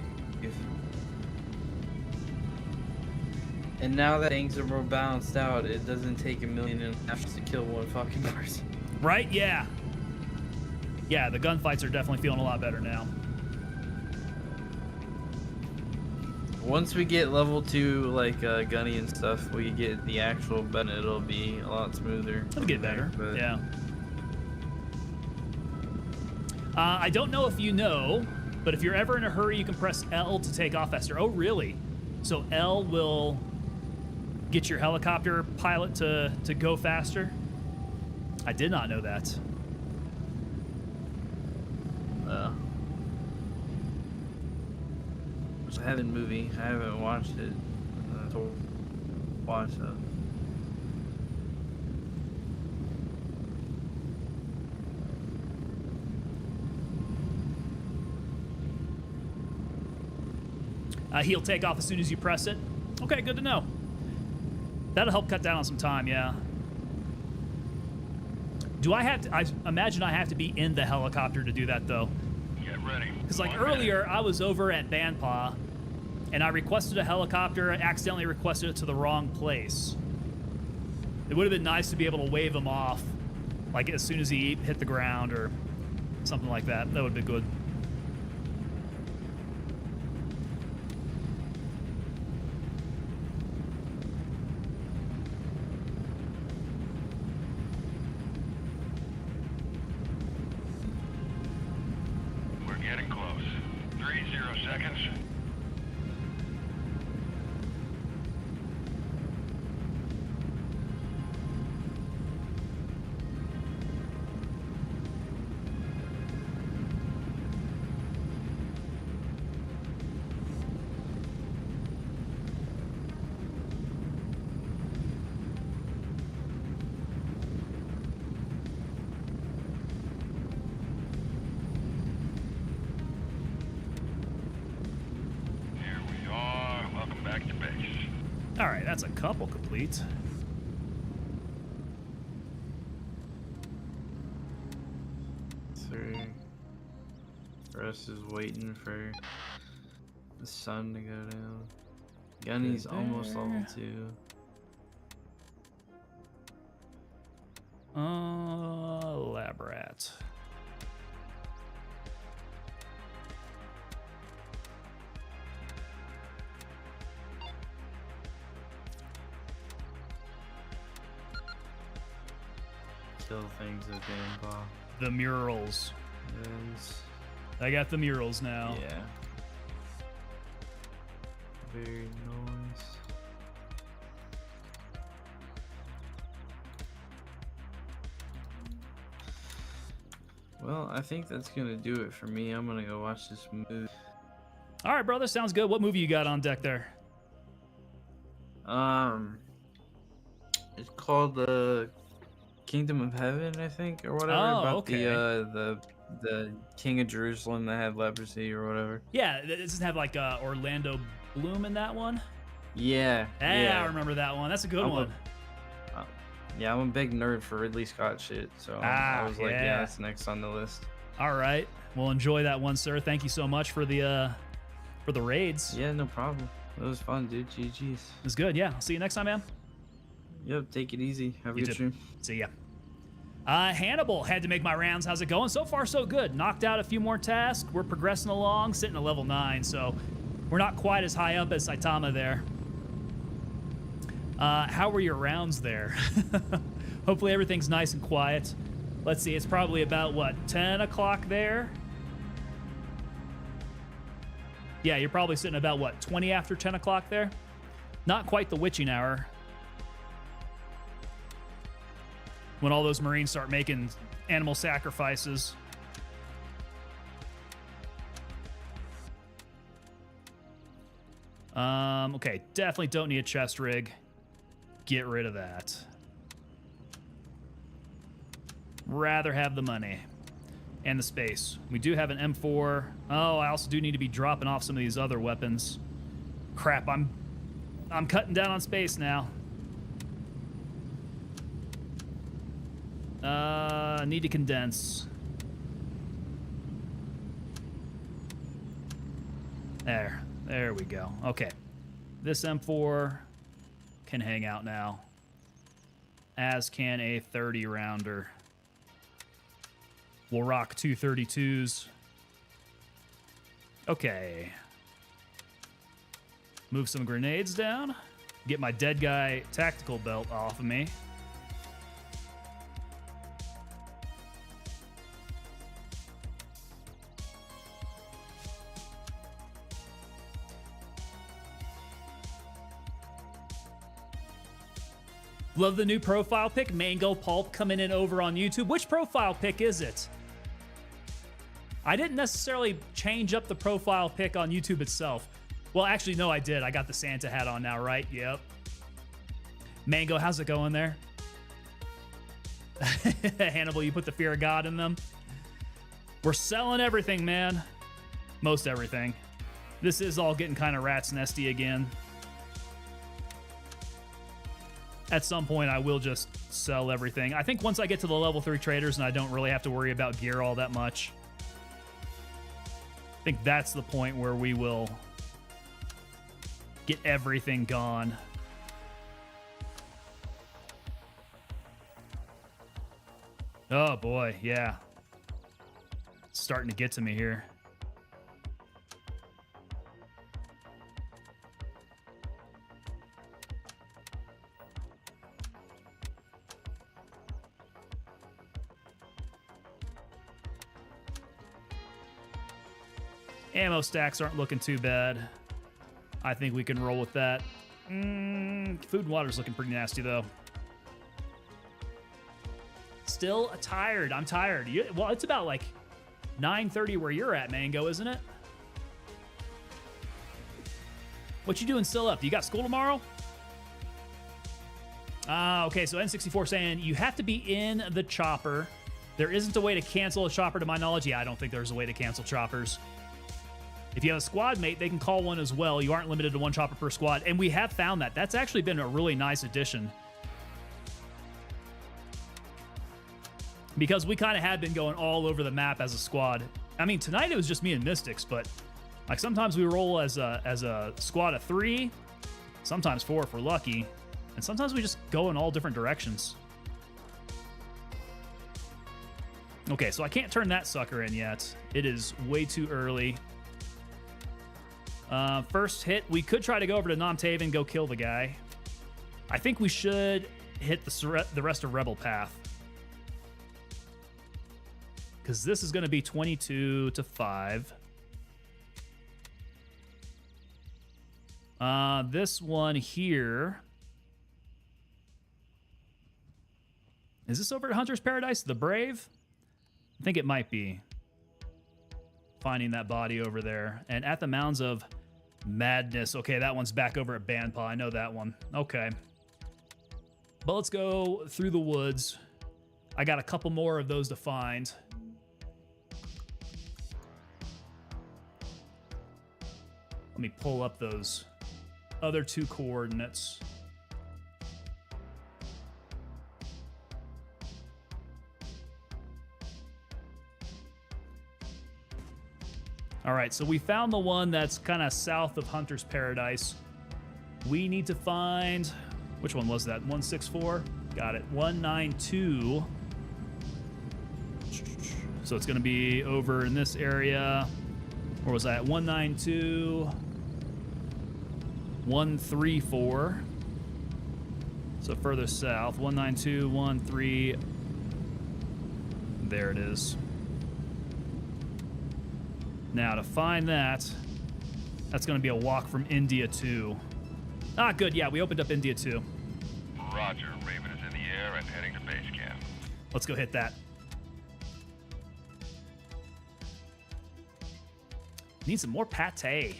And now that things are more balanced out, it doesn't take 1.5 million to kill one fucking person. Right? Yeah. Yeah, the gunfights are definitely feeling a lot better now. Once we get level 2, like gunny and stuff, we get the actual button, it'll be a lot smoother. It'll get better. But Yeah. I don't know if you know, but if you're ever in a hurry, you can press L to take off faster. Oh, really? So L will get your helicopter pilot to go faster? I did not know that. It's a heaven movie. I haven't watched it. To watch it. He'll take off as soon as you press it. Okay, good to know. That'll help cut down on some time, yeah. Do I have to, I imagine I have to be in the helicopter to do that, though. Get ready. Because, like, earlier, I was over at Bandpaw, and I requested a helicopter, I accidentally requested it to the wrong place. It would have been nice to be able to wave him off, like, as soon as he hit the ground or something like that. That would be good. We're getting close. 30 seconds. Here we are. Welcome back to base. All right, that's a couple complete. Three. Russ is waiting for the sun to go down. Gunny's almost level 2. Lab rat. Kill things at Bandpaw. The murals. Yes. I got the murals now. Yeah. Very nice. Well, I think that's gonna do it for me. I'm gonna go watch this movie. All right, brother, sounds good. What movie you got on deck there? It's called the Kingdom of Heaven, I think, or whatever. Oh, about okay. the King of Jerusalem that had leprosy or whatever. Yeah, it doesn't have like Orlando Bloom in that one. Yeah. Yeah, I remember that one. That's a good one. Yeah, I'm a big nerd for Ridley Scott shit, so I was like, yeah, that's next on the list. All right, well, enjoy that one, sir. Thank you so much for the raids. Yeah, no problem. It was fun, dude. GG's. It's good. Yeah, I'll see you next time, man. Yep, take it easy. Have a You good too. stream. See ya. Hannibal had to make my rounds. How's it going? So far, so good. Knocked out a few more tasks. We're progressing along, sitting at level 9, so we're not quite as high up as Saitama there. How were your rounds there? Hopefully everything's nice and quiet. Let's see, it's probably about, what, 10 o'clock there? Yeah, you're probably sitting about, what, 20 after 10 o'clock there? Not quite the witching hour. When all those Marines start making animal sacrifices. Okay, definitely don't need a chest rig. Get rid of that. Rather have the money and the space. We do have an M4. Oh, I also do need to be dropping off some of these other weapons. Crap, I'm cutting down on space now. Need to condense. There we go. Okay. This M4 can hang out now. As can a 30 rounder. We'll rock 232s. Okay. Move some grenades down. Get my dead guy tactical belt off of me. Love the new profile pic. Mango Pulp coming in over on YouTube. Which profile pic is it? I didn't necessarily change up the profile pic on YouTube itself. Well, actually, no, I did. I got the Santa hat on now, right? Yep. Mango, how's it going there? Hannibal, you put the fear of God in them. We're selling everything, man. Most everything. This is all getting kind of rat's nesty again. At some point, I will just sell everything. I think once I get to the level 3 traders and I don't really have to worry about gear all that much, I think that's the point where we will get everything gone. Oh boy, yeah. It's starting to get to me here. Ammo stacks aren't looking too bad. I think we can roll with that. Food and water's looking pretty nasty, though. Still tired. I'm tired. Well, it's about like 9:30 where you're at, Mango, isn't it? What you doing still up? You got school tomorrow? Okay, so N64 saying you have to be in the chopper. There isn't a way to cancel a chopper to my knowledge. Yeah, I don't think there's a way to cancel choppers. If you have a squad mate, they can call one as well. You aren't limited to one chopper per squad. And we have found that. That's actually been a really nice addition. Because we kind of had been going all over the map as a squad. I mean, tonight it was just me and Mystics, but like sometimes we roll as a squad of 3, sometimes 4 if we're lucky, and sometimes we just go in all different directions. Okay, so I can't turn that sucker in yet. It is way too early. First hit, we could try to go over to Nom Taven, go kill the guy. I think we should hit the rest of Rebel Path. Because this is going to be 22 to 5. This one here. Is this over at Hunter's Paradise? The Brave? I think it might be. Finding that body over there. And at the Mounds of Madness. Okay, that one's back over at Bandpaw. I know that one. Okay. But let's go through the woods. I got a couple more of those to find. Let me pull up those other 2 coordinates. All right, so we found the one that's kind of south of Hunter's Paradise. We need to find, which one was that? 164? Got it. 192. So it's going to be over in this area. Where was that? 192, 134. So further south, 192, 13. There it is. Now to find that, that's going to be a walk from India 2. Ah, good. Yeah, we opened up India 2. Roger. Raven is in the air and heading to base camp. Let's go hit that. Need some more pate.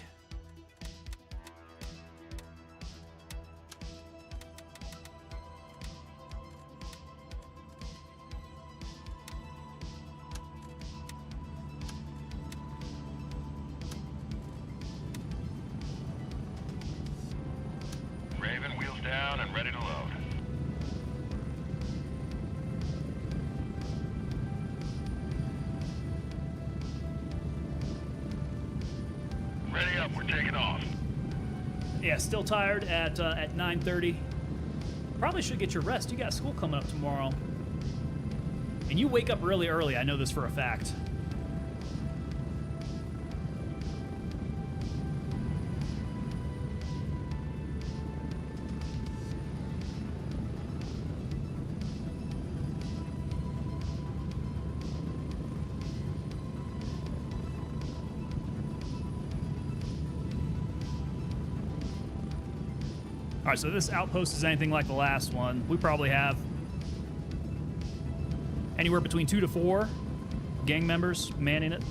Raven, wheels down and ready to load. Ready up, we're taking off. Yeah, still tired at 9:30. Probably should get your rest. You got school coming up tomorrow. And you wake up really early. I know this for a fact. All right, so this outpost is anything like the last one. We probably have anywhere between 2 to 4 gang members manning it.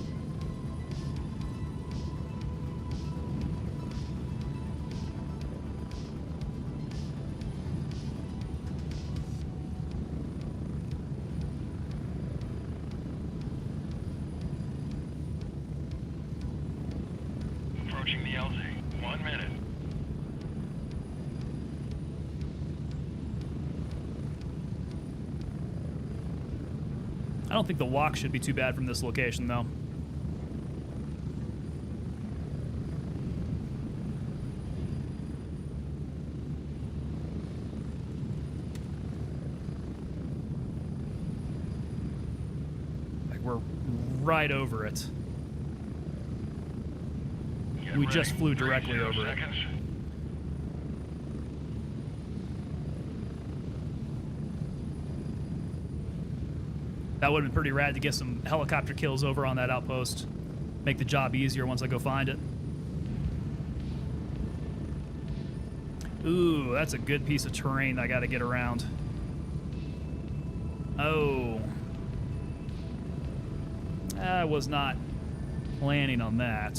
Approaching the LZ. 1 minute. I don't think the walk should be too bad from this location, though. Like, we're right over it. Get We ready. just flew directly 30 over it. seconds. That would have been pretty rad to get some helicopter kills over on that outpost. Make the job easier once I go find it. Ooh, that's a good piece of terrain I gotta get around. Oh. I was not planning on that.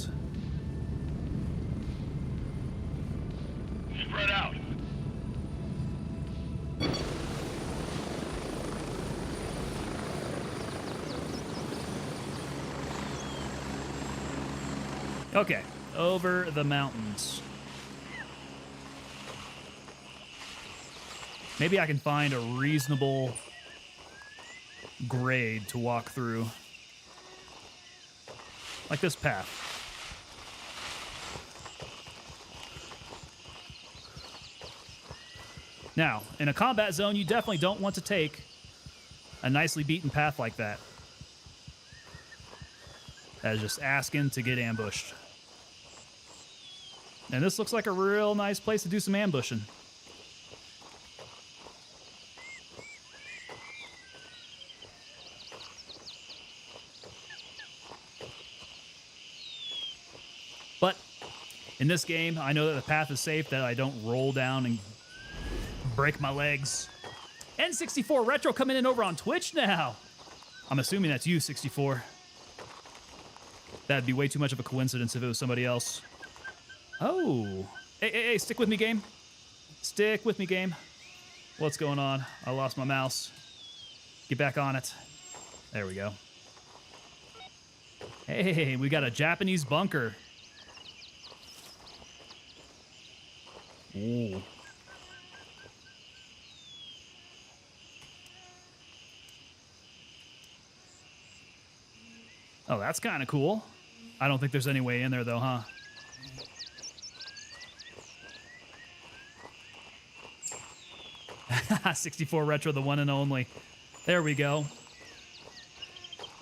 Spread out. Okay, over the mountains. Maybe I can find a reasonable grade to walk through. Like this path. Now, in a combat zone, you definitely don't want to take a nicely beaten path like that. That is just asking to get ambushed. And this looks like a real nice place to do some ambushing. But in this game, I know that the path is safe, that I don't roll down and break my legs. N64 Retro coming in over on Twitch now. I'm assuming that's you, 64. That'd be way too much of a coincidence if it was somebody else. Oh. Hey, stick with me, game. Stick with me, game. What's going on? I lost my mouse. Get back on it. There we go. Hey, we got a Japanese bunker. Ooh. Oh, that's kind of cool. I don't think there's any way in there, though, huh? '64 Retro, the one and only. There we go.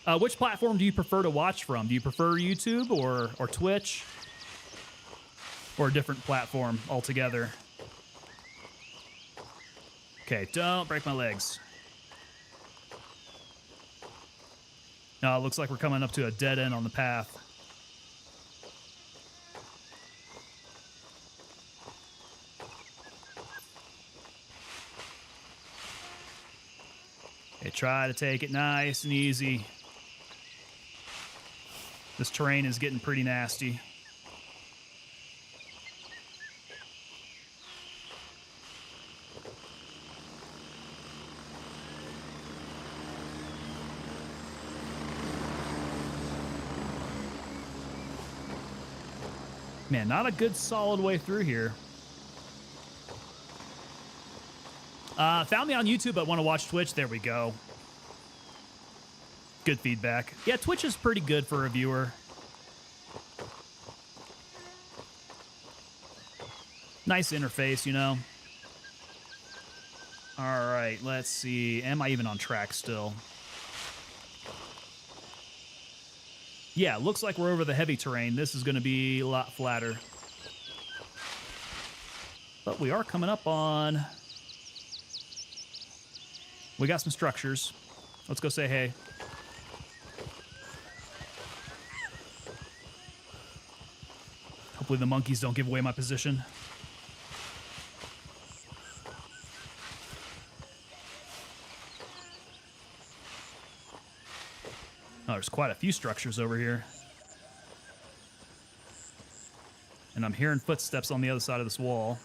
Which platform do you prefer to watch from? Do you prefer YouTube or Twitch? Or a different platform altogether? Okay, don't break my legs. No, it looks like we're coming up to a dead end on the path. Okay, try to take it nice and easy. This terrain is getting pretty nasty. Man, not a good solid way through here. Found me on YouTube but want to watch Twitch. There we go. Good feedback. Yeah, Twitch is pretty good for a viewer. Nice interface, you know. All right, let's see. Am I even on track still? Yeah, looks like we're over the heavy terrain. This is going to be a lot flatter. But we are coming up on... We got some structures. Let's go say hey. Hopefully the monkeys don't give away my position. Oh, there's quite a few structures over here. And I'm hearing footsteps on the other side of this wall.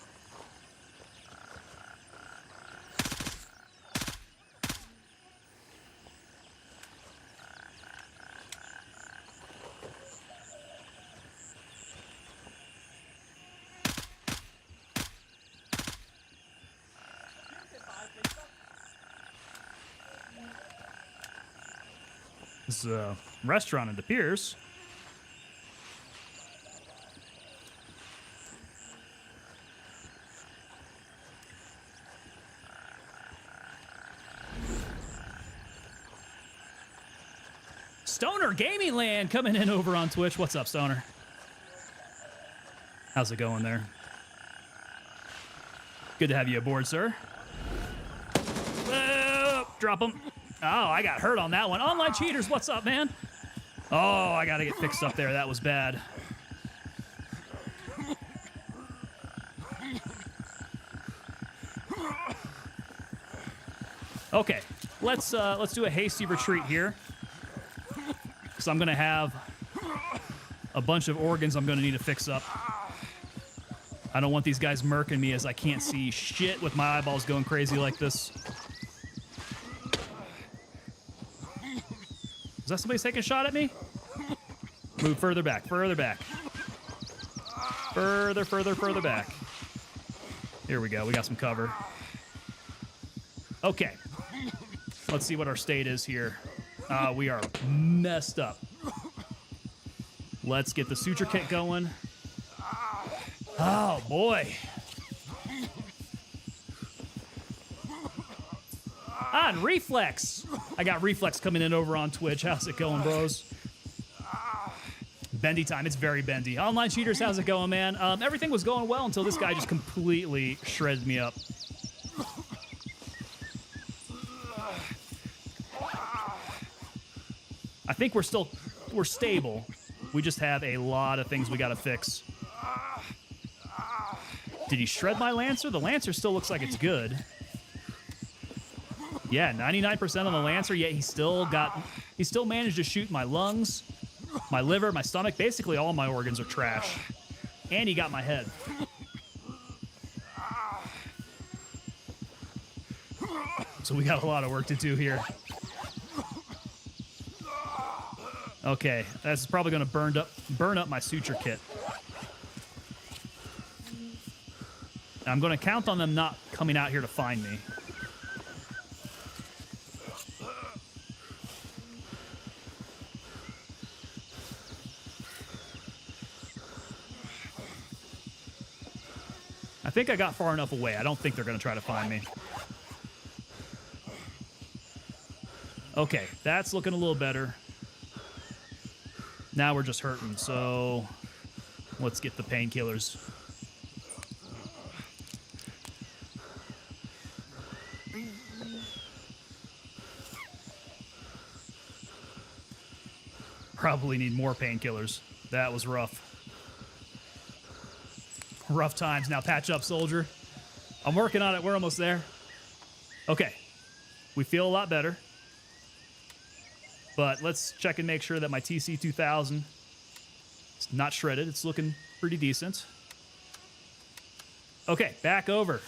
This is a restaurant, it appears. Stoner Gaming Land coming in over on Twitch. What's up, Stoner? How's it going there? Good to have you aboard, sir. Drop him. Oh, I got hurt on that one. Online cheaters, what's up, man? Oh, I gotta get fixed up there. That was bad. Okay, let's do a hasty retreat here, because I'm gonna have a bunch of organs I'm gonna need to fix up. I don't want these guys murking me as I can't see shit with my eyeballs going crazy like this. Is that somebody taking a shot at me? Move further back, further back. Further back. Here we go, we got some cover. Okay. Let's see what our state is here. We are messed up. Let's get the suture kit going. Oh, boy. And Reflex. I got Reflex coming in over on Twitch. How's it going, bros? Bendy time. It's very bendy. Online cheaters, how's it going, man? Everything was going well until this guy just completely shreds me up. I think we're stable. We just have a lot of things we got to fix. Did he shred my Lancer? The Lancer still looks like it's good. Yeah, 99% on the Lancer, yet he still managed to shoot my lungs, my liver, my stomach. Basically, all my organs are trash. And he got my head. So we got a lot of work to do here. Okay, that's probably going to burn up my suture kit. I'm going to count on them not coming out here to find me. I think I got far enough away. I don't think they're going to try to find me. Okay, that's looking a little better. Now we're just hurting, so let's get the painkillers. Probably need more painkillers. That was rough. Rough times. Now patch up, soldier. I'm working on it. We're almost there. Okay. We feel a lot better. But let's check and make sure that my TC-2000 is not shredded. It's looking pretty decent. Okay, back over.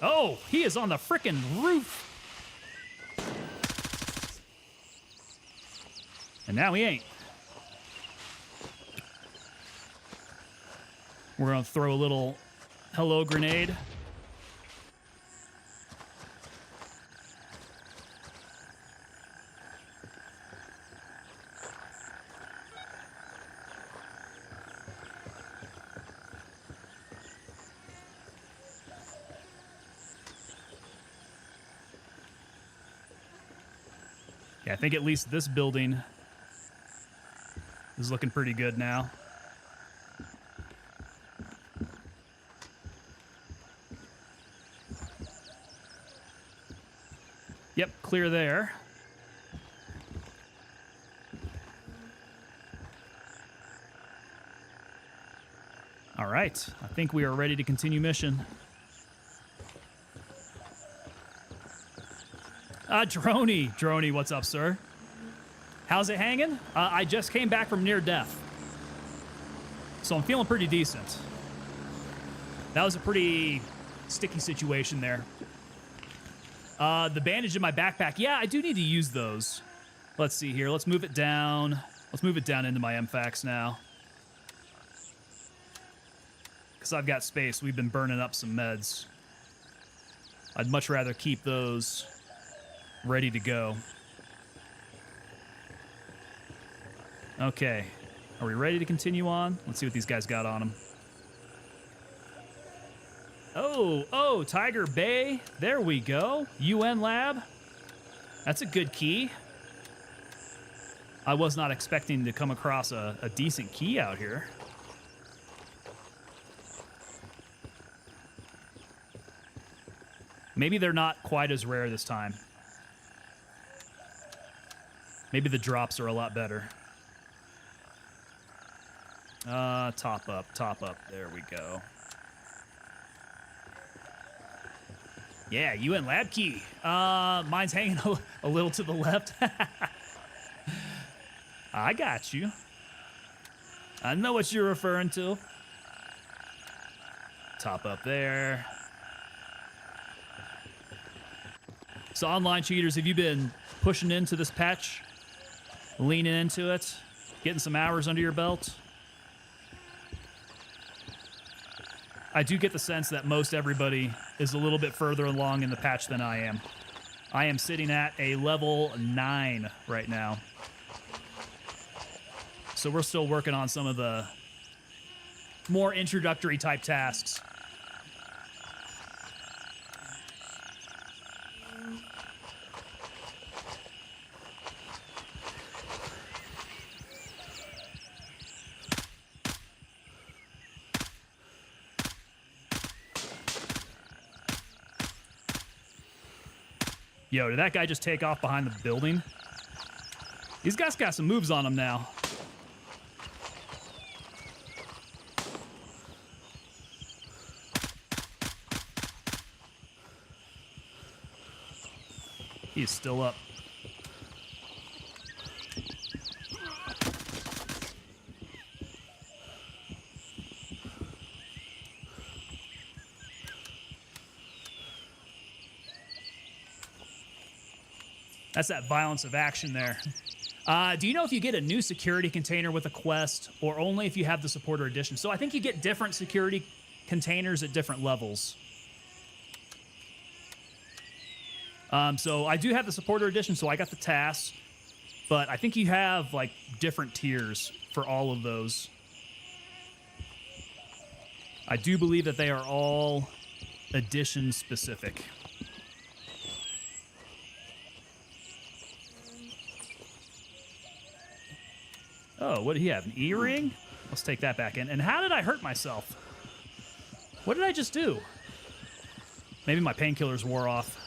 Oh, he is on the frickin' roof. And now he ain't. We're gonna throw a little hello grenade. Yeah, I think at least this building is looking pretty good now. Yep, clear there. All right, I think we are ready to continue mission. Droney. Droney, what's up, sir? How's it hanging? I just came back from near death. So I'm feeling pretty decent. That was a pretty sticky situation there. The bandage in my backpack. Yeah, I do need to use those. Let's see here. Let's move it down. Let's move it down into my MFAX now. Because I've got space. We've been burning up some meds. I'd much rather keep those ready to go. Okay. Are we ready to continue on? Let's see what these guys got on them. Oh, Tiger Bay. There we go. UN Lab. That's a good key. I was not expecting to come across a decent key out here. Maybe they're not quite as rare this time. Maybe the drops are a lot better. Top up. There we go. Yeah, UN Lab key. Mine's hanging a little to the left. I got you. I know what you're referring to. Top up there. So online cheaters, have you been pushing into this patch? Leaning into it? Getting some hours under your belt? I do get the sense that most everybody is a little bit further along in the patch than I am. I am sitting at a level 9 right now. So we're still working on some of the more introductory type tasks. Yo, did that guy just take off behind the building? These guys got some moves on them now. He's still up. That's that violence of action there. Do you know if you get a new security container with a quest or only if you have the supporter edition? So I think you get different security containers at different levels. So I do have the supporter edition, so I got the tasks, but I think you have like different tiers for all of those. I do believe that they are all edition specific. Oh, what did he have? An E-ring? Let's take that back in. And how did I hurt myself? What did I just do? Maybe my painkillers wore off.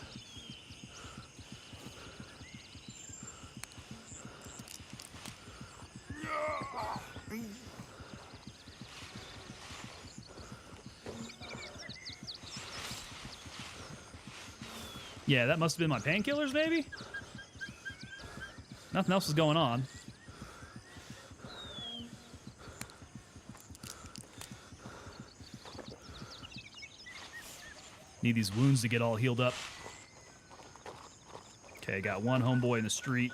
Yeah, that must have been my painkillers, maybe? Nothing else is going on. Need these wounds to get all healed up. Okay, got one homeboy in the street.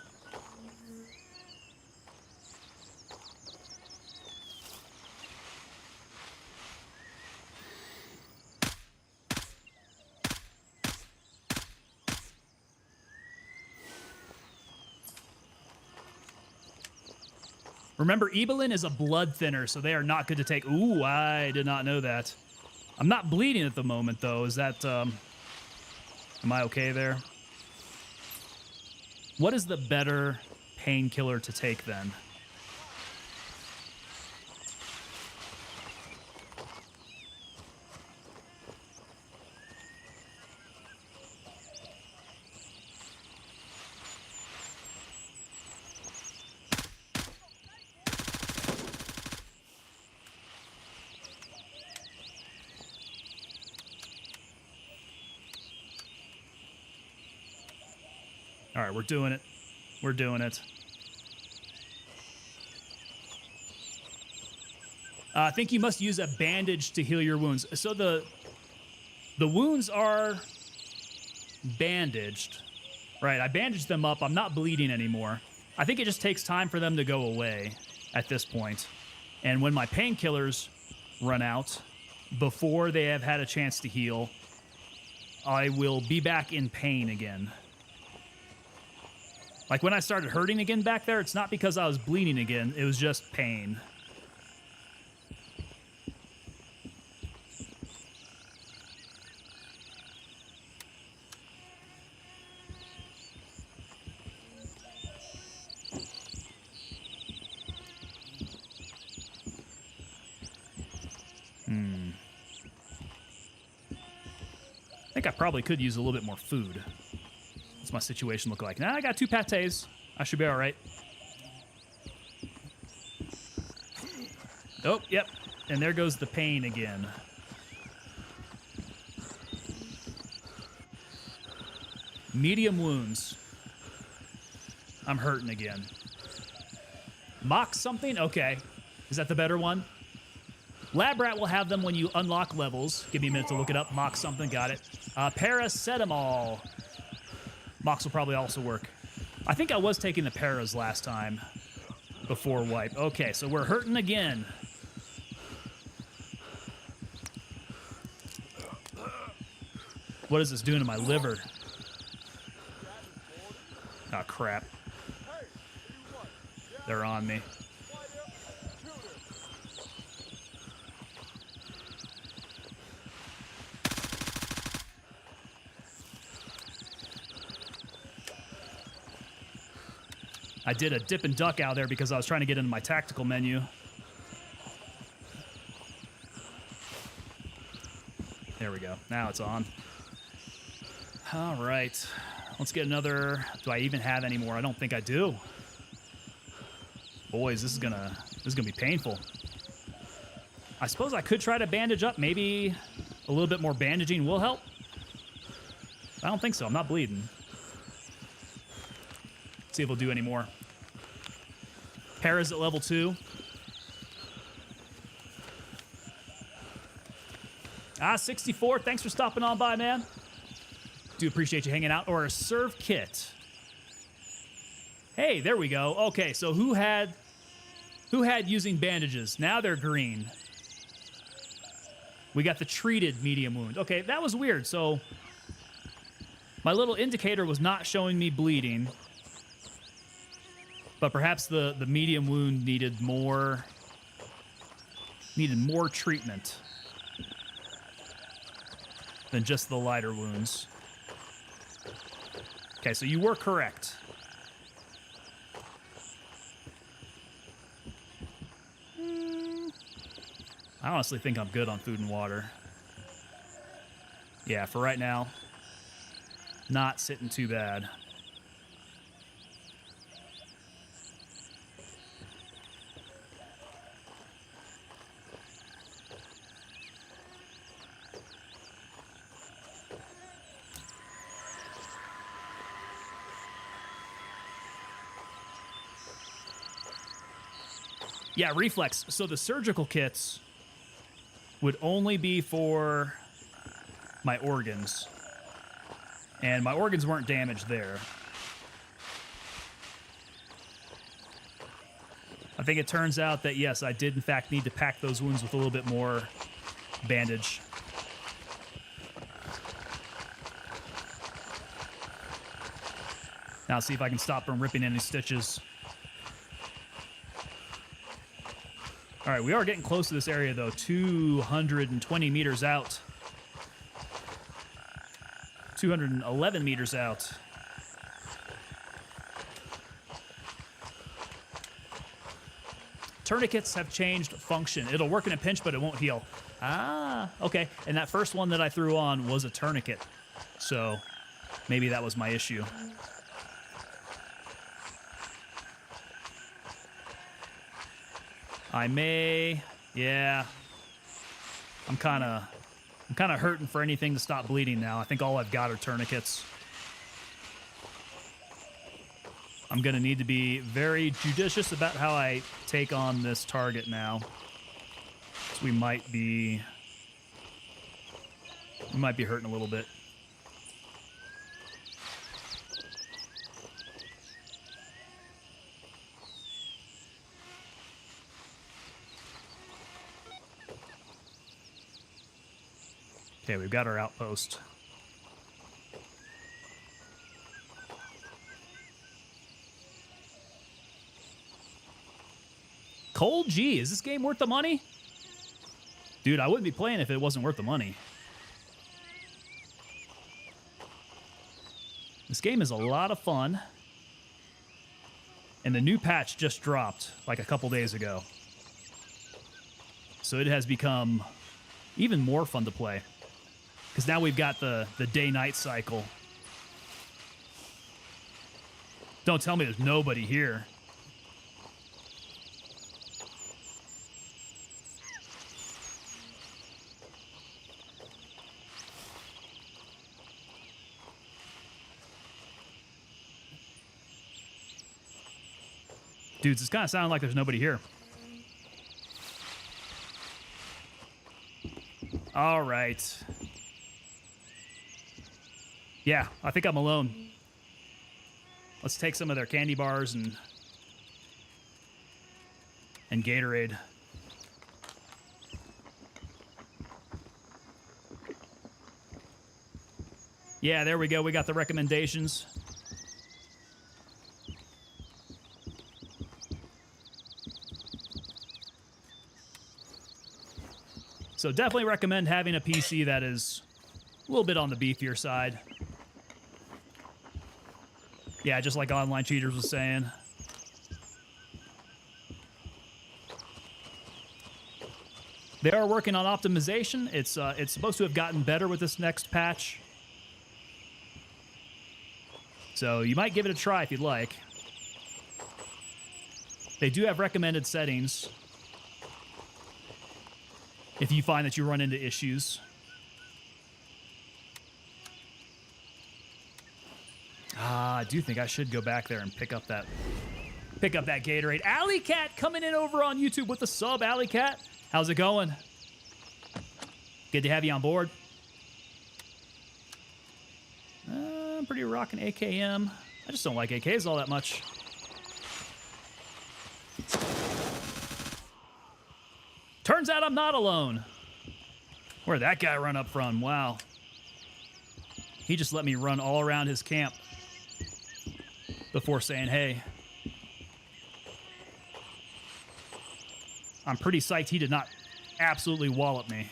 Remember, Ebelin is a blood thinner, so they are not good to take. Ooh, I did not know that. I'm not bleeding at the moment, though. Is that, am I okay there? What is the better painkiller to take, then? All right, we're doing it. We're doing it. I think you must use a bandage to heal your wounds. So the wounds are bandaged. Right, I bandaged them up. I'm not bleeding anymore. I think it just takes time for them to go away at this point. And when my painkillers run out, before they have had a chance to heal, I will be back in pain again. Like when I started hurting again back there, it's not because I was bleeding again. It was just pain. I think I probably could use a little bit more food. What's my situation look like? Nah, I got 2 pâtés. I should be all right. Oh, yep. And there goes the pain again. Medium wounds. I'm hurting again. Mock something? Okay. Is that the better one? Lab Rat will have them when you unlock levels. Give me a minute to look it up. Mock something. Got it. Paracetamol. Mox will probably also work. I think I was taking the paras last time before wipe. Okay, so we're hurting again. What is this doing to my liver? Oh, crap. They're on me. I did a dip and duck out there because I was trying to get into my tactical menu. There we go. Now it's on. All right. Let's get another. Do I even have any more? I don't think I do. Boys, this is gonna be painful. I suppose I could try to bandage up. Maybe a little bit more bandaging will help. I don't think so. I'm not bleeding. See if we'll do any more. Paras at level 2. Ah, 64. Thanks for stopping on by, man. Do appreciate you hanging out. Or a serve kit. Hey, there we go. Okay, so who had using bandages? Now they're green. We got the treated medium wound. Okay, that was weird. So my little indicator was not showing me bleeding. But perhaps the medium wound needed more treatment. than just the lighter wounds. Okay, so you were correct. I honestly think I'm good on food and water. Yeah, for right now, not sitting too bad. Yeah, reflex. So the surgical kits would only be for my organs. And my organs weren't damaged there. I think it turns out that, yes, I did in fact need to pack those wounds with a little bit more bandage. Now see if I can stop from ripping any stitches. All right, we are getting close to this area, though. 220 meters out. 211 meters out. Tourniquets have changed function. It'll work in a pinch, but it won't heal. Ah, okay. And that first one that I threw on was a tourniquet. So maybe that was my issue. I may, yeah. I'm kind of hurting for anything to stop bleeding now. I think all I've got are tourniquets. I'm gonna need to be very judicious about how I take on this target now. So we might be hurting a little bit. Okay, we've got our outpost. Cold G, is this game worth the money? Dude, I wouldn't be playing if it wasn't worth the money. This game is a lot of fun. And the new patch just dropped like a couple days ago. So it has become even more fun to play. Because now we've got the day-night cycle. Don't tell me there's nobody here. Dudes, it's kind of sounding like there's nobody here. All right. Yeah, I think I'm alone. Let's take some of their candy bars and Gatorade. Yeah, there we go. We got the recommendations. So definitely recommend having a PC that is a little bit on the beefier side. Yeah, just like Online Cheaters was saying. They are working on optimization. It's supposed to have gotten better with this next patch. So you might give it a try if you'd like. They do have recommended settings if you find that you run into issues. I do think I should go back there and pick up that Gatorade. Alley Cat coming in over on YouTube with the sub. Alley Cat, how's it going? Good to have you on board. I'm pretty rocking AKM. I just don't like AKs all that much. Turns out I'm not alone. Where'd that guy run up from? Wow. He just let me run all around his camp before saying, hey. I'm pretty psyched he did not absolutely wallop me.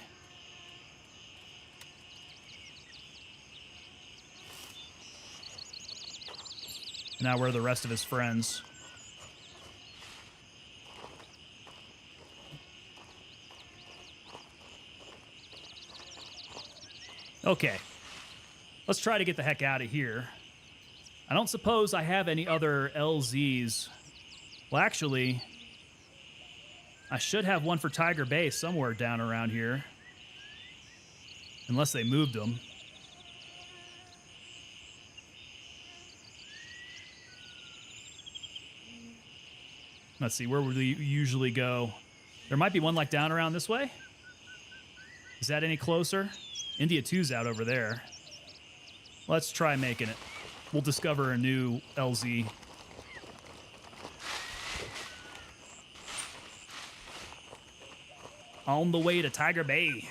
Now where are the rest of his friends? Okay. Let's try to get the heck out of here. I don't suppose I have any other LZs. Well, actually, I should have one for Tiger Bay somewhere down around here. Unless they moved them. Let's see, where would we usually go? There might be one like down around this way. Is that any closer? India 2's out over there. Let's try making it. We'll discover a new LZ. On the way to Tiger Bay.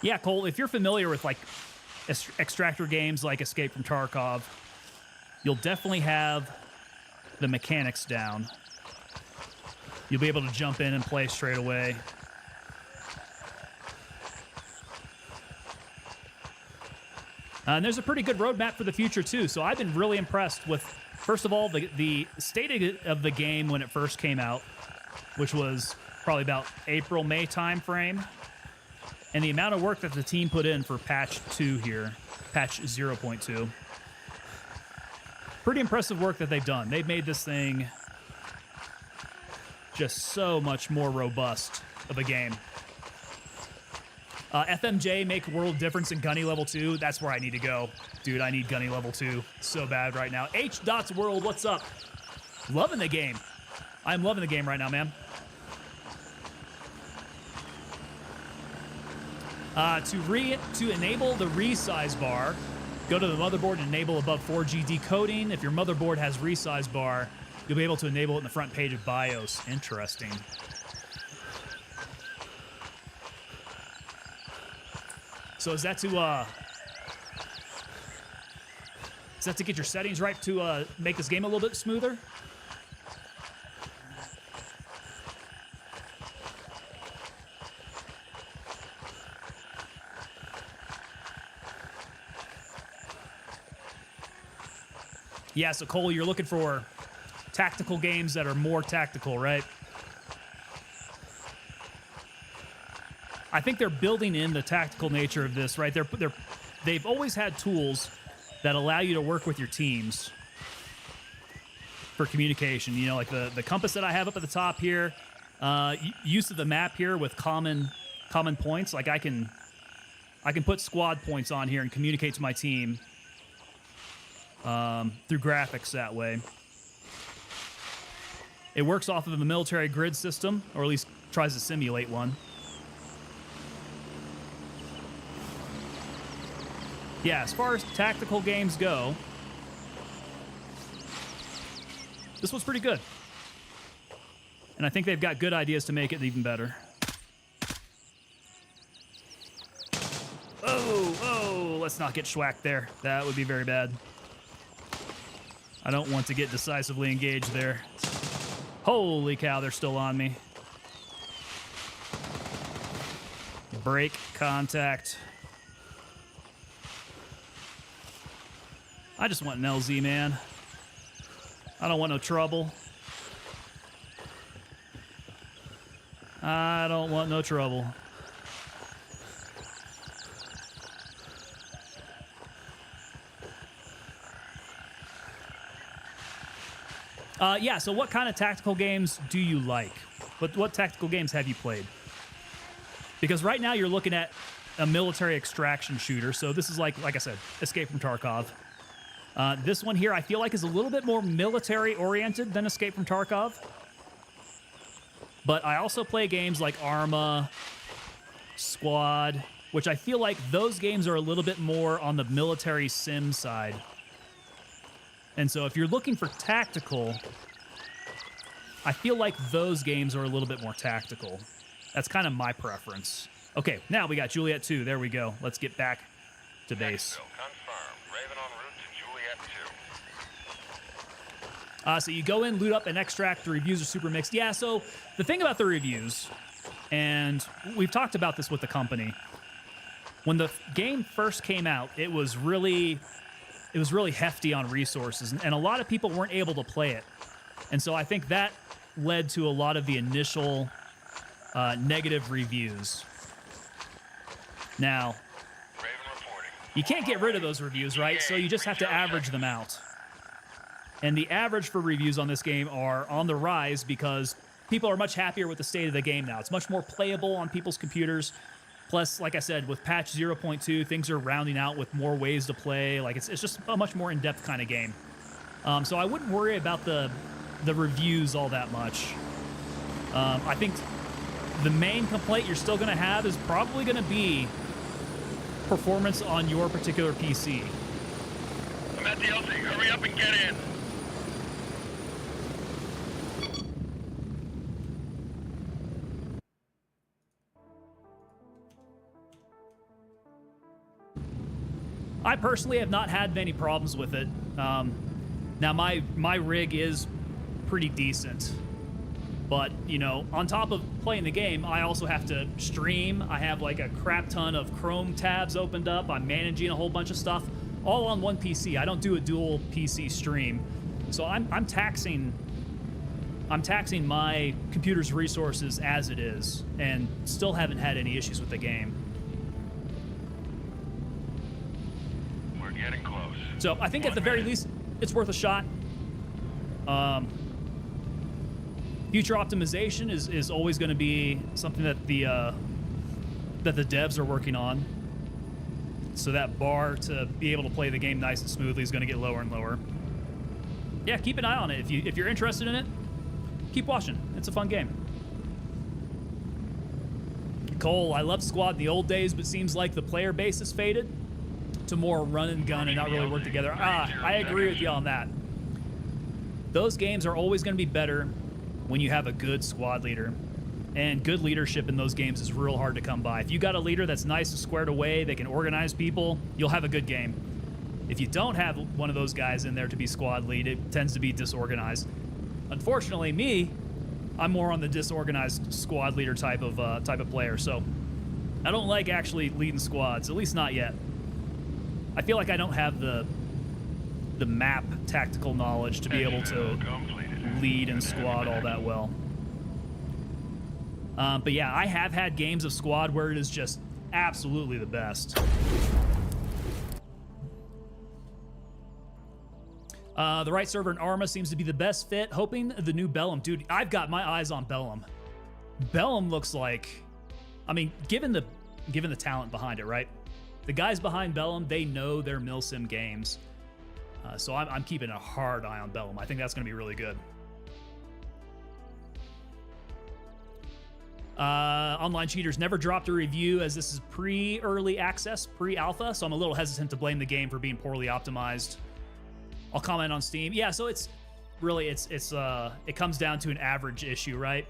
Yeah, Cole, if you're familiar with like extractor games like Escape from Tarkov, you'll definitely have the mechanics down. You'll be able to jump in and play straight away. And there's a pretty good roadmap for the future, too. So I've been really impressed with, first of all, the state of the game when it first came out, which was probably about April, May time frame. And the amount of work that the team put in for patch 2 here, patch 0.2. Pretty impressive work that they've done. They've made this thing just so much more robust of a game. FMJ, make world difference in Gunny level 2. That's where I need to go. Dude, I need Gunny level 2 so bad right now. H.Dots World, what's up? Loving the game. I'm loving the game right now, man. To enable the resize bar, go to the motherboard and enable above 4G decoding. If your motherboard has resize bar, you'll be able to enable it in the front page of BIOS. Interesting. So is that to get your settings right to make this game a little bit smoother? Yeah, so Cole, you're looking for tactical games that are more tactical, right? I think they're building in the tactical nature of this, right? They've always had tools that allow you to work with your teams for communication. You know, like the compass that I have up at the top here, use of the map here with common points. Like I can put squad points on here and communicate to my team through graphics that way. It works off of a military grid system, or at least tries to simulate one. Yeah, as far as tactical games go, this one's pretty good. And I think they've got good ideas to make it even better. Oh, let's not get schwacked there. That would be very bad. I don't want to get decisively engaged there. Holy cow, they're still on me. Break contact. I just want an LZ, man. I don't want no trouble. I don't want no trouble. Yeah, so what kind of tactical games do you like? What tactical games have you played? Because right now you're looking at a military extraction shooter, so this is like I said, Escape from Tarkov. This one here I feel like is a little bit more military-oriented than Escape from Tarkov. But I also play games like Arma, Squad, which I feel like those games are a little bit more on the military sim side. And so if you're looking for tactical, I feel like those games are a little bit more tactical. That's kind of my preference. Okay, now we got Juliet 2. There we go. Let's get back to base. Confirmed. Raven en route to Juliet 2. So you go in, loot up, and extract. The reviews are super mixed. Yeah, so the thing about the reviews, and we've talked about this with the company, When the game first came out, it was really hefty on resources, and a lot of people weren't able to play it. And so I think that led to a lot of the initial negative reviews. Now, you can't get rid of those reviews, right? So you just have to average them out. And the average for reviews on this game are on the rise because people are much happier with the state of the game now. It's much more playable on people's computers. Plus, like I said, with patch 0.2, things are rounding out with more ways to play. Like it's just a much more in-depth kind of game. So I wouldn't worry about the reviews all that much. I think the main complaint you're still going to have is probably going to be performance on your particular PC. I'm at the LC. Hurry up and get in. I personally have not had many problems with it. Now, my rig is pretty decent. But, you know, on top of playing the game, I also have to stream. I have like a crap ton of Chrome tabs opened up. I'm managing a whole bunch of stuff, all on one PC. I don't do a dual PC stream. So I'm taxing my computer's resources as it is, and still haven't had any issues with the game. We're getting close. So I think at the very least, it's worth a shot. Future optimization is always going to be something that the devs are working on. So that bar to be able to play the game nice and smoothly is going to get lower and lower. Yeah, keep an eye on it. If you're interested in it, keep watching. It's a fun game. Cole, I loved Squad in the old days, but seems like the player base has faded to more run and gun and not really work together. I agree with you on that. Those games are always going to be better when you have a good squad leader. And good leadership in those games is real hard to come by. If you got a leader that's nice and squared away, they can organize people, you'll have a good game. If you don't have one of those guys in there to be squad lead, it tends to be disorganized. Unfortunately, I'm more on the disorganized squad leader type of player, so I don't like actually leading squads, at least not yet. I feel like I don't have the map tactical knowledge to be able to lead and squad all that well. But yeah, I have had games of squad where it is just absolutely the best. The right server in Arma seems to be the best fit. Hoping the new Bellum. Dude, I've got my eyes on Bellum. Bellum looks like, I mean, given the talent behind it, right? The guys behind Bellum, they know their milsim games. So I'm keeping a hard eye on Bellum. I think that's going to be really good. Online Cheaters never dropped a review as this is pre-early access, pre-alpha, so I'm a little hesitant to blame the game for being poorly optimized. I'll comment on Steam. Yeah, so it's really, it comes down to an average issue, right?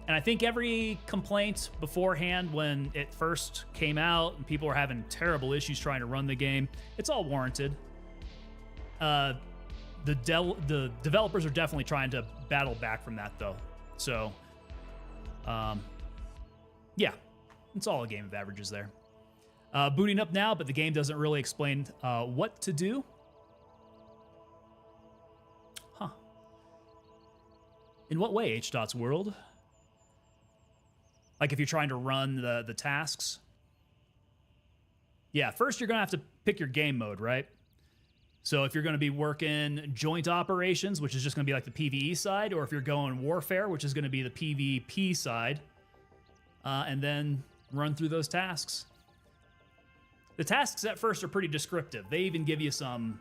And I think every complaint beforehand when it first came out and people were having terrible issues trying to run the game, it's all warranted. The developers are definitely trying to battle back from that, though. So, yeah, it's all a game of averages there. Booting up now, but the game doesn't really explain what to do. Huh. In what way, H.Dot's world? Like if you're trying to run the tasks? Yeah, first you're going to have to pick your game mode, right? So if you're going to be working joint operations, which is just going to be like the PvE side, or if you're going warfare, which is going to be the PvP side, and then run through those tasks. The tasks at first are pretty descriptive. They even give you some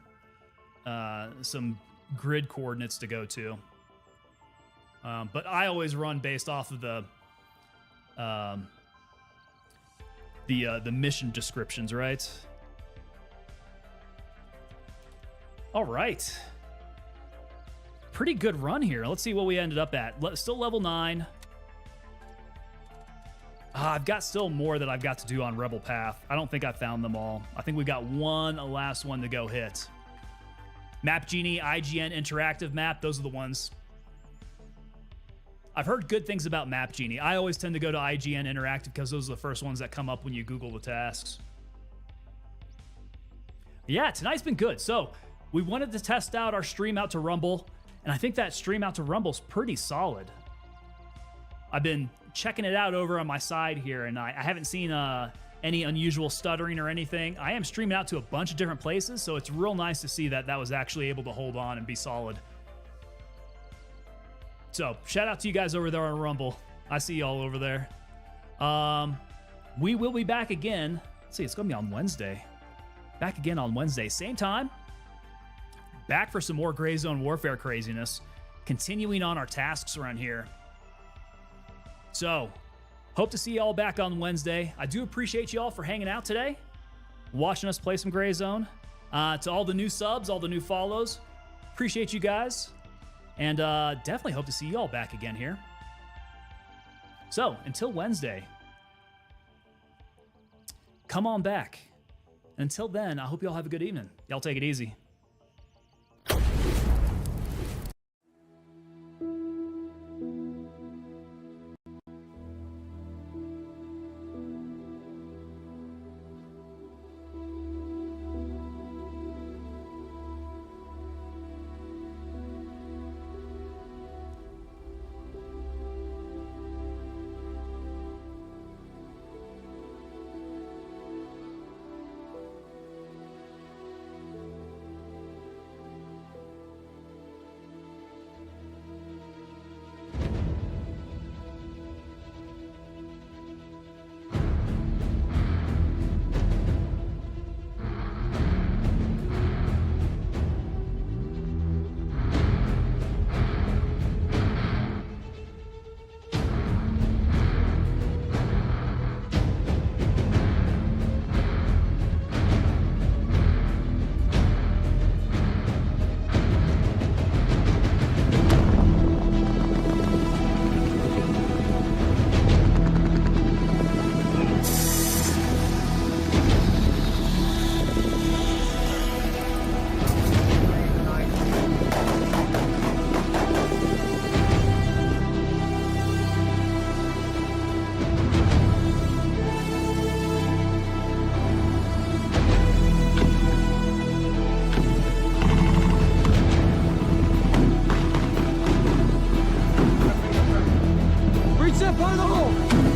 grid coordinates to go to. But I always run based off of the mission descriptions, right? All right. Pretty good run here. Let's see what we ended up at. Still level 9. I've got still more that I've got to do on Rebel Path. I don't think I found them all. I think we got a last one to go hit. Map Genie, IGN Interactive Map. Those are the ones. I've heard good things about Map Genie. I always tend to go to IGN Interactive because those are the first ones that come up when you Google the tasks. Yeah, tonight's been good. So we wanted to test out our stream out to Rumble, and I think that stream out to Rumble's pretty solid. I've been checking it out over on my side here, and I haven't seen any unusual stuttering or anything. I am streaming out to a bunch of different places, so it's real nice to see that that was actually able to hold on and be solid. So shout out to you guys over there on Rumble. I see y'all over there. We will be back again. Let's see, it's gonna be on Wednesday. Back again on Wednesday, same time. Back for some more Gray Zone Warfare craziness. Continuing on our tasks around here. So, hope to see y'all back on Wednesday. I do appreciate y'all for hanging out today, watching us play some Gray Zone. To all the new subs, all the new follows, appreciate you guys. And definitely hope to see y'all back again here. So, until Wednesday, come on back. Until then, I hope y'all have a good evening. Y'all take it easy. Reach that part of the hole!